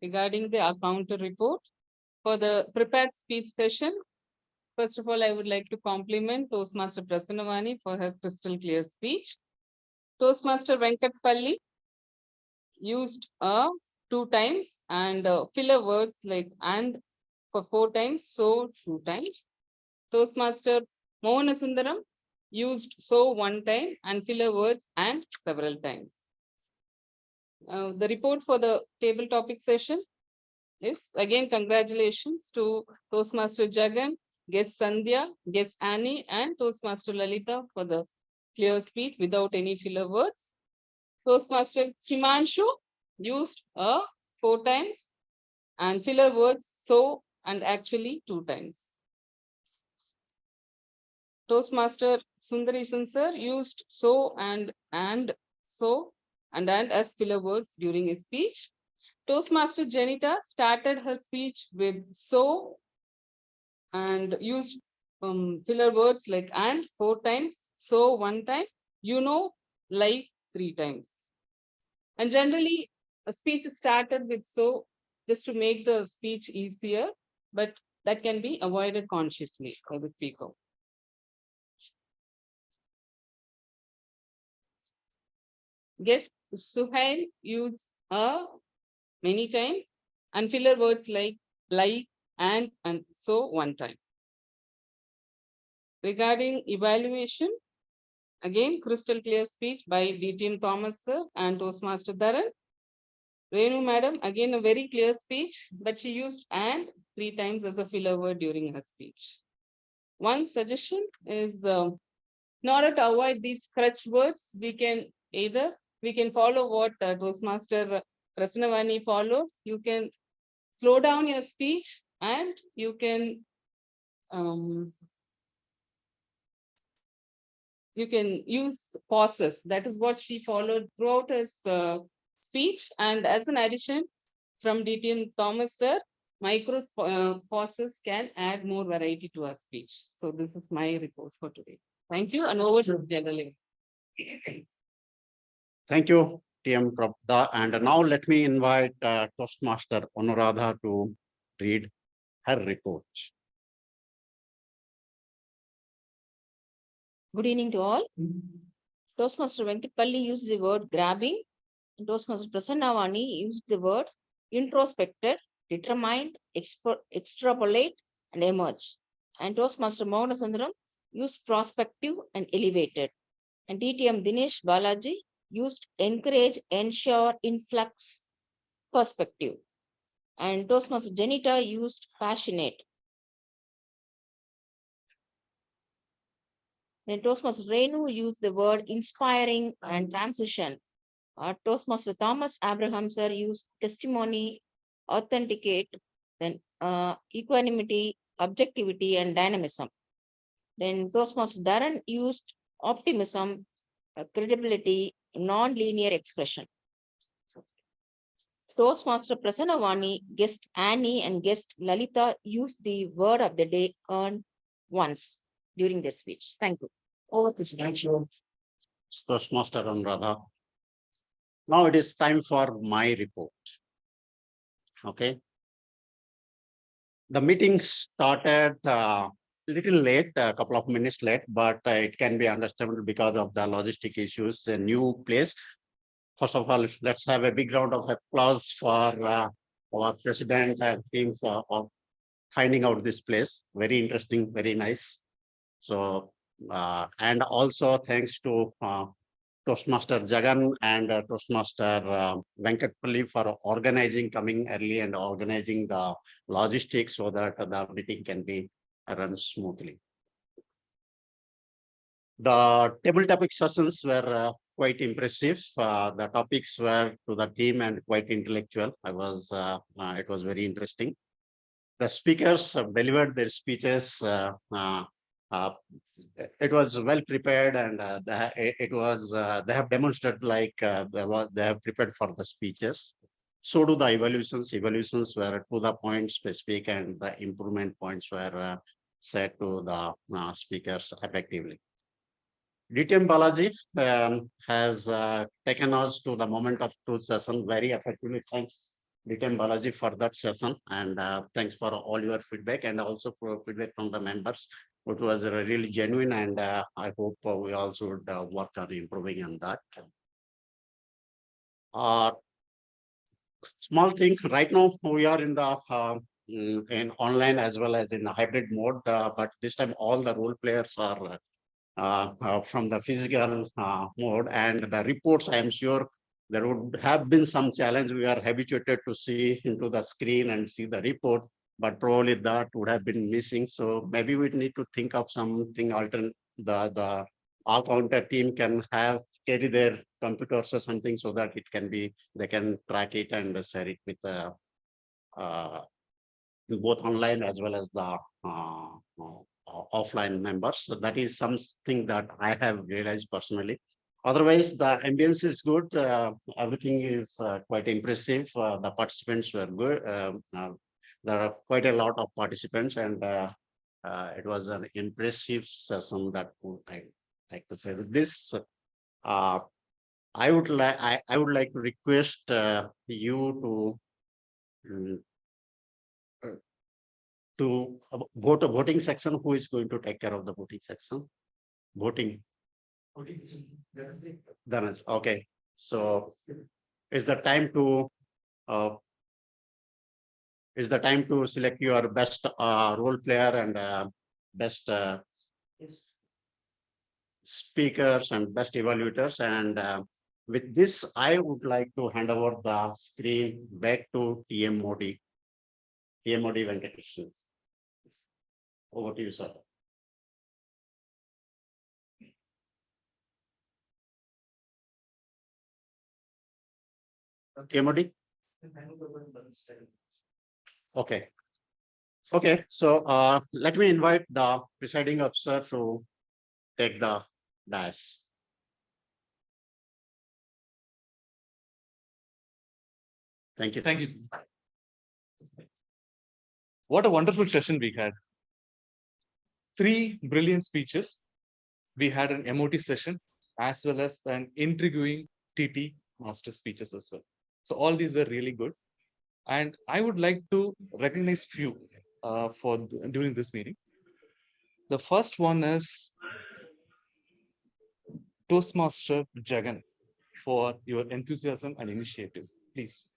Regarding the counter report for the prepared speech session, first of all, I would like to compliment Toastmaster Prasannavani for her crystal clear speech. Toastmaster Venkatpalli used 2 times and filler words like and for 4 times, so 2 times. Toastmaster Mohanasundaram used so 1 time and filler words and several times. The report for the table topic session is again congratulations to Toastmaster Jagan, guest Sandhya, guest Annie, and Toastmaster Lalita for the clear speech without any filler words. Toastmaster Himanshu used 4 times and filler words so and actually 2 times. Toastmaster Sundaresan sir used so and so and as filler words during his speech. Toastmaster Janita started her speech with so and used filler words like and 4 times, so 1 time, like 3 times. And generally, a speech started with so just to make the speech easier, but that can be avoided consciously by the speaker. Guest Suhail used many times and filler words like and so 1 time. Regarding evaluation, again crystal clear speech by DTM Thomas sir and Toastmaster Dharan. Renu madam, again a very clear speech, but she used and 3 times as a filler word during her speech. One suggestion is in order to avoid these crutch words, we can follow what Toastmaster Prasanavani followed. You can slow down your speech and you can use pauses. That is what she followed throughout his speech. And as an addition from DTM Thomas sir, micro pauses can add more variety to our speech. So this is my report for today. Thank you, and over to General. Thank you, TM Prabda. And now let me invite Toastmaster Anuradha to read her report. Good evening to all. Toastmaster Venkatpalli used the word grabbing. Toastmaster Prasannavani used the words introspected, determined, extrapolate, and emerge. And Toastmaster Mohanasundram used prospective and elevated. And DTM Dinesh Balaji used encourage, ensure, influx, perspective. And Toastmaster Janita used passionate. Then Toastmaster Renu used the word inspiring and transition. Toastmaster Thomas Abraham sir used testimony, authenticate, then equanimity, objectivity, and dynamism. Then Toastmaster Dharan used optimism, credibility, non-linear expression. Toastmaster Prasanavani, guest Annie, and guest Lalita used the word of the day earned once during their speech. Thank you. Over to you. Toastmaster Anuradha. Now it is time for my report. Okay. The meeting started little late, a couple of minutes late, but it can be understandable because of the logistic issues, a new place. First of all, let's have a big round of applause for our president and team for finding out this place. Very interesting, very nice. So, and also thanks to Toastmaster Jagan and Toastmaster Venkatpalli for organizing, coming early and organizing the logistics so that the meeting can be run smoothly. The table topic sessions were quite impressive. The topics were to the team and quite intellectual. It was very interesting. The speakers delivered their speeches. It was well prepared, and they have demonstrated like they have prepared for the speeches. So do the evaluations. Evaluations were to the point, specific, and the improvement points were set to the speakers effectively. DTM Balaji has taken us to the moment of truth session very effectively. Thanks, DTM Balaji, for that session, and thanks for all your feedback and also for feedback from the members. It was really genuine, and I hope we also would work on improving on that. Small thing, right now we are in the in online as well as in the hybrid mode, but this time all the role players are from the physical mode, and the reports, I am sure there would have been some challenge. We are habituated to see into the screen and see the report, but probably that would have been missing. So maybe we need to think of something alternate. The our counter team can carry their computers or something so that they can track it and share it with both online as well as the offline members. So that is something that I have realized personally. Otherwise, the ambience is good. Everything is quite impressive. The participants were good. There are quite a lot of participants, and it was an impressive session that I like to say. With this, I would like to request you to vote a voting section. Who is going to take care of the voting section? Voting. Dhanaj. Okay. So is the time to select your best role player and best speakers and best evaluators, and With this, I would like to hand over the screen back to TM Modi. TM Modi Venkatesh. Over to you, sir. TM Modi? Okay. Okay, so let me invite the presiding officer to take the dais. Thank you. Thank you. What a wonderful session we had. 3 brilliant speeches. We had an MOT session as well as an intriguing TT master speeches as well. So all these were really good. And I would like to recognize few during this meeting. The first one is Toastmaster Jagan for your enthusiasm and initiative. Please.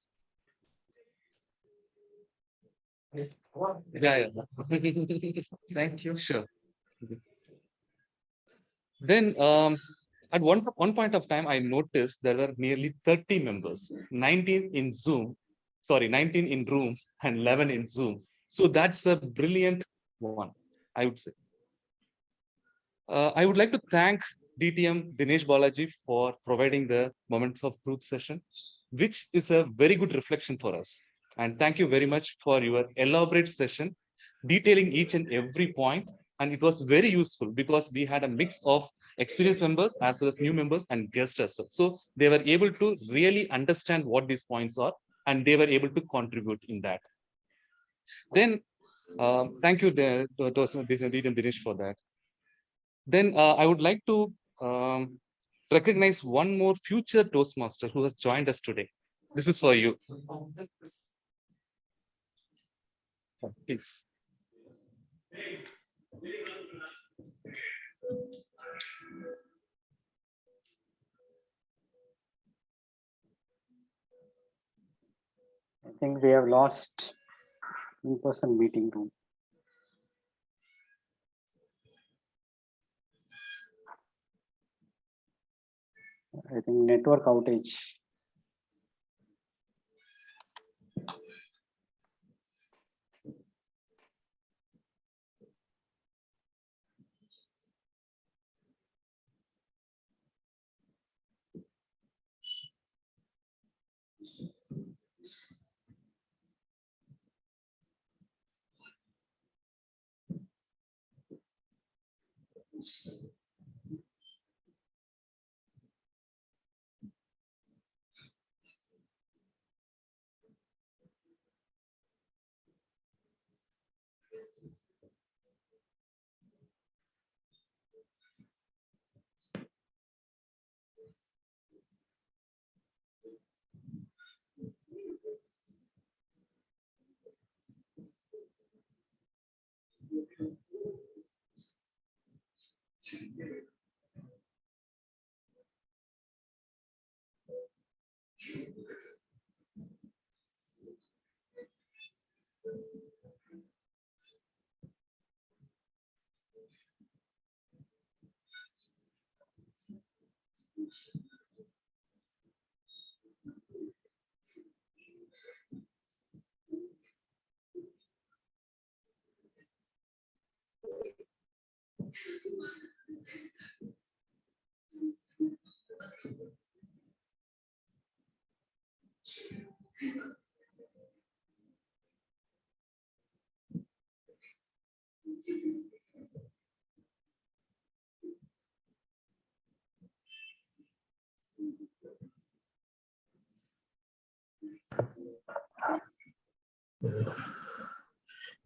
Yeah. Thank you. Sure. Then at one point of time, I noticed there were nearly 30 members, 19 in Zoom, 19 in room and 11 in Zoom. So that's a brilliant one, I would say. I would like to thank DTM Dinesh Balaji for providing the Moments of Truth session, which is a very good reflection for us. And thank you very much for your elaborate session, detailing each and every point. And it was very useful because we had a mix of experienced members as well as new members and guests as well. So they were able to really understand what these points are and they were able to contribute in that. Then thank you, Dinesh, for that. Then I would like to recognize one more future Toastmaster who has joined us today. This is for you. Please. I think we have lost in-person meeting room. I think network outage.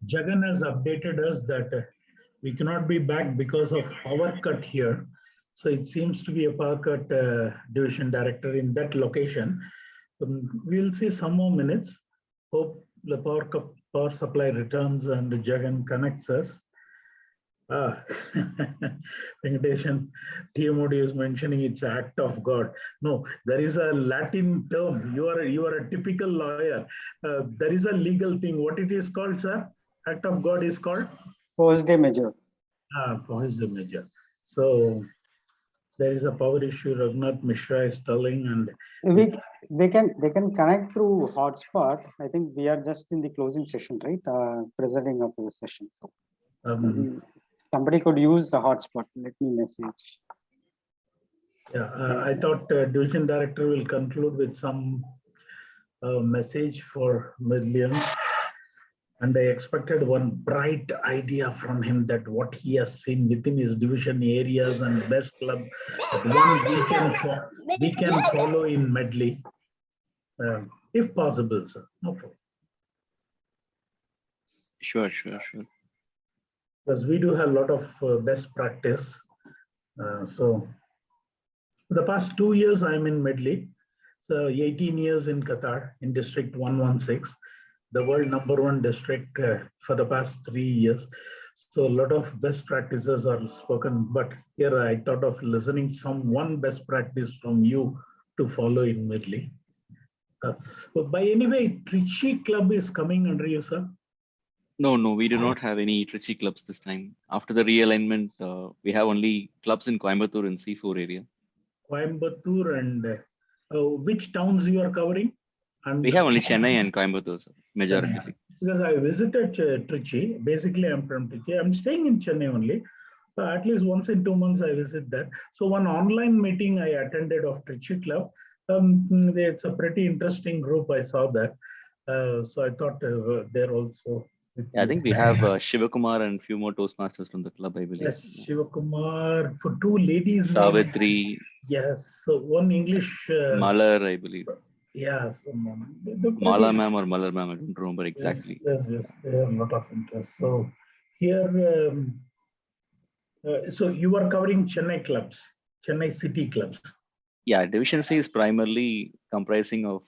Jagan has updated us that we cannot be back because of power cut here. So it seems to be a power cut division director in that location. We'll see some more minutes. Hope the power supply returns and Jagan connects us. Venkatesh, TMOD is mentioning it's act of God. No, there is a Latin term. You are a typical lawyer. There is a legal thing. What it is called, sir? Act of God is called? Force de majeure. Force de majeure. So There is a power issue, Raghunath Mishra is telling, and They can connect through hotspot. I think we are just in the closing session, right? Presenting of the session. So maybe somebody could use the hotspot. Let me message. yeah, I thought division director will conclude with some message for millions. And I expected one bright idea from him that what he has seen within his division areas and best club, that one we can follow in Medley, if possible, sir. No problem. Sure. Because we do have a lot of best practice. So the past 2 years I'm in Medley. So 18 years in Qatar in District 116. The world #1 district for the past 3 years. So a lot of best practices are spoken, but here I thought of listening one best practice from you to follow in Medley. But by any way, Trichy Club is coming under you, sir? No, we do not have any Trichy clubs this time. After the realignment, we have only clubs in Coimbatore and C4 area. Coimbatore and which towns you are covering? And We have only Chennai and Coimbatore, sir, majority. Because I visited Trichy. Basically, I'm from Trichy. I'm staying in Chennai only. At least once in 2 months, I visit that. So one online meeting I attended of Trichy Club. It's a pretty interesting group. I saw that. So I thought they're also. Yeah, I think we have Shivakumar and few more Toastmasters from the club, I believe. Yes, Shivakumar for 2 ladies. Savitri. Yes, so one English. Malar, I believe. Yes, Mala ma'am or Malar ma'am, I don't remember exactly. Yes, they have a lot of interest. So here, so you are covering Chennai clubs, Chennai city clubs. Yeah, Division C is primarily comprising of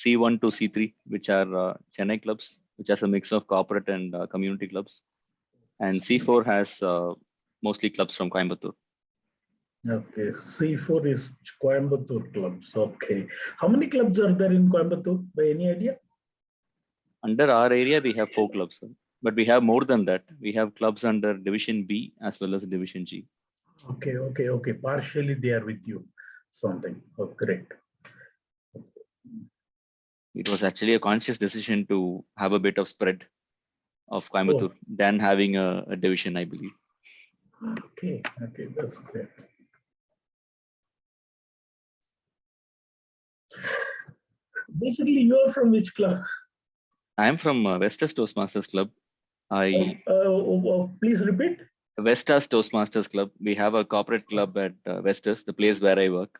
C1 to C3, which are Chennai clubs, which has a mix of corporate and community clubs. And C4 has mostly clubs from Coimbatore. Okay, C4 is Coimbatore clubs. Okay. How many clubs are there in Coimbatore, by any idea? Under our area, we have 4 clubs, but we have more than that. We have clubs under Division B as well as Division G. Okay. Partially they are with you. Something. Oh, great. It was actually a conscious decision to have a bit of spread of Coimbatore than having a division, I believe. Okay, that's great. Basically, you are from which club? I am from Vestas Toastmasters Club. Please repeat. Vestas Toastmasters Club. We have a corporate club at Vestas, the place where I work.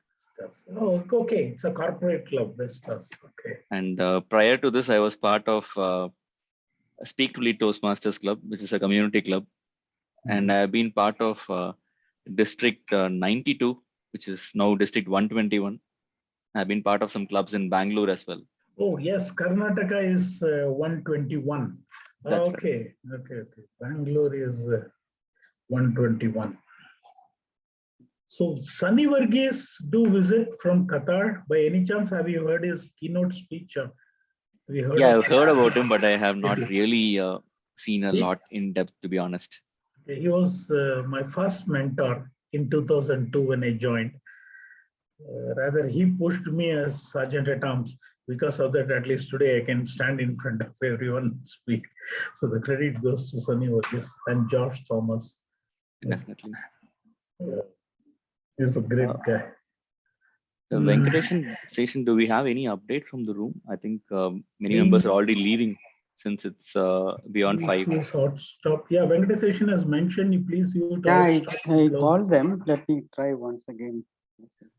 Oh, okay. It's a corporate club, Vestas. Okay. And prior to this, I was part of Speak to Lead Toastmasters Club, which is a community club. And I have been part of District 92, which is now District 121. I've been part of some clubs in Bangalore as well. Oh, yes. Karnataka is 121. That's okay. Bangalore is 121. So Sunny Varghese do visit from Qatar. By any chance, have you heard his keynote speech? Have you heard I've heard about him, but I have not really seen a lot in depth, to be honest. He was my first mentor in 2002 when I joined. Rather, he pushed me as Sergeant at Arms. Because of that, at least today, I can stand in front of everyone and speak. So the credit goes to Sunny Varghese and Josh Thomas. Definitely. He's a great guy. The Venkateshan station, do we have any update from the room? I think many members are already leaving since it's beyond 5. Stop. Yeah, Venkateshan has mentioned, you please use. Yeah, I called them. Let me try once again.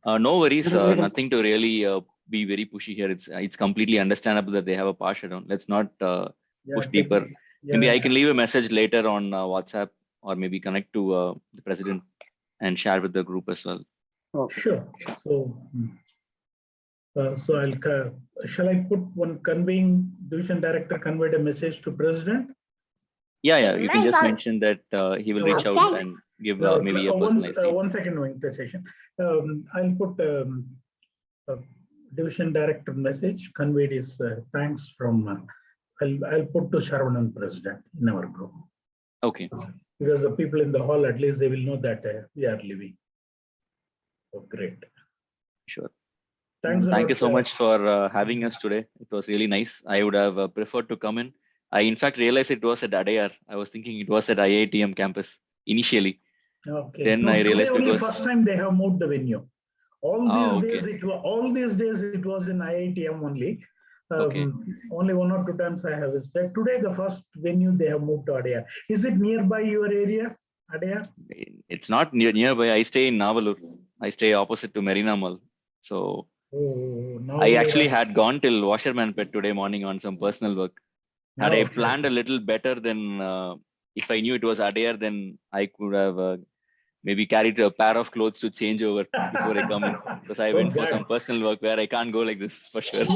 No worries. Nothing to really be very pushy here. It's completely understandable that they have a power shutdown. Let's not push deeper. Maybe I can leave a message later on WhatsApp or maybe connect to the president and share with the group as well. Sure. So shall I put one division director conveyed a message to president? Yeah. You can just mention that he will reach out and give maybe a personalized. 1 second, Venkateshan. I'll put division director message conveyed his thanks from. I'll put to Sharavanan president in our group. Okay. Because the people in the hall, at least they will know that we are leaving. Oh, great. Sure. Thanks a Thank you lot, so much for having us today. It was really nice. I would have preferred to come in. I in fact realized it was at Adayar. I was thinking it was at IITM campus initially. Okay. Then No, I today realized it only was. first time they have moved the venue. All these Okay. days it was in IITM only. Okay. Only 1 or 2 times I have visited. Today the first venue they have moved to Adaya. Is it nearby your area, Adaya? It's not nearby. I stay in Navalur. I stay opposite to Marina Mall. So Now I you actually are- had gone till Washerman Pet today morning on some personal work. Had I Okay. planned a little better, then if I knew it was Adayar, then I could have maybe carried a pair of clothes to change over before I come in. Because I Oh, went for God. some personal work where I can't go like this for sure.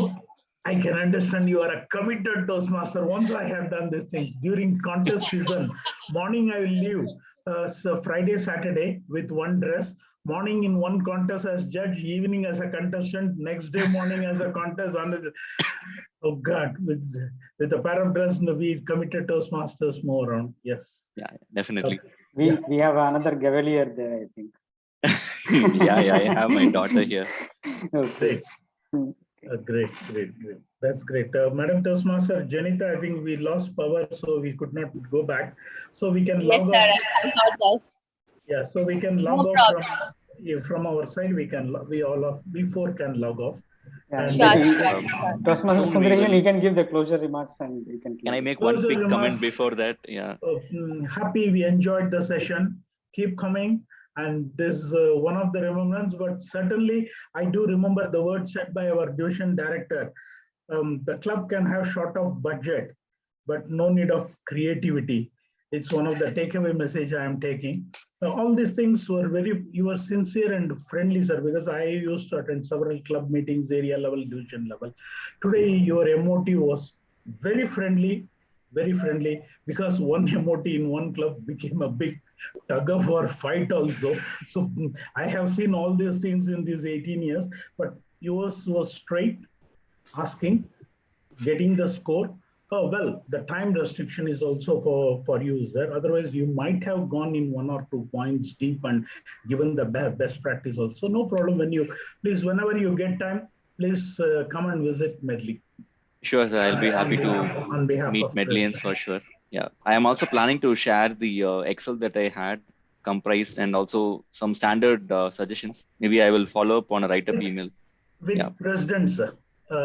I can understand you are a committed Toastmaster. Once I have done these things during contest season, morning I will leave so Friday, Saturday with one dress. Morning in one contest as judge, evening as a contestant, next day morning as a contest. Oh God, with a pair of dress, we committed Toastmasters more around. Yes. Yeah, definitely. Yeah. We have another Gavalier there, I think. yeah, I have my daughter here. Okay. Great. That's great. Madam Toastmaster Janita, I think we lost power, so we could not go back. So we can Yes, log sir. off. I apologize. Yeah, so we can No log off problem. from our side. We all of we4 can log off. Yeah, And sure. Toastmaster Soon we Sundaresan, will- you can give the closure remarks and we can. Can I make Closure one quick remarks. comment before that? Yeah. Happy we enjoyed the session. Keep coming. And this is one of the remembrance, but certainly I do remember the words said by our division director. The club can have short of budget, but no need of creativity. It's one of the takeaway message I am taking. All these things were you were sincere and friendly, sir, because I used to attend several club meetings, area level, division level. Today, your MOT was very friendly, because one MOT in one club became a big tug of war fight also. So I have seen all these things in these 18 years, but yours was straight, asking, getting the score. Oh, well, the time restriction is also for you, sir. Otherwise, you might have gone in 1 or 2 points deep and given the best practice also. No problem. Please, whenever you get time, please come and visit Medley. Sure, sir. I'll be happy on behalf to meet of Medlians for sure. Yeah. I am also planning to share the Excel that I had comprised and also some standard suggestions. Maybe I will follow up on a write-up email. With Yeah. President, sir.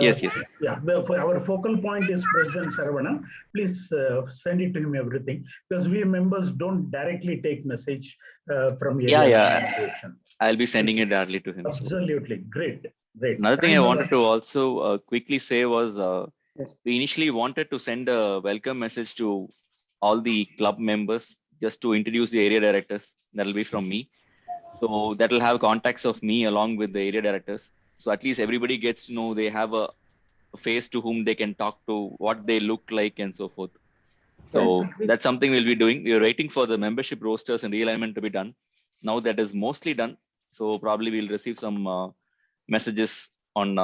Yes. Yeah, our focal point is President Saravanan. Please send it to him everything, because we members don't directly take message from area administration. I'll be sending it directly to him. Absolutely. Great. Another thing I Thanks a wanted lot. to also quickly say was we initially wanted to send a welcome message to all the club members just to introduce the area directors. That'll be from me. So that will have contacts of me along with the area directors. So at least everybody gets to know they have a face to whom they can talk to, what they look like and so forth. So that's something we'll be doing. We're waiting for the membership rosters and realignment to be done. Now that is mostly done. So probably we'll receive some messages on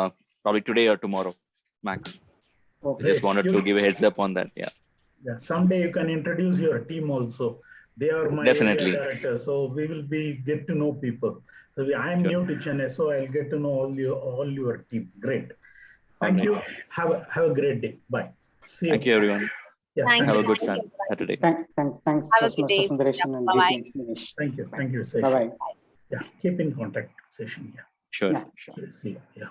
probably today or tomorrow, max. I just wanted to give a heads up on that. Yeah. Yeah, someday you can introduce your team also. They are my Definitely. area directors, so we will get to know people. So I am new to Chennai, so I'll get to know all your team. Great. Thank you. Have a great day. Bye. See you. Thank you, everyone. Yeah, Have a good Saturday. Thanks, Have a good day. Sundaresan and Bye-bye. Dinesh. Thank you. Session. Bye-bye. Yeah, keep in contact session. Yeah. Sure. Yeah, sure. See you. Yeah.